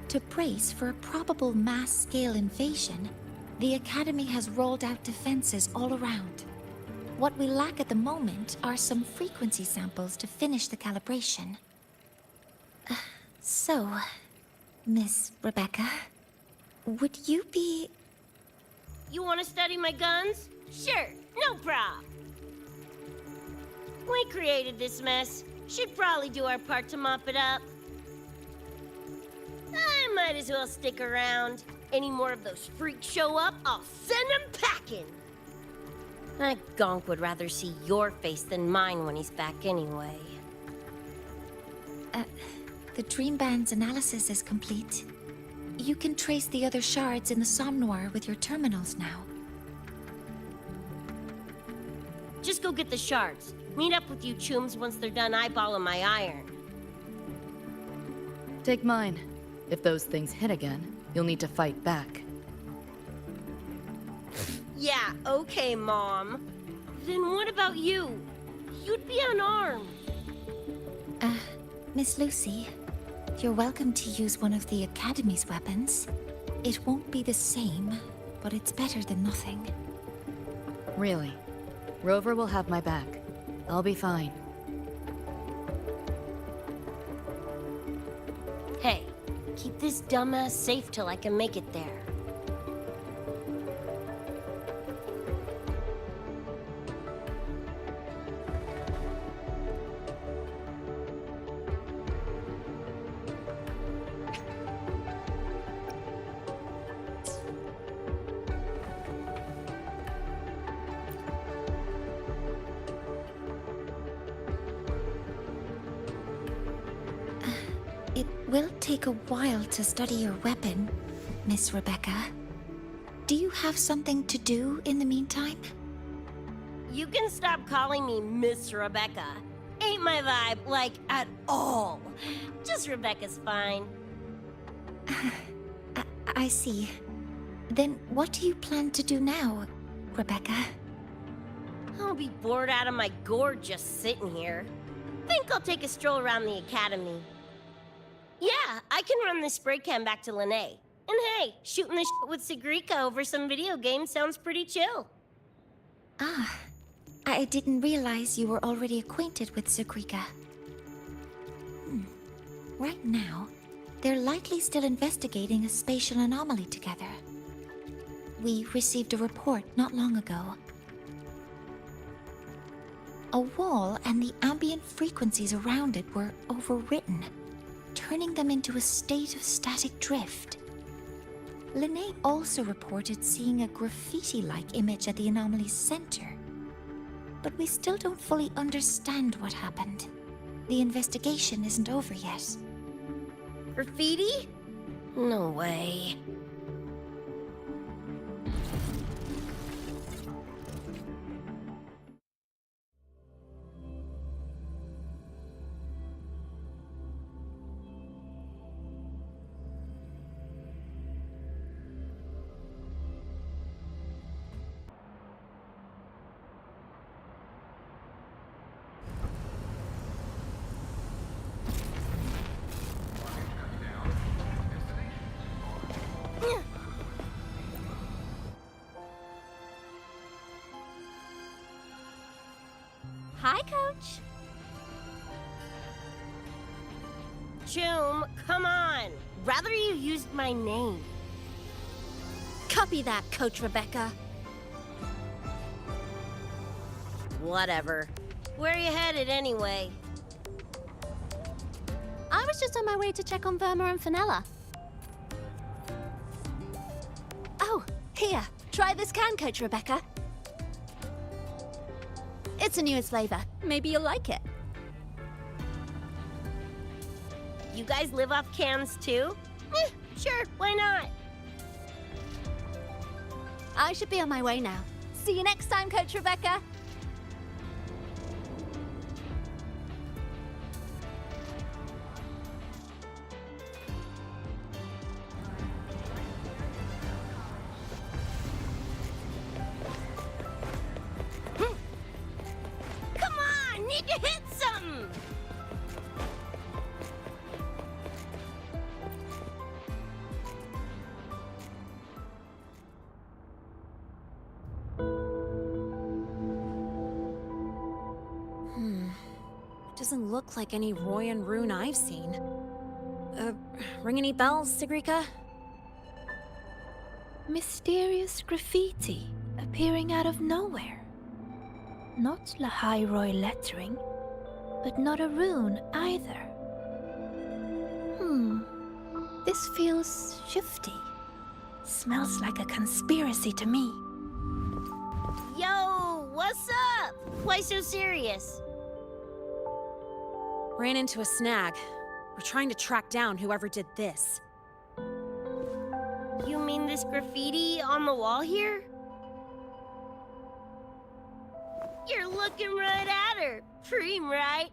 To brace for a probable mass-scale invasion, the Academy has rolled out defenses all around. What we lack at the moment are some frequency samples to finish the calibration. So, Miss Rebecca, would you be... You want to study my guns? Sure, no prob. We created this mess. Should probably do our part to mop it up. I might as well stick around. Any more of those freaks show up, I'll send them packing. That gonk would rather see your face than mine when he's back anyway. The Dream Band's analysis is complete. You can trace the other shards in the Somnoir with your terminals now. Just go get the shards. Meet up with you chooms once they're done eyeballing my iron. Take mine. If those things hit again, you'll need to fight back. Yeah, okay, Mom. Then what about you? You'd be unarmed. Miss Lucy, you're welcome to use one of the Academy's weapons. It won't be the same, but it's better than nothing. Really? Rover will have my back. I'll be fine. Hey, keep this dumbass safe till I can make it there. It will take a while to study your weapon, Miss Rebecca. Do you have something to do in the meantime? You can stop calling me Miss Rebecca. Ain't my vibe, like, at all. Just Rebecca's fine. I see. Then what do you plan to do now, Rebecca? I'll be bored out of my gourd just sitting here. Think I'll take a stroll around the Academy. Yeah, I can run this spray can back to Lene. And hey, shooting the shit with Sigrika over some video games sounds pretty chill. Ah, I didn't realize you were already acquainted with Sigrika. Right now, they're likely still investigating a spatial anomaly together. We received a report not long ago. A wall and the ambient frequencies around it were overwritten, turning them into a state of static drift. Lene also reported seeing a graffiti-like image at the anomaly's center. But we still don't fully understand what happened. The investigation isn't over yet. Graffiti? No way. Hi, Coach. Choom, come on. Rather you used my name. Copy that, Coach Rebecca. Whatever. Where are you headed anyway? I was just on my way to check on Verma and Fenella. Oh, here. Try this can, Coach Rebecca. It's the newest flavor. Maybe you'll like it. You guys live off cans too? Sure, why not? I should be on my way now. See you next time, Coach Rebecca. need to hit something! Doesn't look like any Royan rune I've seen. Ring any bells, Sigrika? Mysterious graffiti appearing out of nowhere. Not Lahai lettering, but not a rune either. This feels shifty. Smells like a conspiracy to me. Yo, what's up? Why so serious? Ran into a snag. We're trying to track down whoever did this. You mean this graffiti on the wall here? You're looking right at her. Preem, right?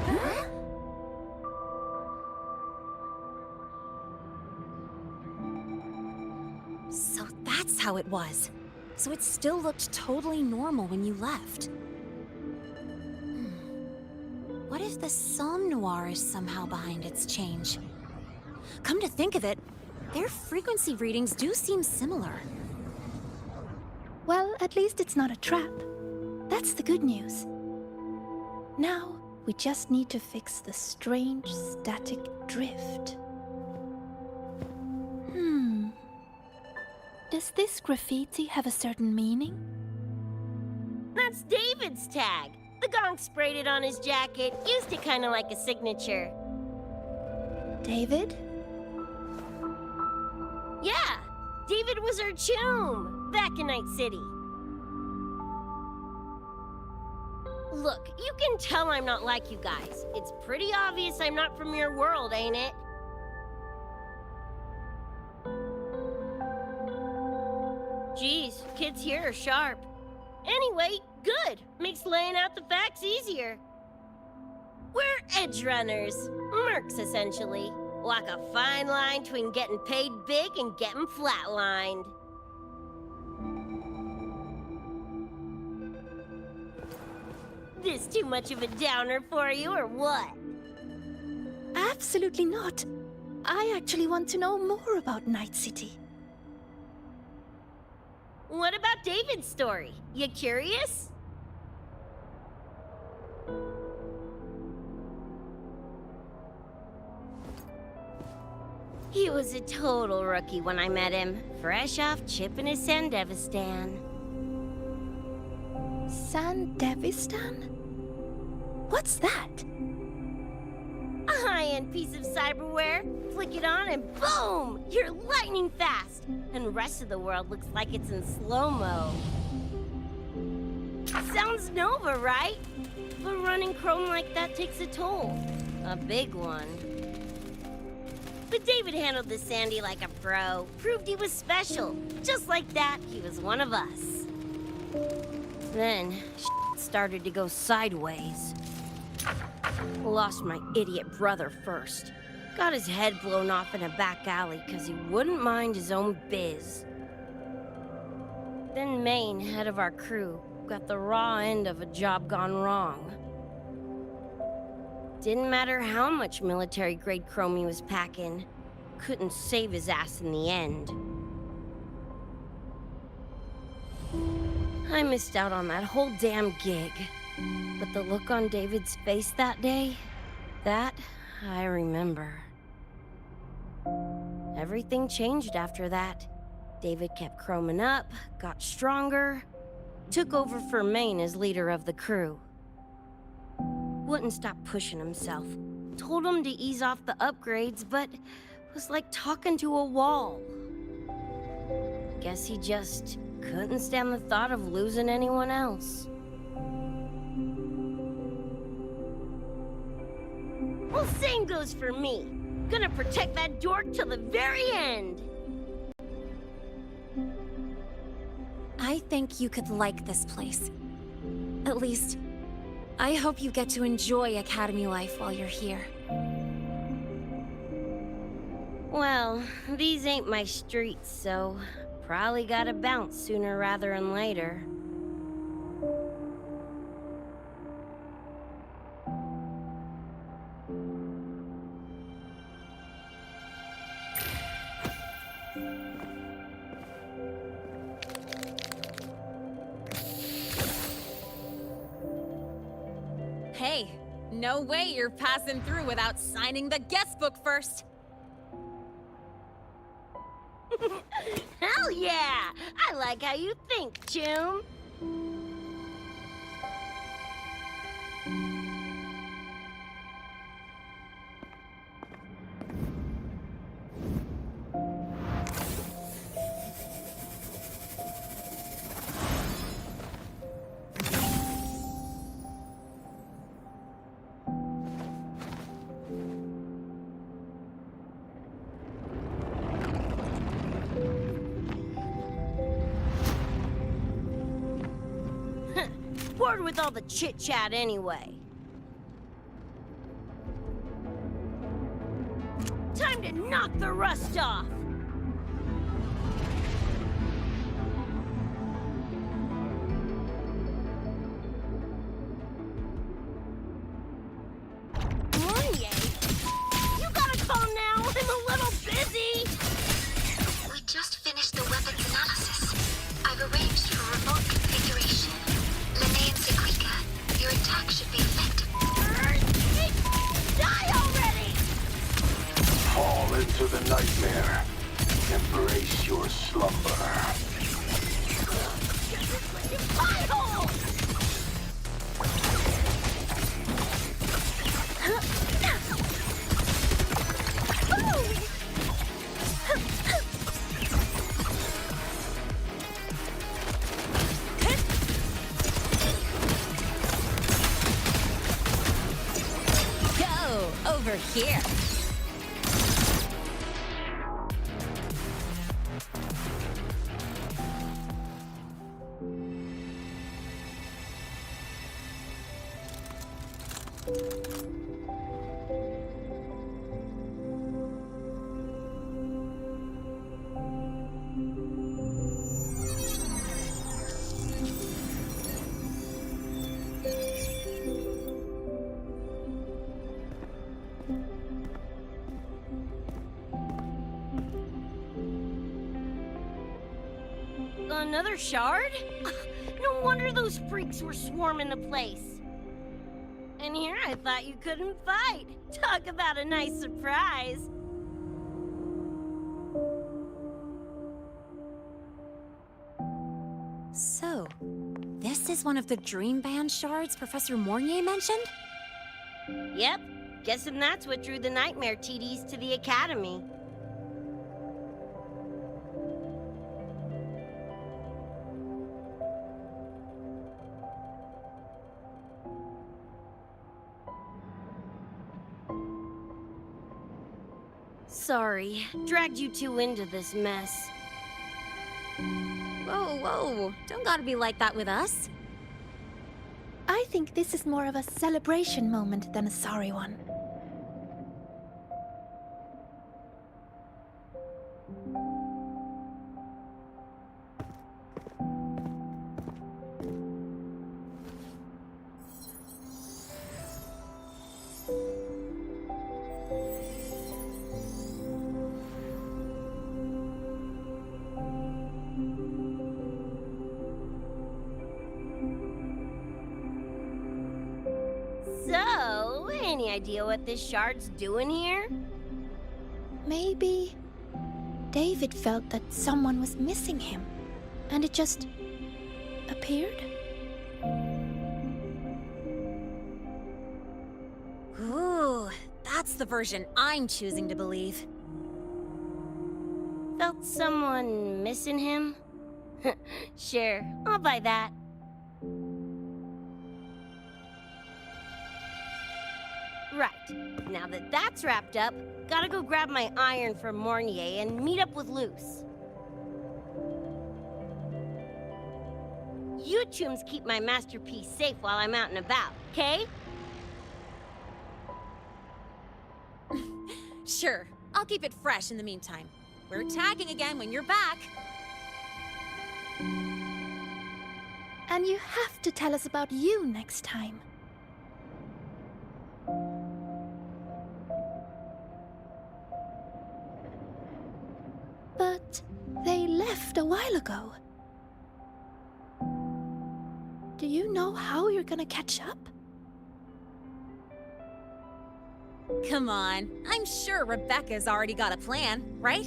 Huh? So that's how it was. So it still looked totally normal when you left. What if the Somme Noir is somehow behind its change? Come to think of it, their frequency readings do seem similar. Well, at least it's not a trap. That's the good news. Now, we just need to fix the strange static drift. Does this graffiti have a certain meaning? That's David's tag. The gonk sprayed it on his jacket, used it kind of like a signature. David? Yeah, David was our choom back in Night City. Look, you can tell I'm not like you guys. It's pretty obvious I'm not from your world, ain't it? Geez, kids here are sharp. Anyway, good. Makes laying out the facts easier. We're edge runners. Mercs, essentially. Walk a fine line between getting paid big and getting flatlined. This too much of a downer for you, or what? Absolutely not. I actually want to know more about Night City. What about David's story? You curious? He was a total rookie when I met him, fresh off chipping his Sandevistan. Sandevistan? What's that? A high-end piece of cyberware. Flick it on and boom! You're lightning fast! And the rest of the world looks like it's in slow-mo. Sounds Nova, right? But running chrome like that takes a toll. A big one. But David handled the Sandy like a pro. Proved he was special. Just like that, he was one of us. Then, shit started to go sideways. Lost my idiot brother first. Got his head blown off in a back alley because he wouldn't mind his own biz. Then Maine, head of our crew, got the raw end of a job gone wrong. Didn't matter how much military-grade chrome he was packing, couldn't save his ass in the end. I missed out on that whole damn gig. But the look on David's face that day, that I remember. Everything changed after that. David kept chroming up, got stronger, took over for Maine as leader of the crew. Wouldn't stop pushing himself. Told him to ease off the upgrades, but was like talking to a wall. Guess he just couldn't stand the thought of losing anyone else. Well, same goes for me. Gonna protect that dork till the very end. I think you could like this place. At least, I hope you get to enjoy Academy life while you're here. Well, these ain't my streets, so probably gotta bounce sooner rather than later. No way you're passing through without signing the guest book first. Hell yeah! I like how you think, Choom. Bored with all the chit-chat anyway. Time to knock the rust off! Mounier? You got a call now? I'm a little busy! We just finished the weapons analysis. I've arranged for remote configuration. Lene and Sequika, your attack should be effective. Die already! Fall into the nightmare. Embrace your slumber. Pie hole! Go over here. Another shard? No wonder those freaks were swarming the place. And here I thought you couldn't fight. Talk about a nice surprise. So, this is one of the Dream Band shards Professor Mounier mentioned? Yep. Guessing that's what drew the Nightmare TDs to the Academy. Sorry, dragged you two into this mess. Whoa, whoa, don't gotta be like that with us. I think this is more of a celebration moment than a sorry one. So, any idea what this shard's doing here? Maybe David felt that someone was missing him, and it just appeared? Ooh, that's the version I'm choosing to believe. Felt someone missing him? Sure, I'll buy that. Right, now that that's wrapped up, gotta go grab my iron from Mounier and meet up with Luce. You chooms keep my masterpiece safe while I'm out and about, okay? Sure, I'll keep it fresh in the meantime. We're tagging again when you're back. And you have to tell us about you next time. But they left a while ago. Do you know how you're gonna catch up? Come on, I'm sure Rebecca's already got a plan, right?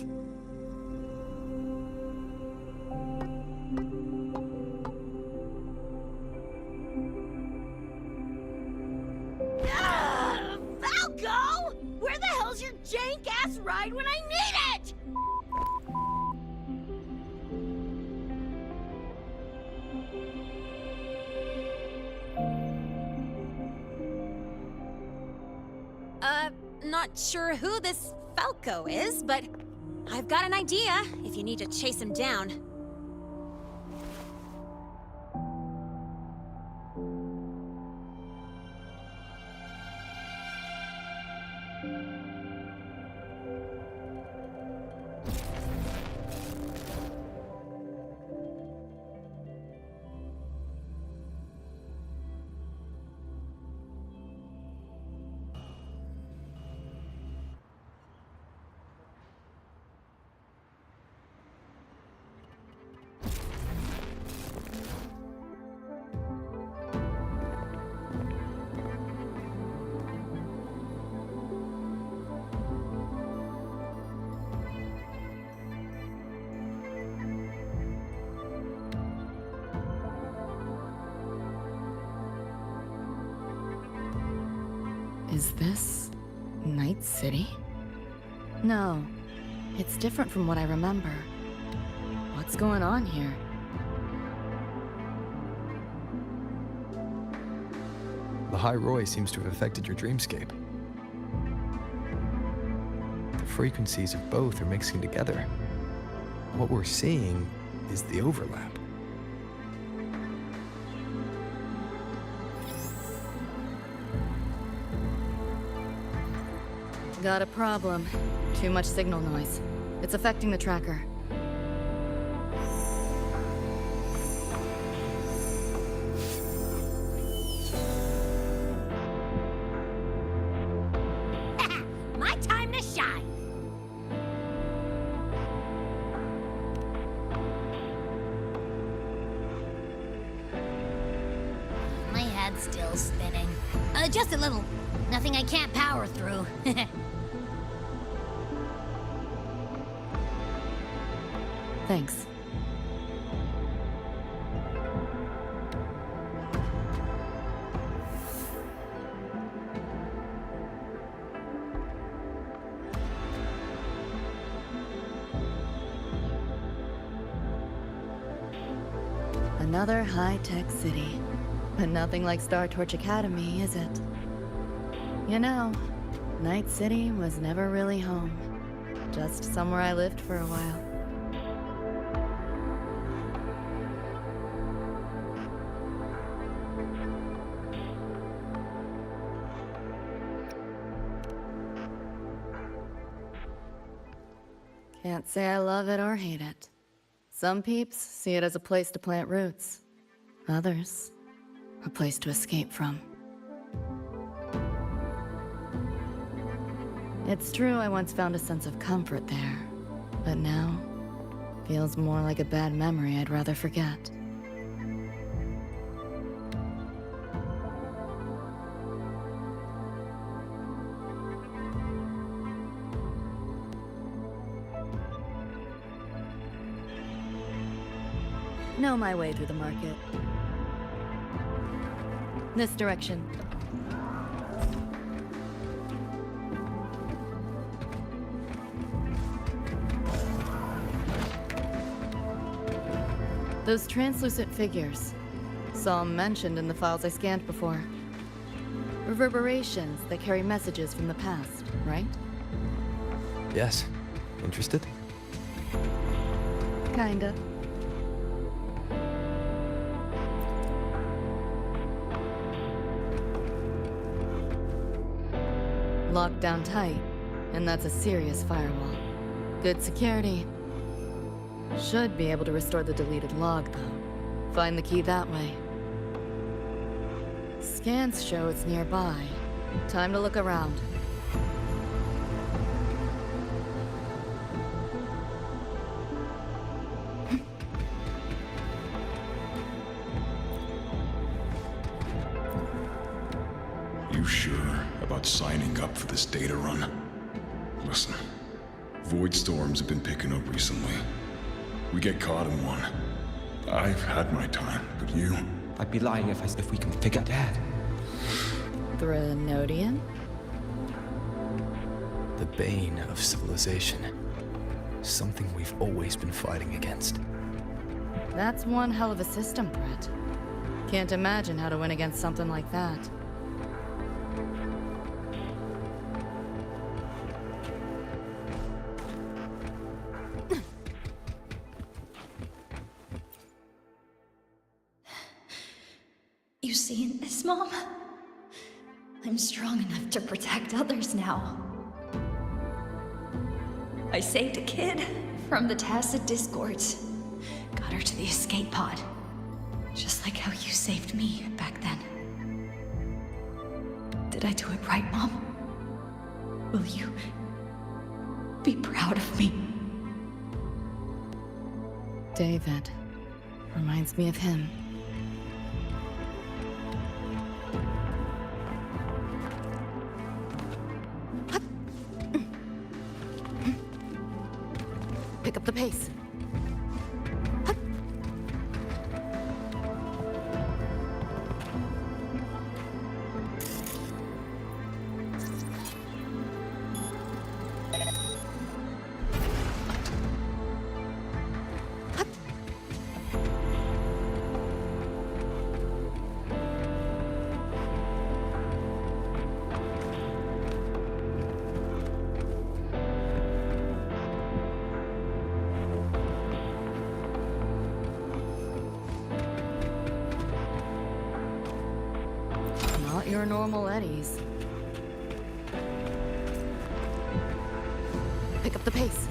Falco! Where the hell's your jank-ass ride when I need it? Not sure who this Falco is, but I've got an idea if you need to chase him down. Is this Night City? No, it's different from what I remember. What's going on here? The High Roy seems to have affected your dreamscape. The frequencies of both are mixing together. What we're seeing is the overlap. Got a problem. Too much signal noise. It's affecting the tracker. My time to shine! My head's still spinning. Just a little. Nothing I can't power through. Thanks. Another high-tech city. But nothing like Star Torch Academy, is it? You know, Night City was never really home. Just somewhere I lived for a while. Can't say I love it or hate it. Some peeps see it as a place to plant roots. Others, a place to escape from. It's true I once found a sense of comfort there, but now, feels more like a bad memory I'd rather forget. Know my way through the market. This direction. Those translucent figures. Saw them mentioned in the files I scanned before. Reverberations that carry messages from the past, right? Yes. Interested? Kinda. Locked down tight, and that's a serious firewall. Good security. Should be able to restore the deleted log, though. Find the key that way. Scans show it's nearby. Time to look around. You sure about about signing up for this data run. Listen, void storms have been picking up recently. We get caught in one. I've had my time, but you... I'd be lying if I said if we can figure Dad. Threnodian? The bane of civilization. Something we've always been fighting against. That's one hell of a system, Brett. Can't imagine how to win against something like that. You seen this, Mom? I'm strong enough to protect others now. I saved a kid from the tacit discords. Got her to the escape pod. Just like how you saved me back then. Did I do it right, Mom? Will you be proud of me? David. Reminds me of him. Pick up the pace. Not your normal eddies. Pick up the pace.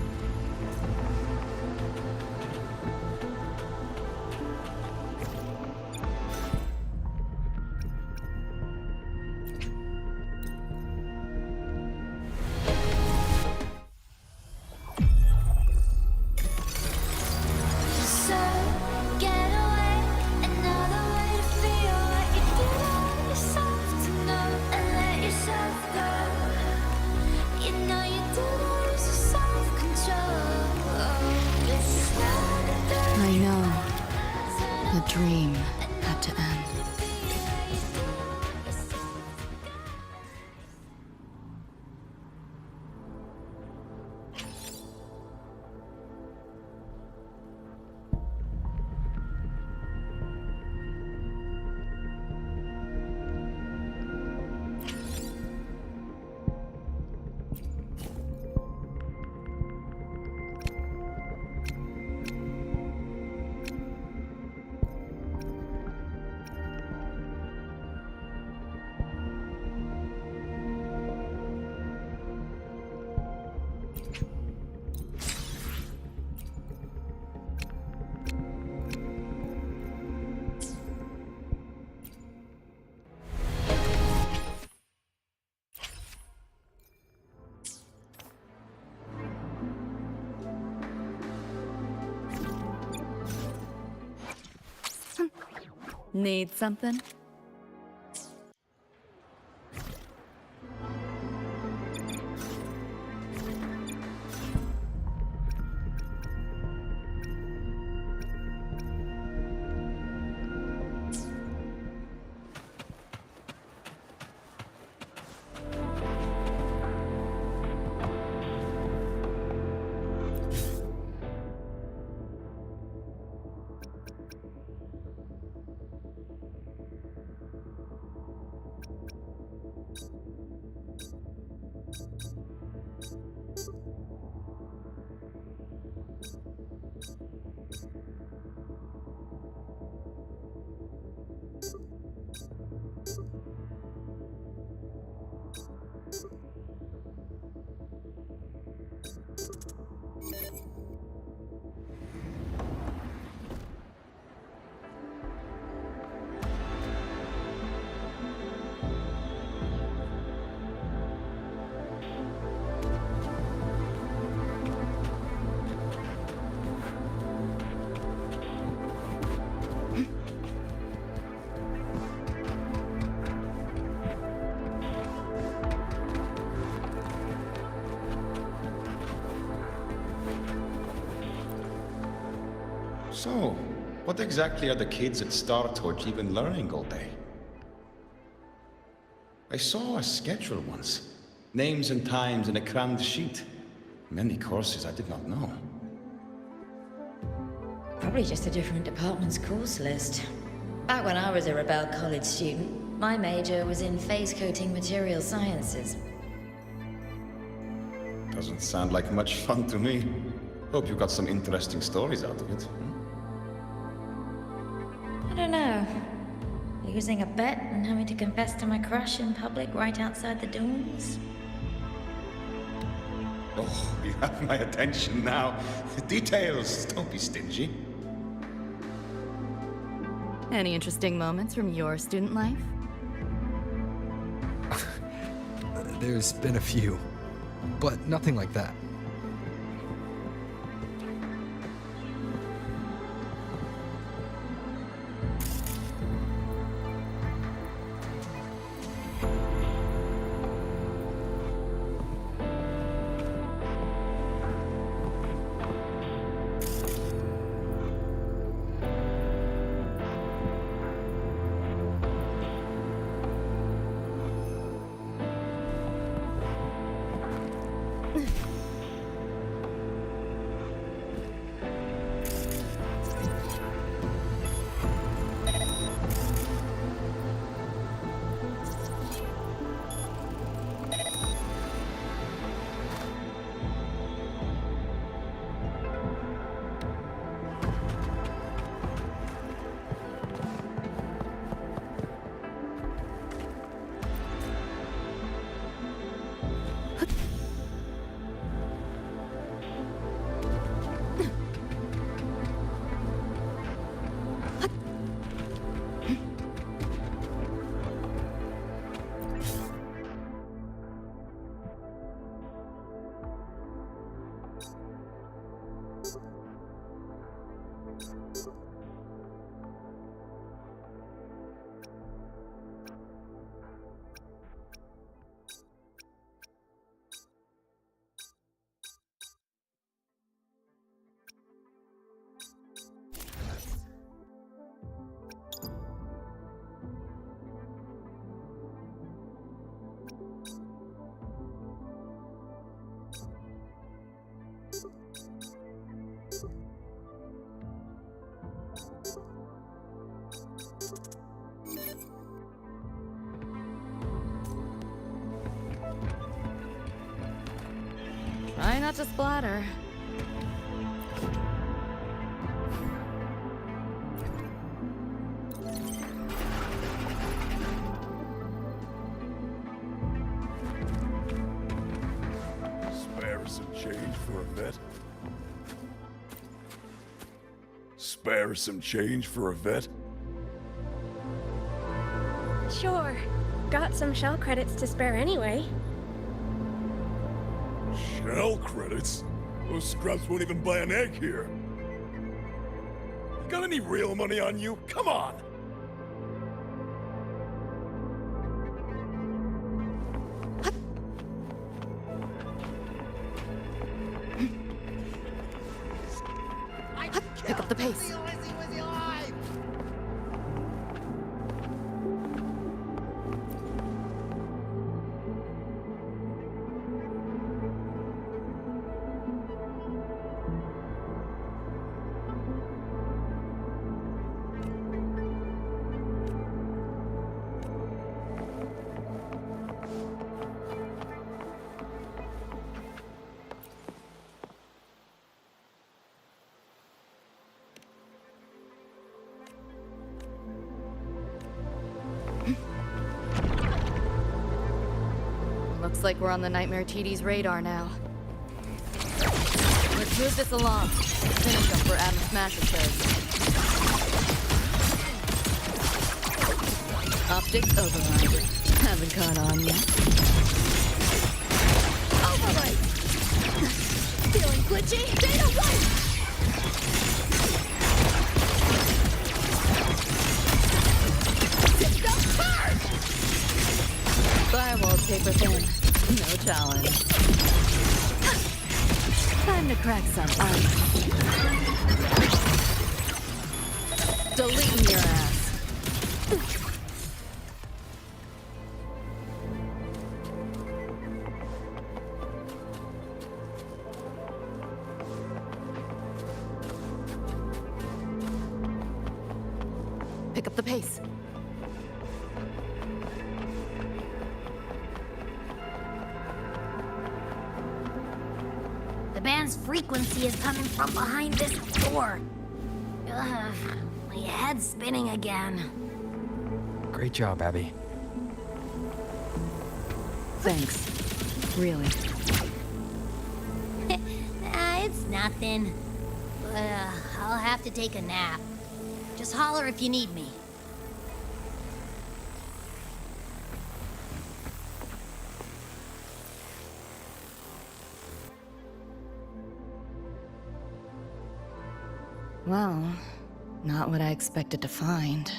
I know. The dream had to end. Need something? So, what exactly are the kids at Star Torch even learning all day? I saw a schedule once. Names and times in a crammed sheet. Many courses I did not know. Probably just a different department's course list. Back when I was a Rebel College student, my major was in phase coating material sciences. Doesn't sound like much fun to me. Hope you got some interesting stories out of it. I don't know. Losing a bet and having to confess to my crush in public right outside the dorms? Oh, you have my attention now. Details, don't be stingy. Any interesting moments from your student life? There's been a few, but nothing like that. Try not to splatter. Spare some change for a vet? Spare some change for a vet? Sure. Got some shell credits to spare anyway. Shell credits? Those scrubs won't even buy an egg here. You got any real money on you? Come on! Pick up the pace. Looks like we're on the Nightmare TD's radar now. Let's move this along. Finish up where Adam Smasher says. Optics override. Haven't caught on yet. Override! Feeling glitchy? Data right! System hard! Firewall's paper thin. No challenge. Time to crack some ice. Deleting your ass. Pick up the pace. The band's frequency is coming from behind this door. Ugh, my head's spinning again. Great job, Abby. Thanks. Really. It's nothing. But I'll have to take a nap. Just holler if you need me. Well, not what I expected to find.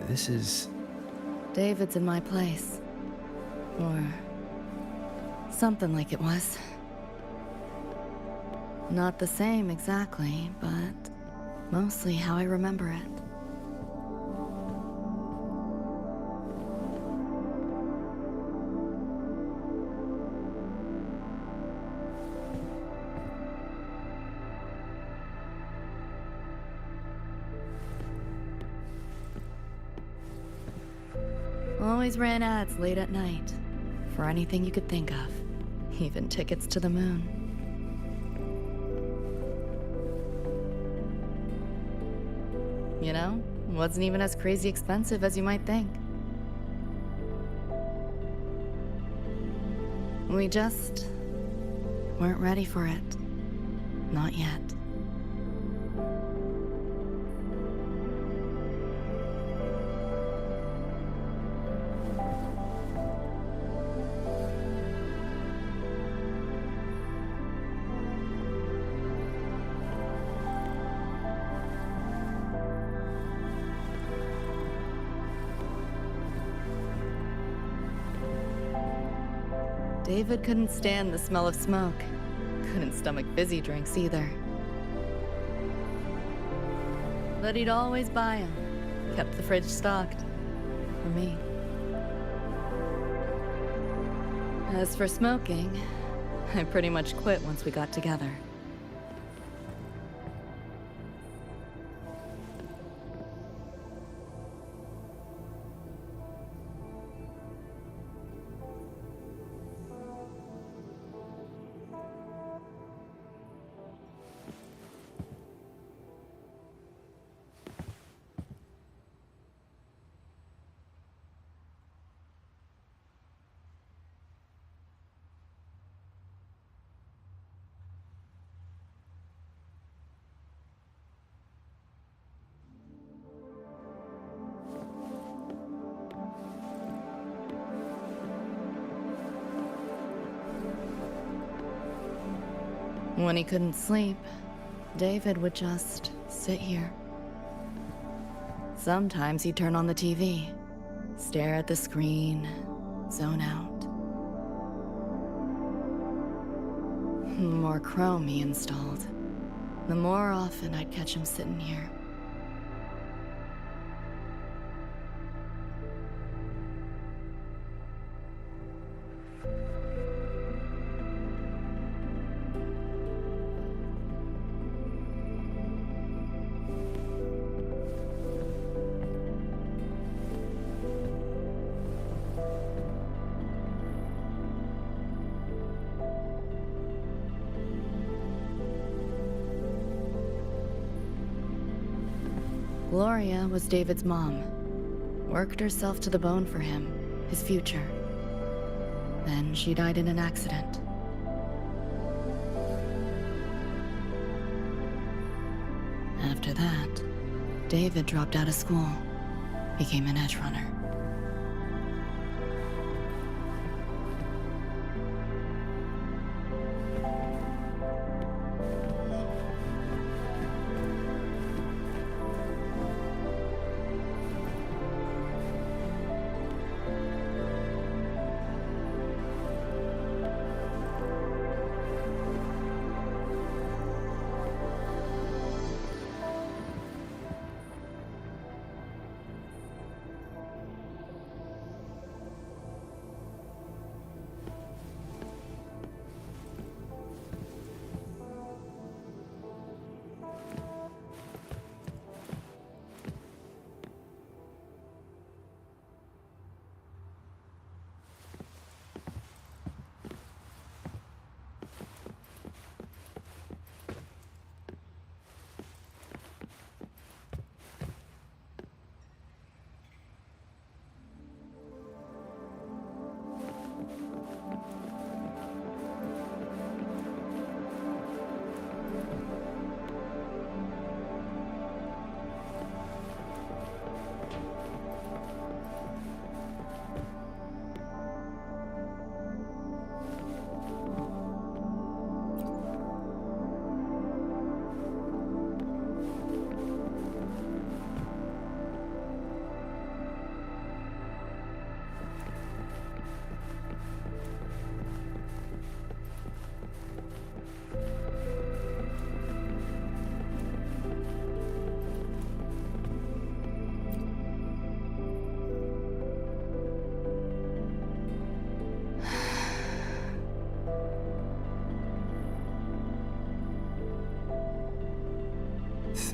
This is... David's in my place. Or... something like it was. Not the same exactly, but mostly how I remember it. Always ran ads late at night. For anything you could think of. Even tickets to the moon. You know, wasn't even as crazy expensive as you might think. We just weren't ready for it. Not yet. David couldn't stand the smell of smoke. Couldn't stomach fizzy drinks either. But he'd always buy them. Kept the fridge stocked. For me. As for smoking, I pretty much quit once we got together. When he couldn't sleep, David would just sit here. Sometimes he'd turn on the TV, stare at the screen, zone out. The more Chrome he installed, the more often I'd catch him sitting here. Gloria was David's mom. Worked herself to the bone for him, his future. Then she died in an accident. After that, David dropped out of school, became an edge runner.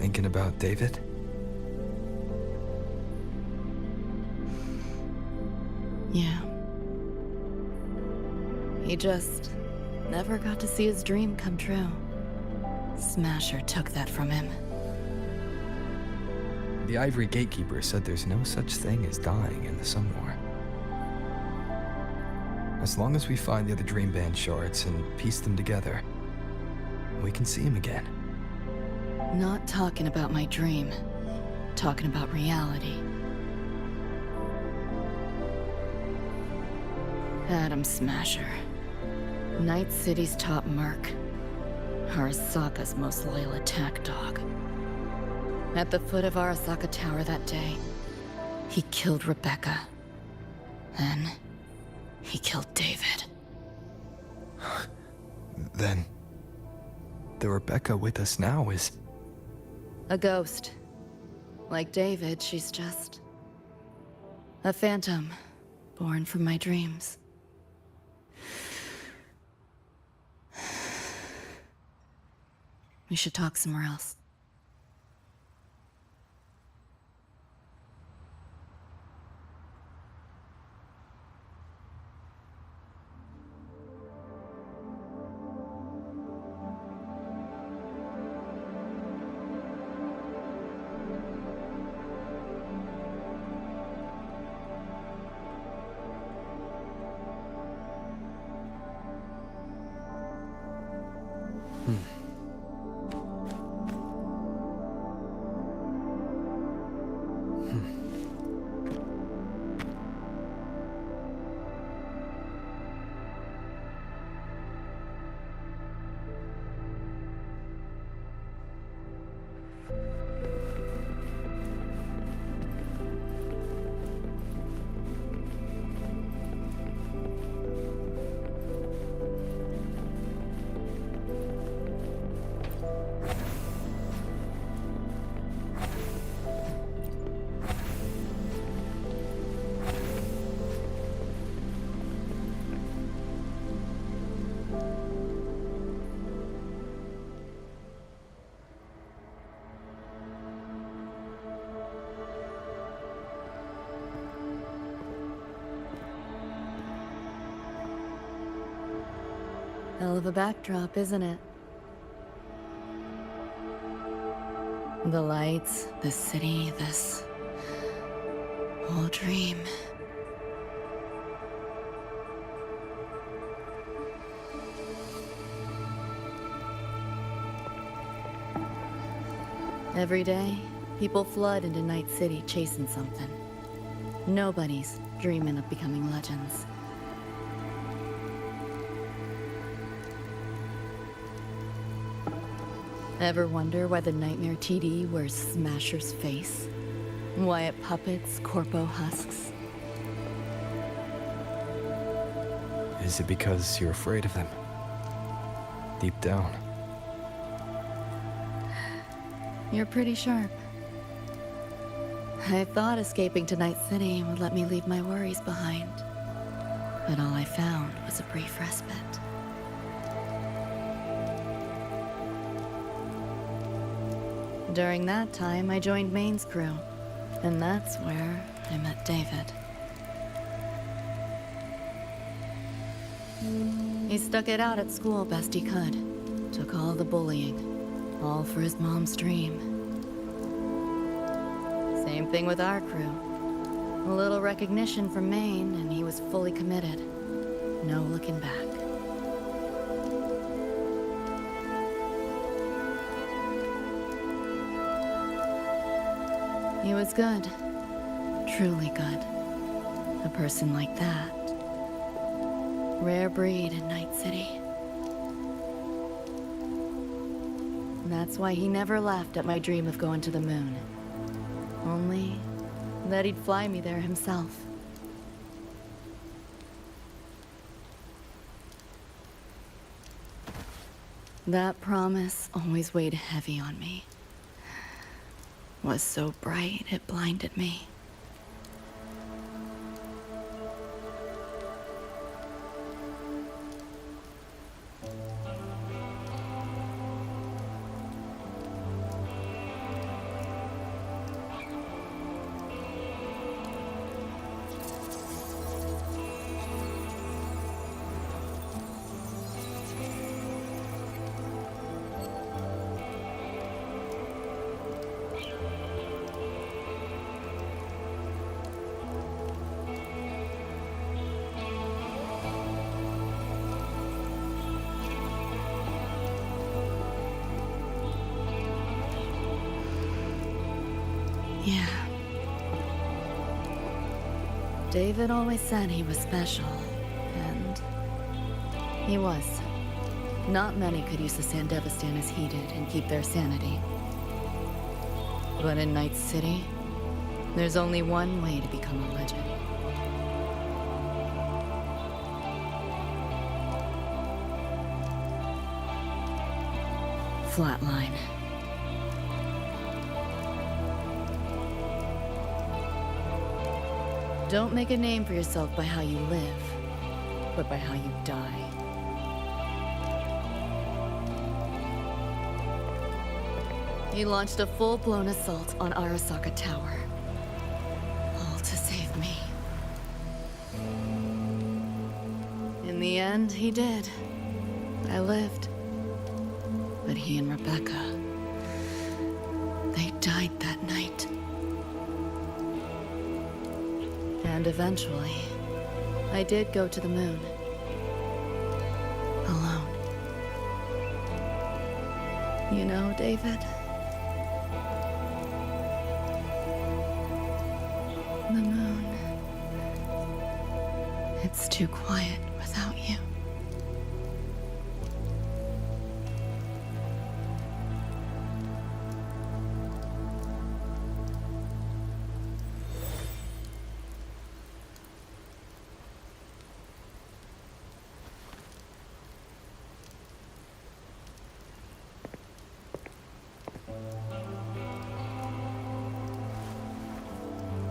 Thinking about David? Yeah. He just never got to see his dream come true. Smasher took that from him. The Ivory Gatekeeper said there's no such thing as dying in the Sun War. As long as we find the other Dream Band shards and piece them together, we can see him again. Not talking about my dream. Talking about reality. Adam Smasher. Night City's top merc. Arasaka's most loyal attack dog. At the foot of Arasaka Tower that day, he killed Rebecca. Then, he killed David. Then, the Rebecca with us now is... A ghost. Like David, she's just... a phantom, born from my dreams. We should talk somewhere else. Hell of a backdrop, isn't it? The lights, the city, this whole dream. Every day, people flood into Night City chasing something. Nobody's dreaming of becoming legends. Ever wonder why the Nightmare TD wears Smasher's face? Why it puppets Corpo husks? Is it because you're afraid of them? Deep down. You're pretty sharp. I thought escaping to Night City would let me leave my worries behind. But all I found was a brief respite. During that time, I joined Maine's crew. And that's where I met David. He stuck it out at school best he could. Took all the bullying. All for his mom's dream. Same thing with our crew. A little recognition from Maine, and he was fully committed. No looking back. He was good. Truly good. A person like that. Rare breed in Night City. That's why he never laughed at my dream of going to the moon. Only that he'd fly me there himself. That promise always weighed heavy on me. Was so bright it blinded me. David always said he was special, and he was. Not many could use the Sandevistan as he did and keep their sanity. But in Night City, there's only one way to become a legend. Flatline. Don't make a name for yourself by how you live, but by how you die. He launched a full-blown assault on Arasaka Tower. All to save me. In the end, he did. I lived. But he and Rebecca, they died that night. And eventually, I did go to the moon. Alone. You know, David? The moon. It's too quiet without you.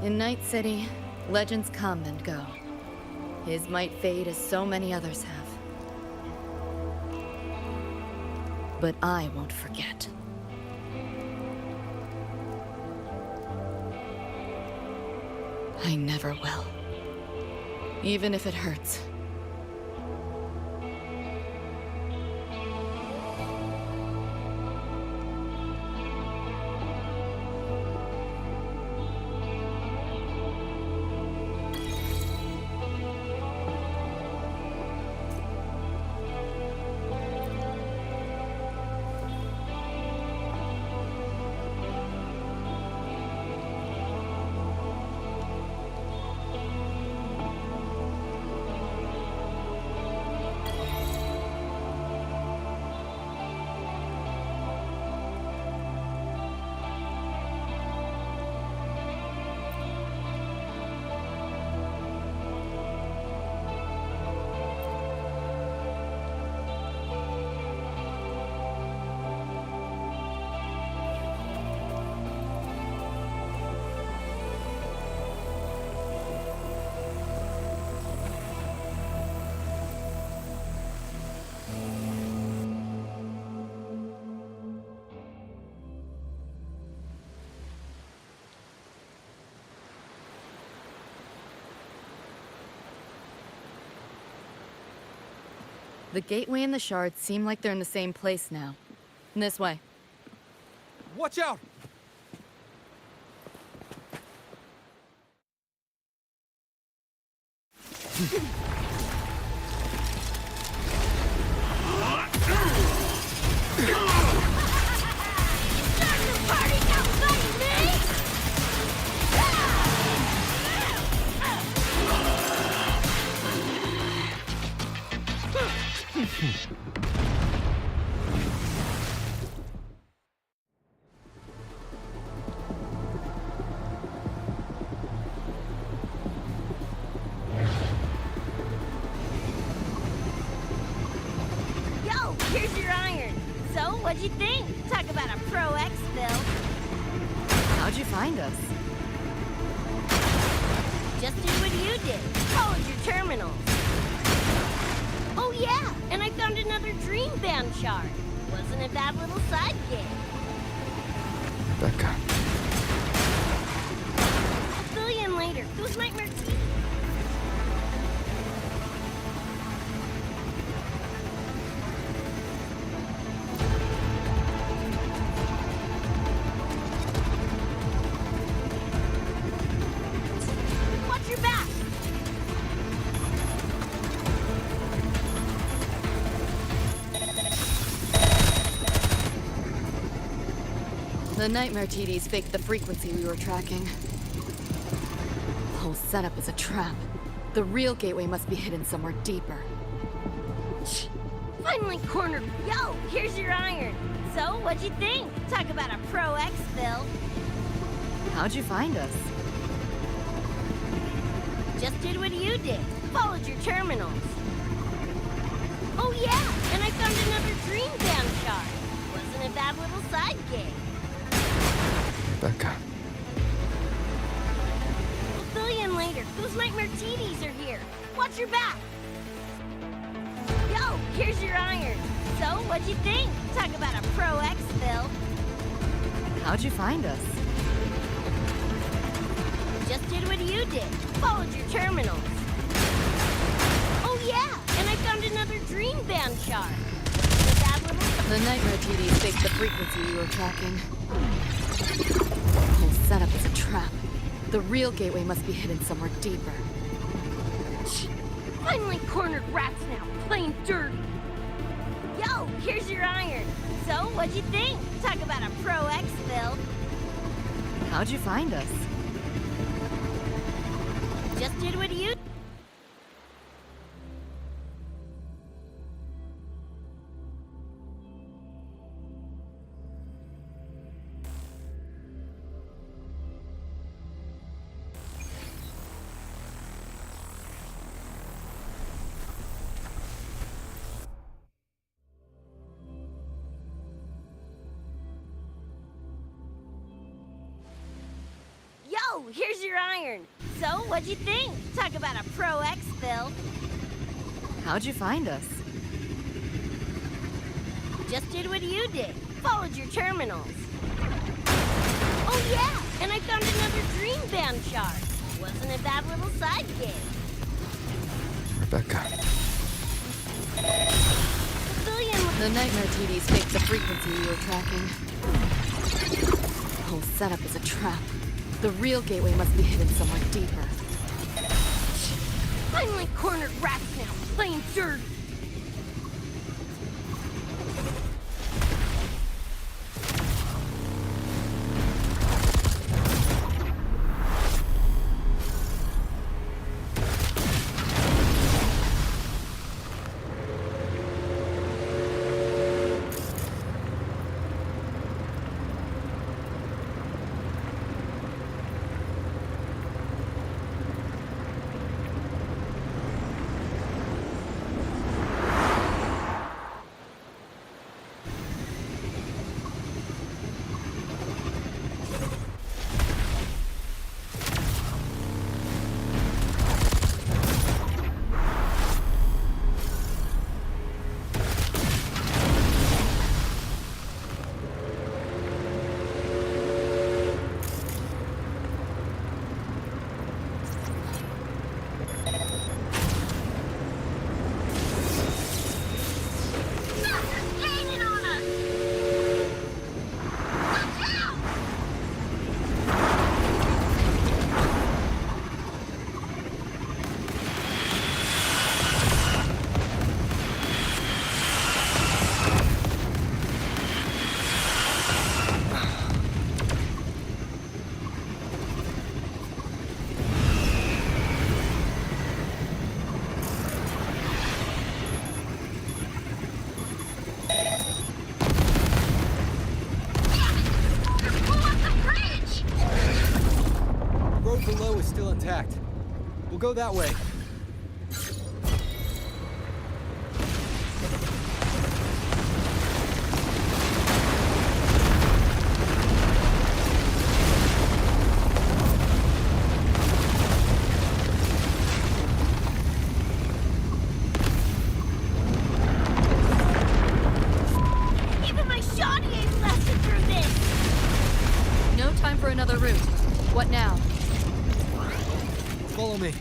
In Night City, legends come and go. His might fade as so many others have. But I won't forget. I never will. Even if it hurts. The gateway and the shards seem like they're in the same place now. This way. Watch out! Yo, here's your iron. So, what'd you think? Talk about a pro exfil. How'd you find us? Just did what you did. Followed your terminals. Oh yeah, and I found another dream band shard. Wasn't a bad little side gig. Becca. I'll fill you in later. Those nightmare teeth. Watch your back. The nightmare TDs faked the frequency we were tracking. whole setup is a trap. The real gateway must be hidden somewhere deeper. Finally cornered. Yo, here's your iron. So, what'd you think? Talk about a pro exfil. How'd you find us? Just did what you did. Followed your terminals. Oh yeah, and I found another dream band shard. Wasn't a bad little side gig. Rebecca. We'll fill you in later. Those nightmare TDs are here. Watch your back. Yo, here's your iron. So, what'd you think? Talk about a pro exfil. How'd you find us? Just did what you did. Followed your terminals. Oh yeah, and I found another dream band shard. The bad little... The nightmare TDs faked the frequency we were tracking. The whole setup is a trap. The real gateway must be hidden somewhere deeper. Finally cornered rats now, playing dirty. Yo, here's your iron. So, what'd you think? Talk about a pro exfil. How'd you find us? Just did what you... Yo, here's your iron. So, what'd you think? Talk about a pro exfil. How'd you find us? Just did what you did. Followed your terminals. Oh yeah, and I found another dream band shard. Wasn't a bad little side gig. Rebecca. The nightmare TDs faked the frequency we were tracking. The whole setup is a trap. The real gateway must be hidden somewhere deeper. Finally cornered rats now, playing dirty. Below is still intact. We'll go that way. Even my shoddy ain't lasted through this. No time for another route. What now? Follow me.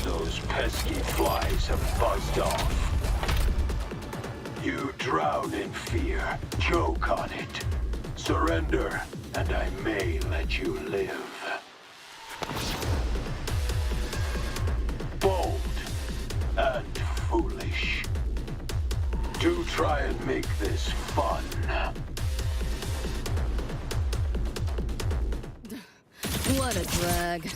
Those pesky flies have buzzed off. You drown in fear, choke on it. Surrender, and I may let you live. Bold and foolish. Do try and make this fun. What a drag.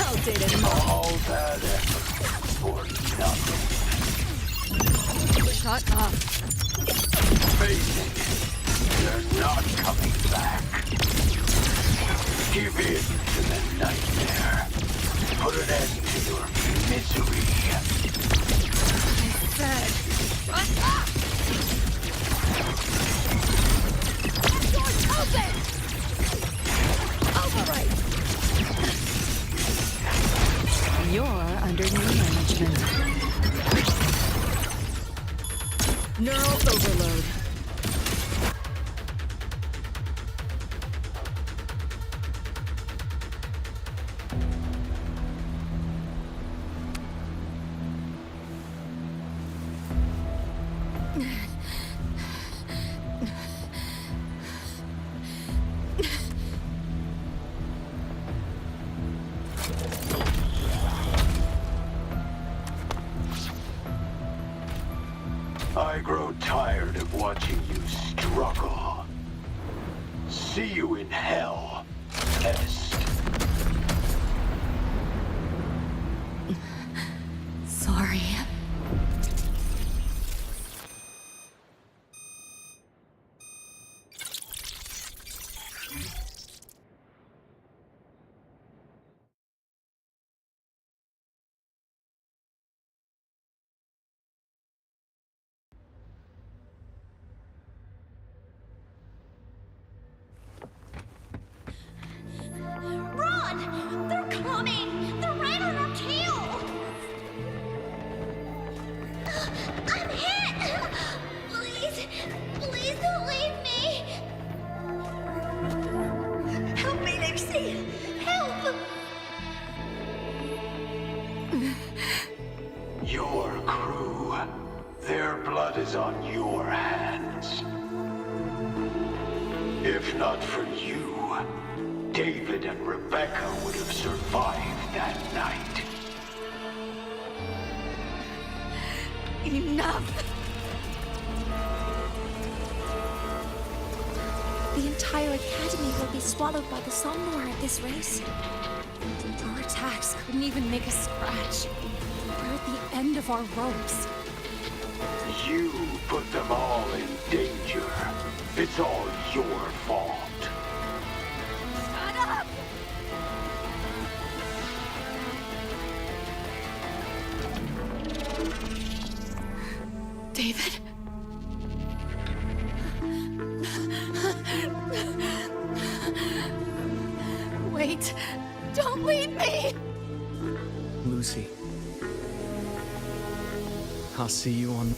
Outdated. All that effort for nothing. Shut up. Face it, you're not coming back. Give in to the nightmare. Put an end to your misery. I said, shut up! That door's open! Overwrite! You're under new management. Neural overload. I grow tired of watching you struggle. See you in hell, Pest. Sorry. Run! They're coming! They're right on our tail! I'm hit! Please, please don't leave me! Help me, Lucy! Help! Your crew. Their blood is on your hands. If not for you, David and Rebecca would have survived that night. Enough! The entire academy will be swallowed by the Somnor at this race. Our attacks couldn't even make a scratch. We're at the end of our ropes. You put them all in danger. It's all your fault. Shut up! David? Wait! Don't leave me! Lucy. I'll see you on...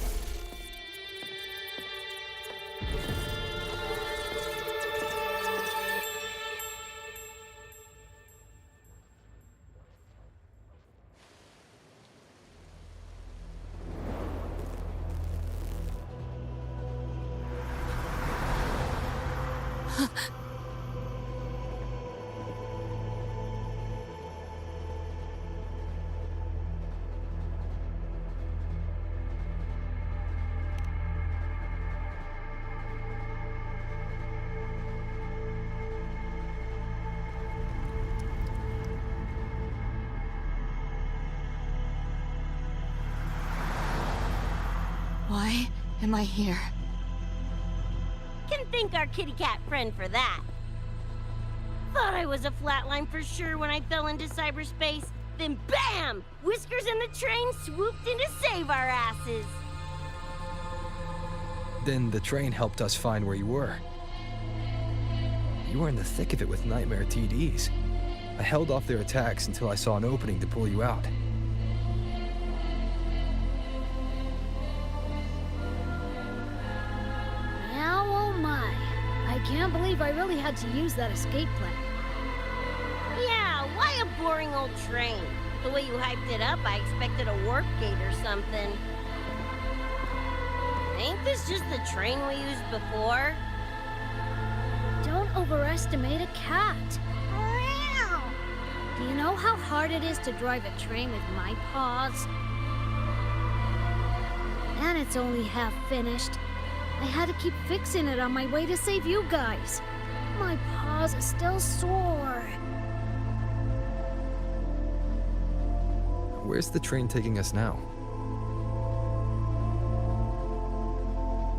Why am I here? Can thank our kitty cat friend for that. Thought I was a flatline for sure when I fell into cyberspace. Then BAM! Whiskers and the train swooped in to save our asses. Then the train helped us find where you were. You were in the thick of it with Nightmare TDs. I held off their attacks until I saw an opening to pull you out. Now, oh my. I can't believe I really had to use that escape plan. Yeah, why a boring old train? The way you hyped it up, I expected a warp gate or something. Ain't this just the train we used before? Don't overestimate a cat. Do you know how hard it is to drive a train with my paws? And it's only half finished. I had to keep fixing it on my way to save you guys. My paws are still sore. Where's the train taking us now?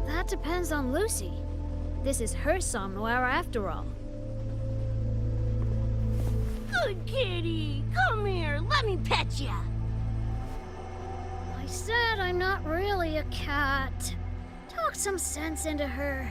That depends on Lucy. This is her somewhere after all. Good kitty! Come here, let me pet ya! I said I'm not really a cat. Talk some sense into her.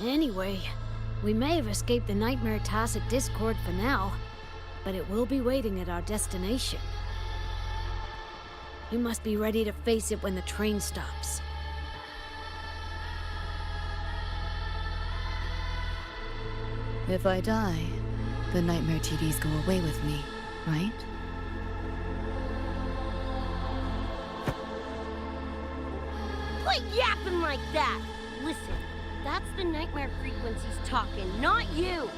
Anyway, we may have escaped the Nightmare Tacit Discord for now, but it will be waiting at our destination. You must be ready to face it when the train stops. If I die, the Nightmare TDs go away with me, right? Quit yapping like that! Listen, that's the nightmare frequencies talking, not you!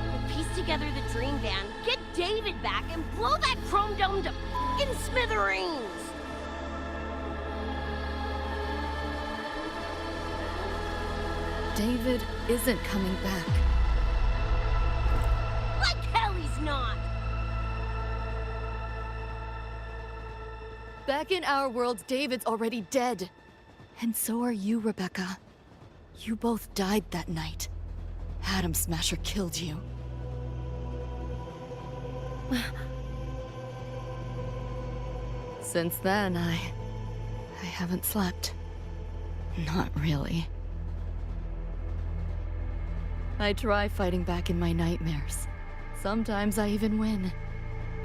We'll piece together the dream van, get David back, and blow that chrome dome to f***ing smithereens! David isn't coming back. Like hell he's not! Back in our world, David's already dead. And so are you, Rebecca. You both died that night. Atom Smasher killed you. Since then, I haven't slept. Not really. I try fighting back in my nightmares. Sometimes I even win.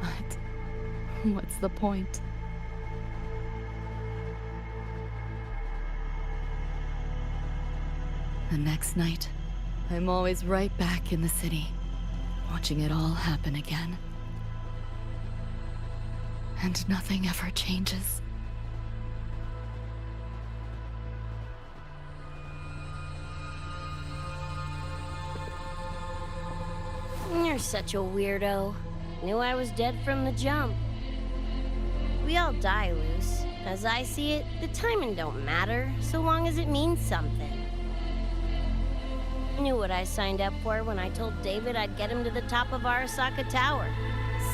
But what's the point? The next night, I'm always right back in the city, watching it all happen again. And nothing ever changes. You're such a weirdo. Knew I was dead from the jump. We all die, Luce. As I see it, the timing don't matter, so long as it means something. Knew what I signed up for when I told David I'd get him to the top of Arasaka Tower.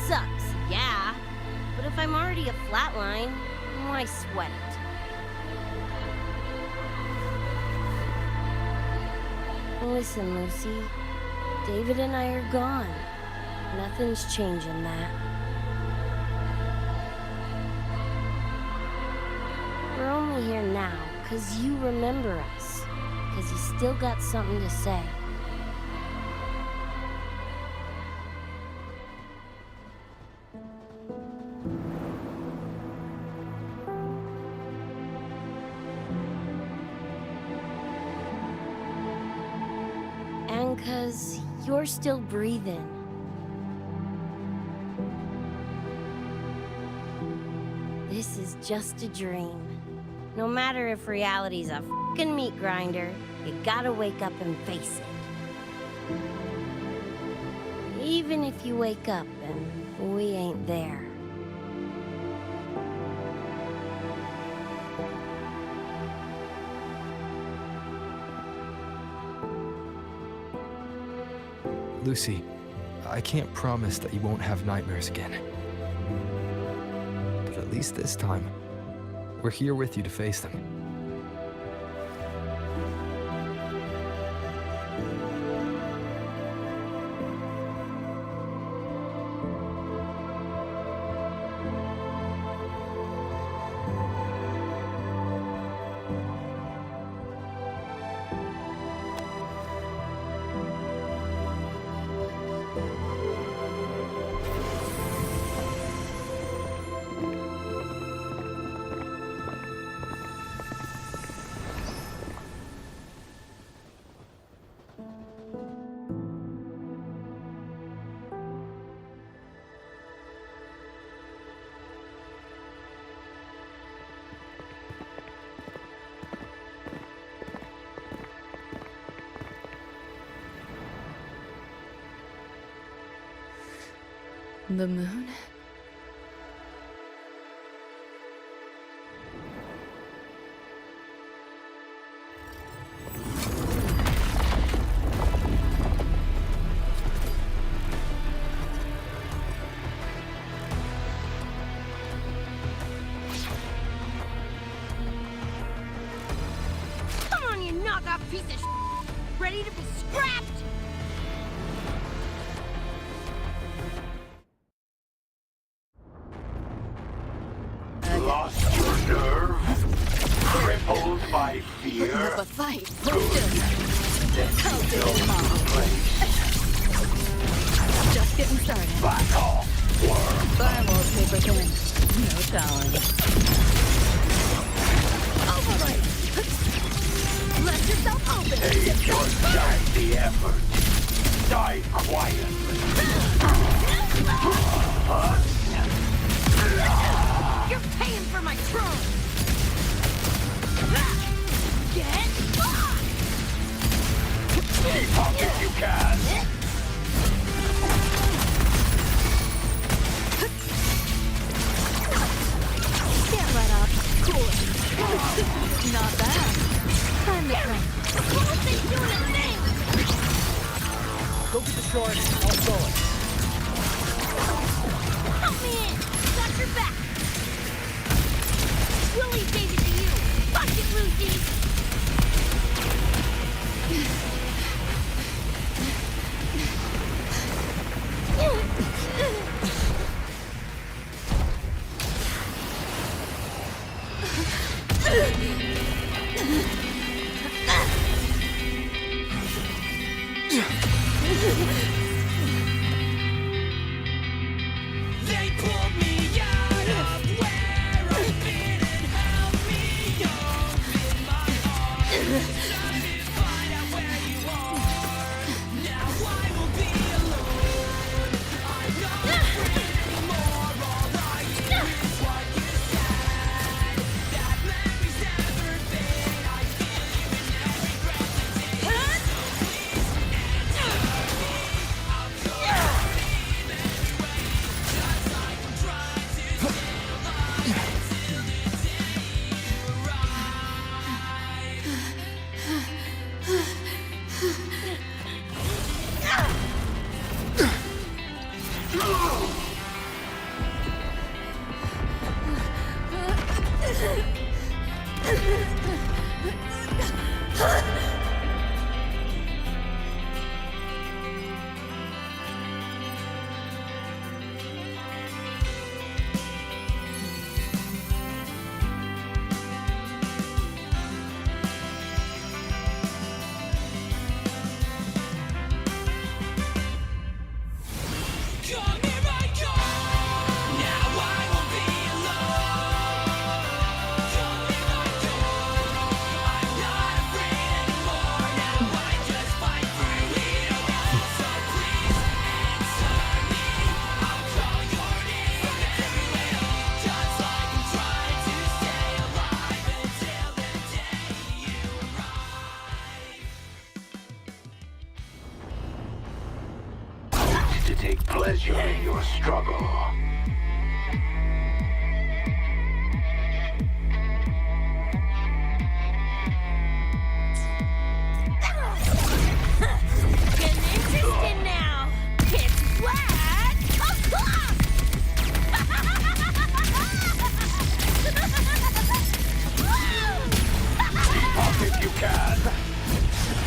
Sucks, yeah. But if I'm already a flatline, why sweat it? Listen, Lucy. David and I are gone. Nothing's changing that. We're only here now because you remember us. Because you still got something to say. And because you're still breathing. This is just a dream. No matter if reality's a f***ing meat grinder, you gotta wake up and face it. Even if you wake up and we ain't there. Lucy, I can't promise that you won't have nightmares again. But at least this time, we're here with you to face them. The moon? Come on, you knockoff piece of shit! Ready to be scrapped? Lost your nerve? Crippled by fear? Up a fight. Good. Then you know your place. Just getting started. Back off, worm. Firewall paper thin. No challenge. Overlay! Let yourself open! Take your shiny effort. Die quietly. You're paying for my throne! Get fucked! Keep up if you can. Can't let up. Cool. Not bad. Time to crank. Cool thing doing a thing! Go get the shard. I'll throw it. Help me in! Got your back! Willie gave it to you! Fuck it, Lucy! They pulled me out of where I've been and held me up in my arms. Trying to find out where you are. Now I will be alone. I'm not afraid anymore. All I hear is what you said. That memory's never fade. I feel you in every breath I take. So please answer me. I'll go dream anyway. Just like I'm trying to stay alive until the day you Come here I come. Now I won't be alone. Come here I come. I'm not afraid anymore. Now I just fight through it all. So please answer me. I'll call your name everywhere. Just like I'm trying to stay alive until the day you To take pleasure in your struggle. Getting interested now! It's black o'clock! Keep up if you can.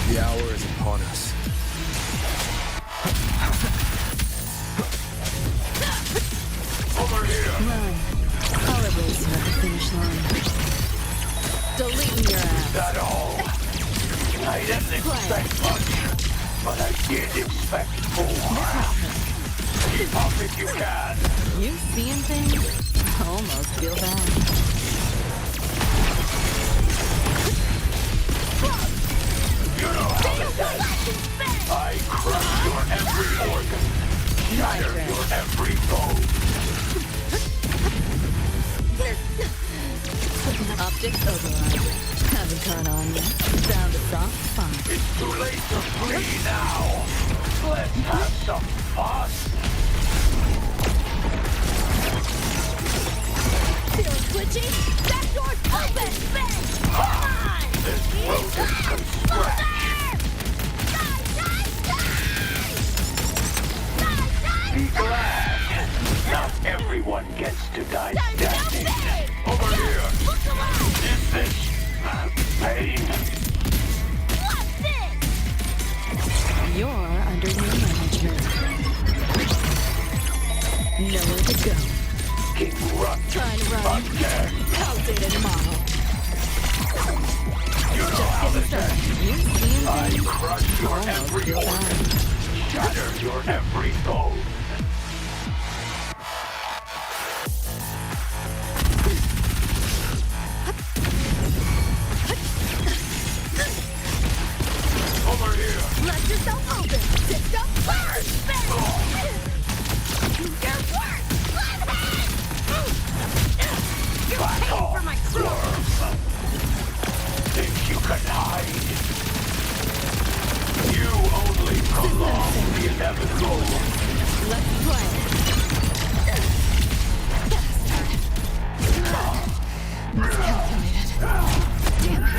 The hour is upon us. Over here. Run. I'll erase you at the finish line. Deleting your ass. That all? I didn't expect much, but I did expect more. Keep up if you can. You seeing things? I almost feel bad. You know how to dance. I crush your every organ, shatter your every bone. Optics override. Haven't caught on yet. Found a soft spot. It's too late to flee now. Let's have some fun. Feeling glitchy? Back door's open! Bang! Come on! This road is from scratch. Be glad. Not everyone gets to die standing. Over here. Is this pain? What's this? You're under new management. Nowhere to go. King Run. Try and run. Again. Outdated model. You know how this ends. You see I crush your every organ. Shatter your every bone. Over here. Let yourself open! Sit up first! Bang! Your work! Left hand! You're paying for my crew! Think you can hide? You only prolong the inevitable. Let's play. Miscalculated. Damn it.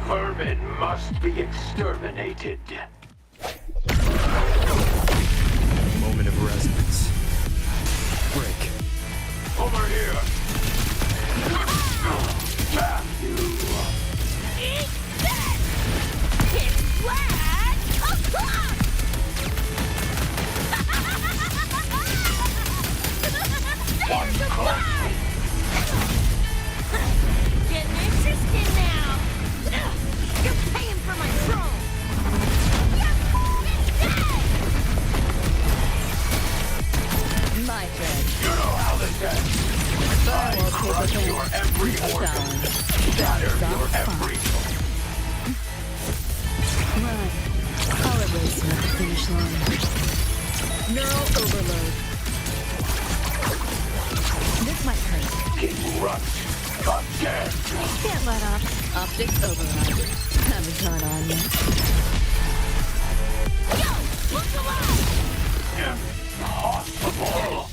Vermin must be exterminated. Moment of resonance. Break. Over here. Matthew. Eat this! It's flat! O'clock! There's the fly! Getting interested now! You're paying for my troll! You're dead! My turn. You know how this ends. I crush your every organ. Shatter your every bone. Run. I'll erase you at the finish line. Neural overload. This might hurt. King Rush. Again. Can't let up. Optics override. Haven't caught on yet. Yo! Look alive! Impossible.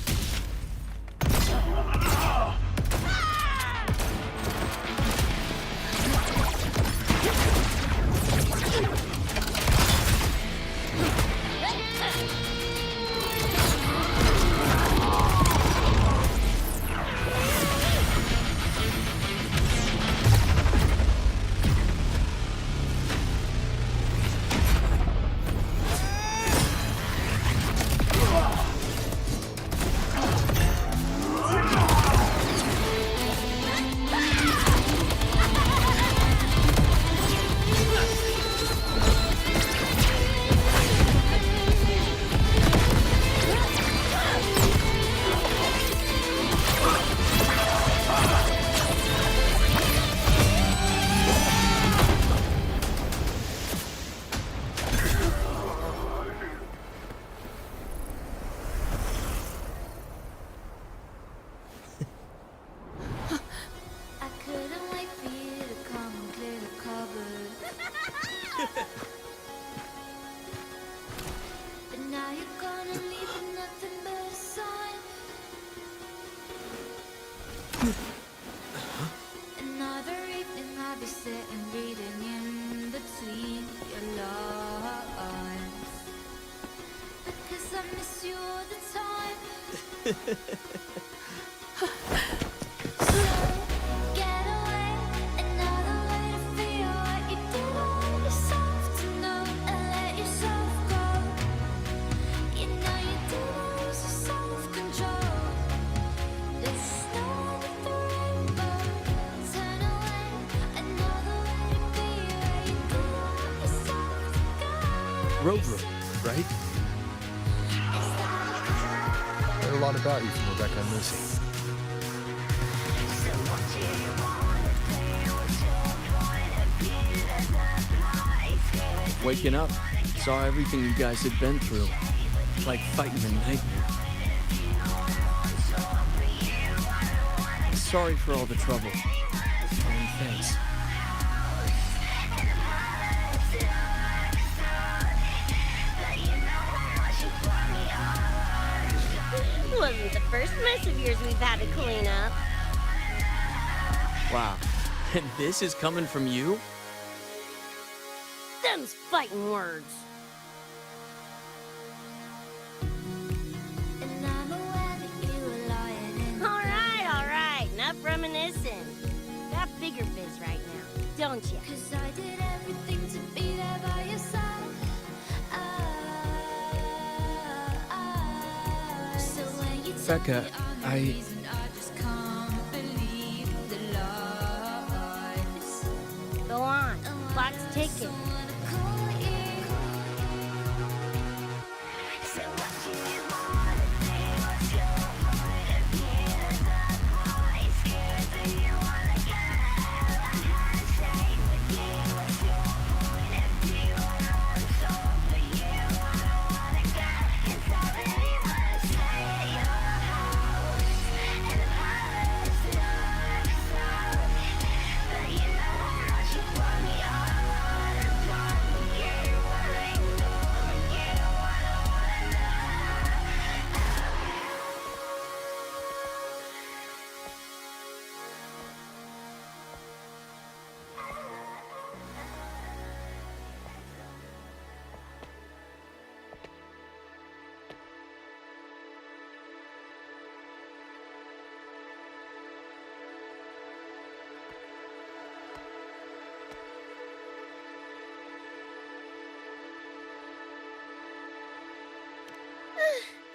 Road room, right? Heard a lot about you from Rebecca and Lucy. Waking up, saw everything you guys had been through. Like fighting a nightmare. Sorry for all the trouble. And thanks. Wasn't the first mess of yours we've had to clean up. Wow. And this is coming from you? Them's fighting words. All right. Enough reminiscing. Got bigger biz right now, don't you? 'Cause I did everything to be there by your side. Becca, I Go on. Clock's ticking.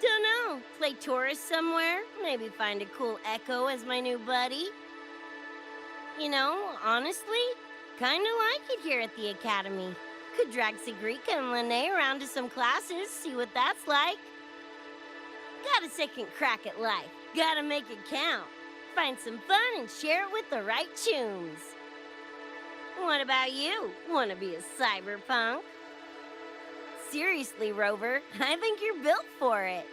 Don't know. Play tourist somewhere? Maybe find a cool Echo as my new buddy? You know, honestly, kinda like it here at the Academy. Could drag Sigrika and Lene around to some classes, see what that's like. Got a second crack at life. Gotta make it count. Find some fun and share it with the right tunes. What about you? Wanna be a cyberpunk? Seriously, Rover, I think you're built for it.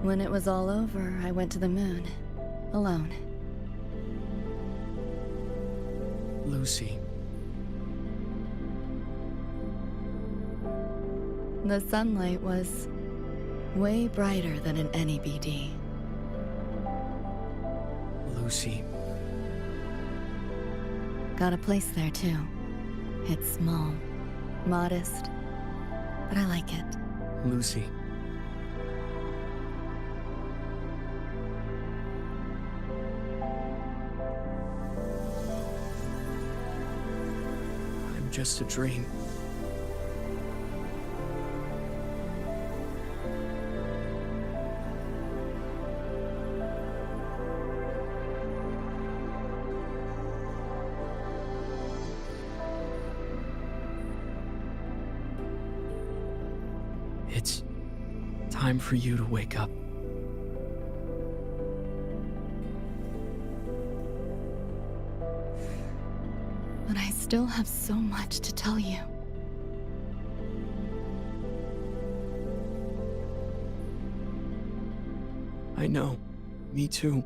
When it was all over, I went to the moon. Alone. Lucy. The sunlight was way brighter than in any BD. Lucy. Got a place there too. It's small, modest, but I like it. Lucy. I'm just a dream. It's time for you to wake up. But I still have so much to tell you. I know. Me too.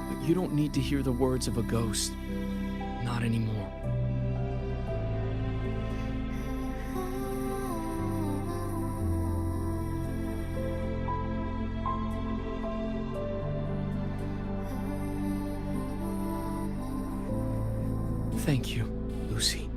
But you don't need to hear the words of a ghost. Not anymore. Thank you, Lucy.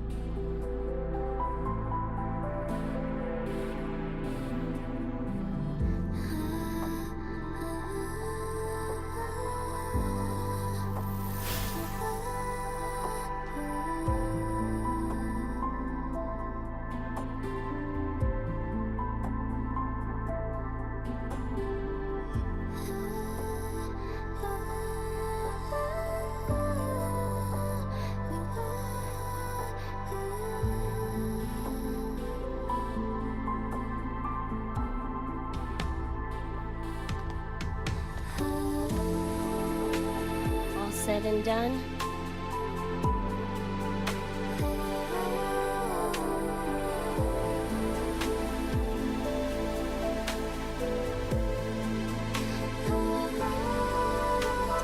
All said and done?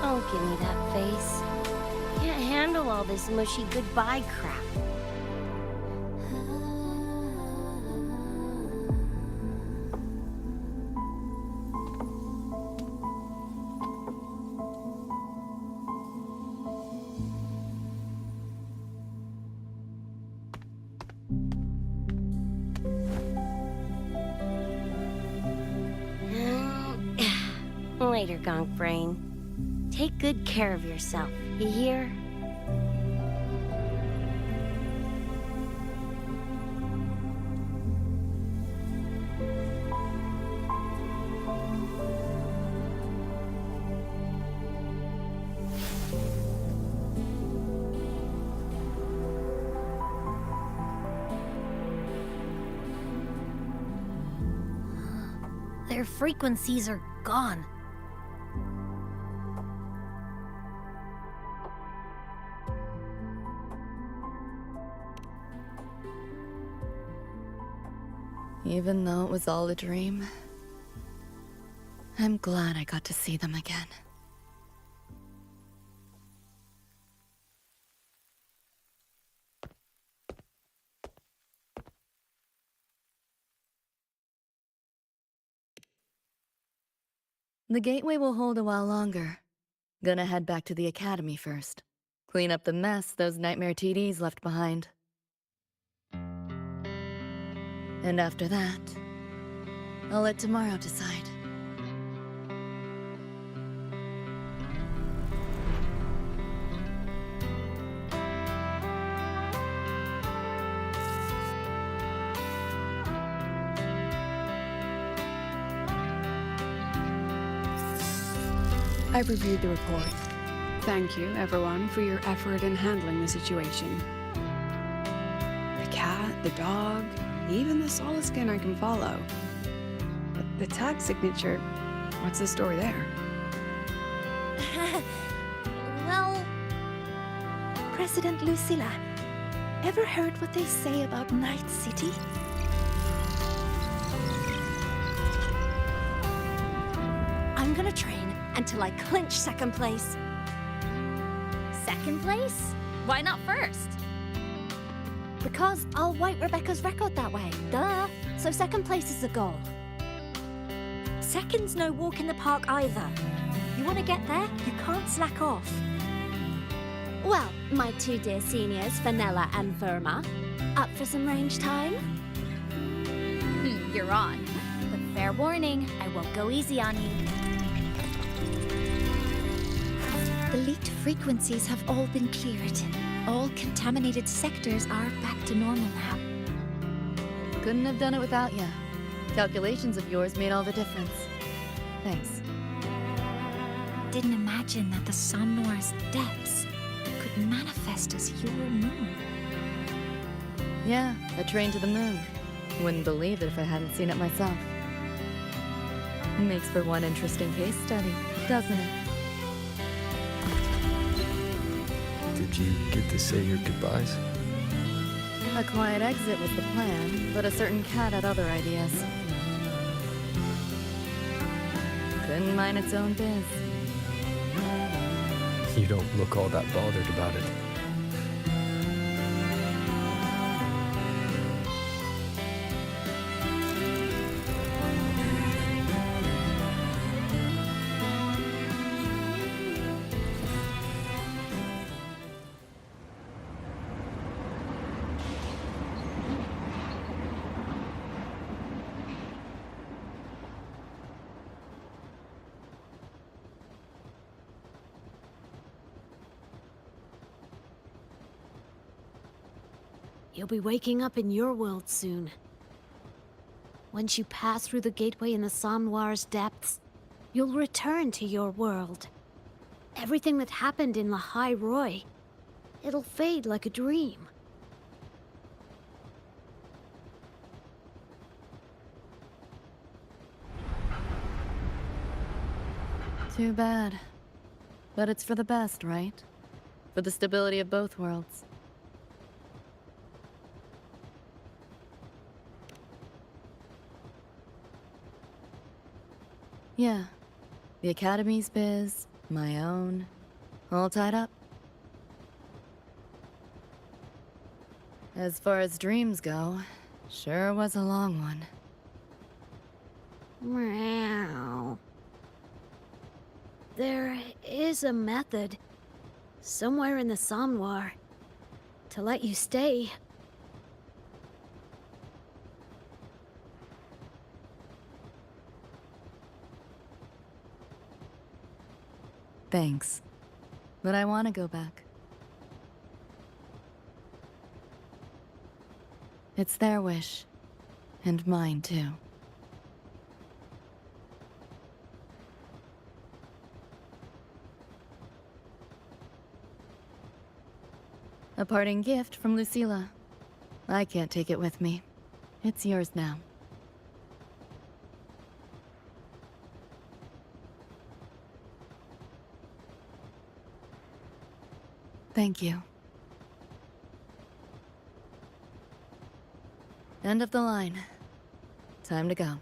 Don't give me that face. Can't handle all this mushy goodbye crap. Later, Gonk Brain. Take good care of yourself, you hear? Their frequencies are gone. Even though it was all a dream, I'm glad I got to see them again. The gateway will hold a while longer. Gonna head back to the academy first. Clean up the mess those nightmare TDs left behind. And after that, I'll let tomorrow decide. I've reviewed the report. Thank you, everyone, for your effort in handling the situation. The cat, the dog, even the solid skin I can follow. But the tag signature, what's the story there? Well, President Lucilla, ever heard what they say about Night City? I'm gonna train until I clinch second place. Second place? Why not first? Because I'll wipe Rebecca's record that way. Duh. So second place is the goal. Second's no walk in the park either. You want to get there, you can't slack off. Well, my two dear seniors, Vanilla and Verma, up for some range time? You're on. But fair warning, I won't go easy on you. the leaked frequencies have all been cleared. All contaminated sectors are back to normal now. Couldn't have done it without you. Calculations of yours made all the difference. Thanks. Didn't imagine that the Somnor's depths could manifest as your moon. Yeah, a train to the moon. Wouldn't believe it if I hadn't seen it myself. Makes for one interesting case study, doesn't it? Did you get to say your goodbyes? A quiet exit was the plan, but a certain cat had other ideas. Couldn't mind its own biz. You don't look all that bothered about it. You'll be waking up in your world soon. Once you pass through the gateway in the Somnoir's depths, you'll return to your world. Everything that happened in Lahai Roy, it'll fade like a dream. Too bad. But it's for the best, right? For the stability of both worlds. Yeah. The Academy's biz, my own, all tied up. As far as dreams go, sure was a long one. Meow. There is a method, somewhere in the Somnoir, to let you stay. Thanks. But I want to go back. It's their wish. And mine, too. A parting gift from Lucilla. I can't take it with me. It's yours now. Thank you. End of the line. Time to go.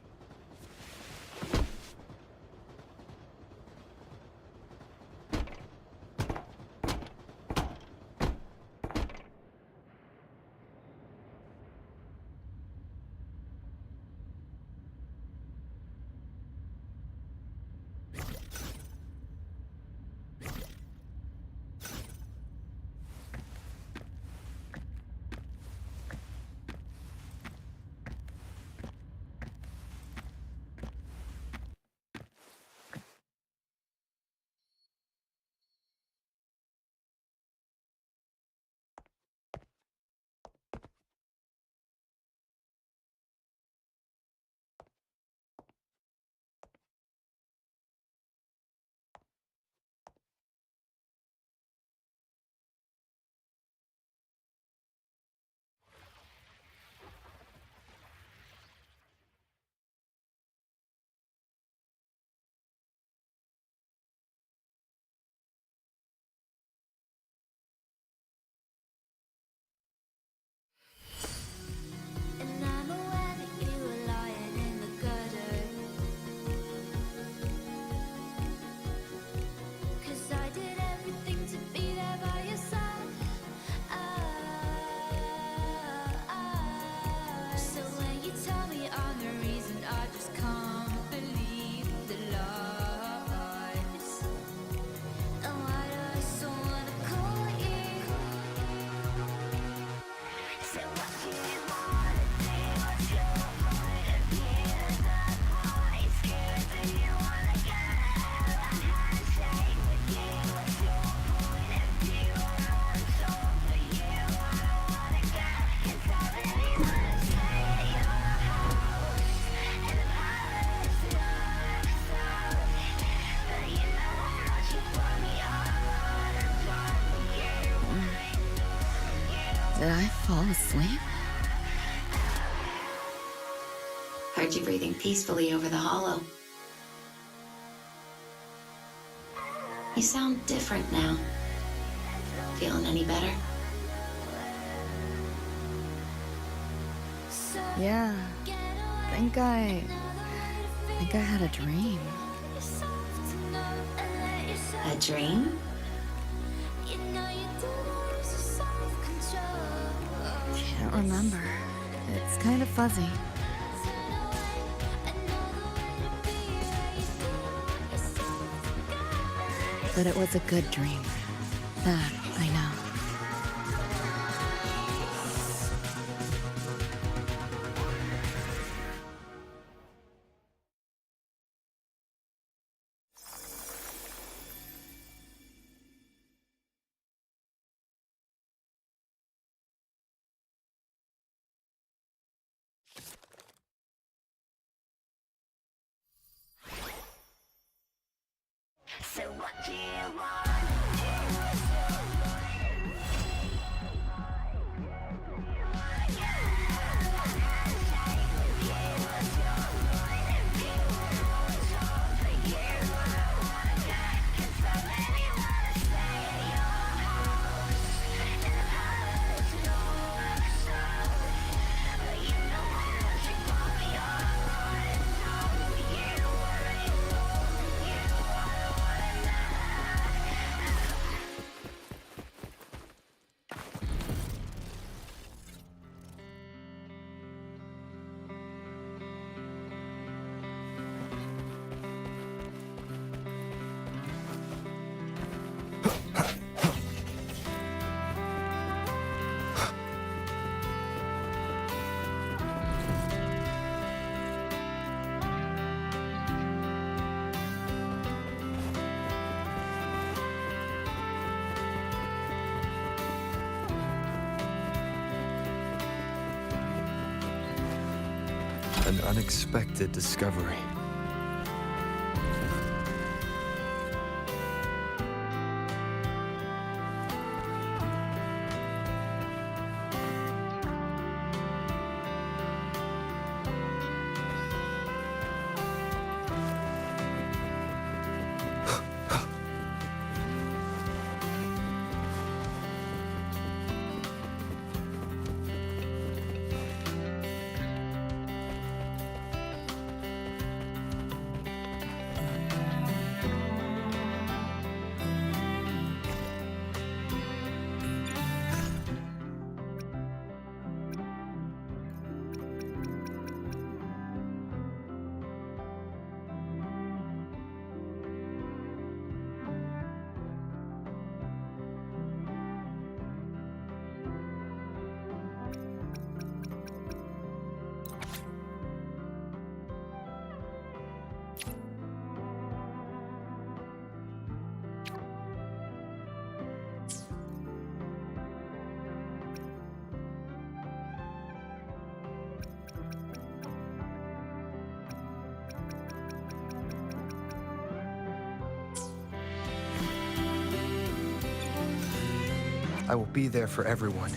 Did I fall asleep? Heard you breathing peacefully over the hollow. You sound different now. Feeling any better? Yeah. Think I had a dream. A dream? Can't remember. It's kind of fuzzy. But it was a good dream. That I know. An unexpected discovery. I will be there for everyone.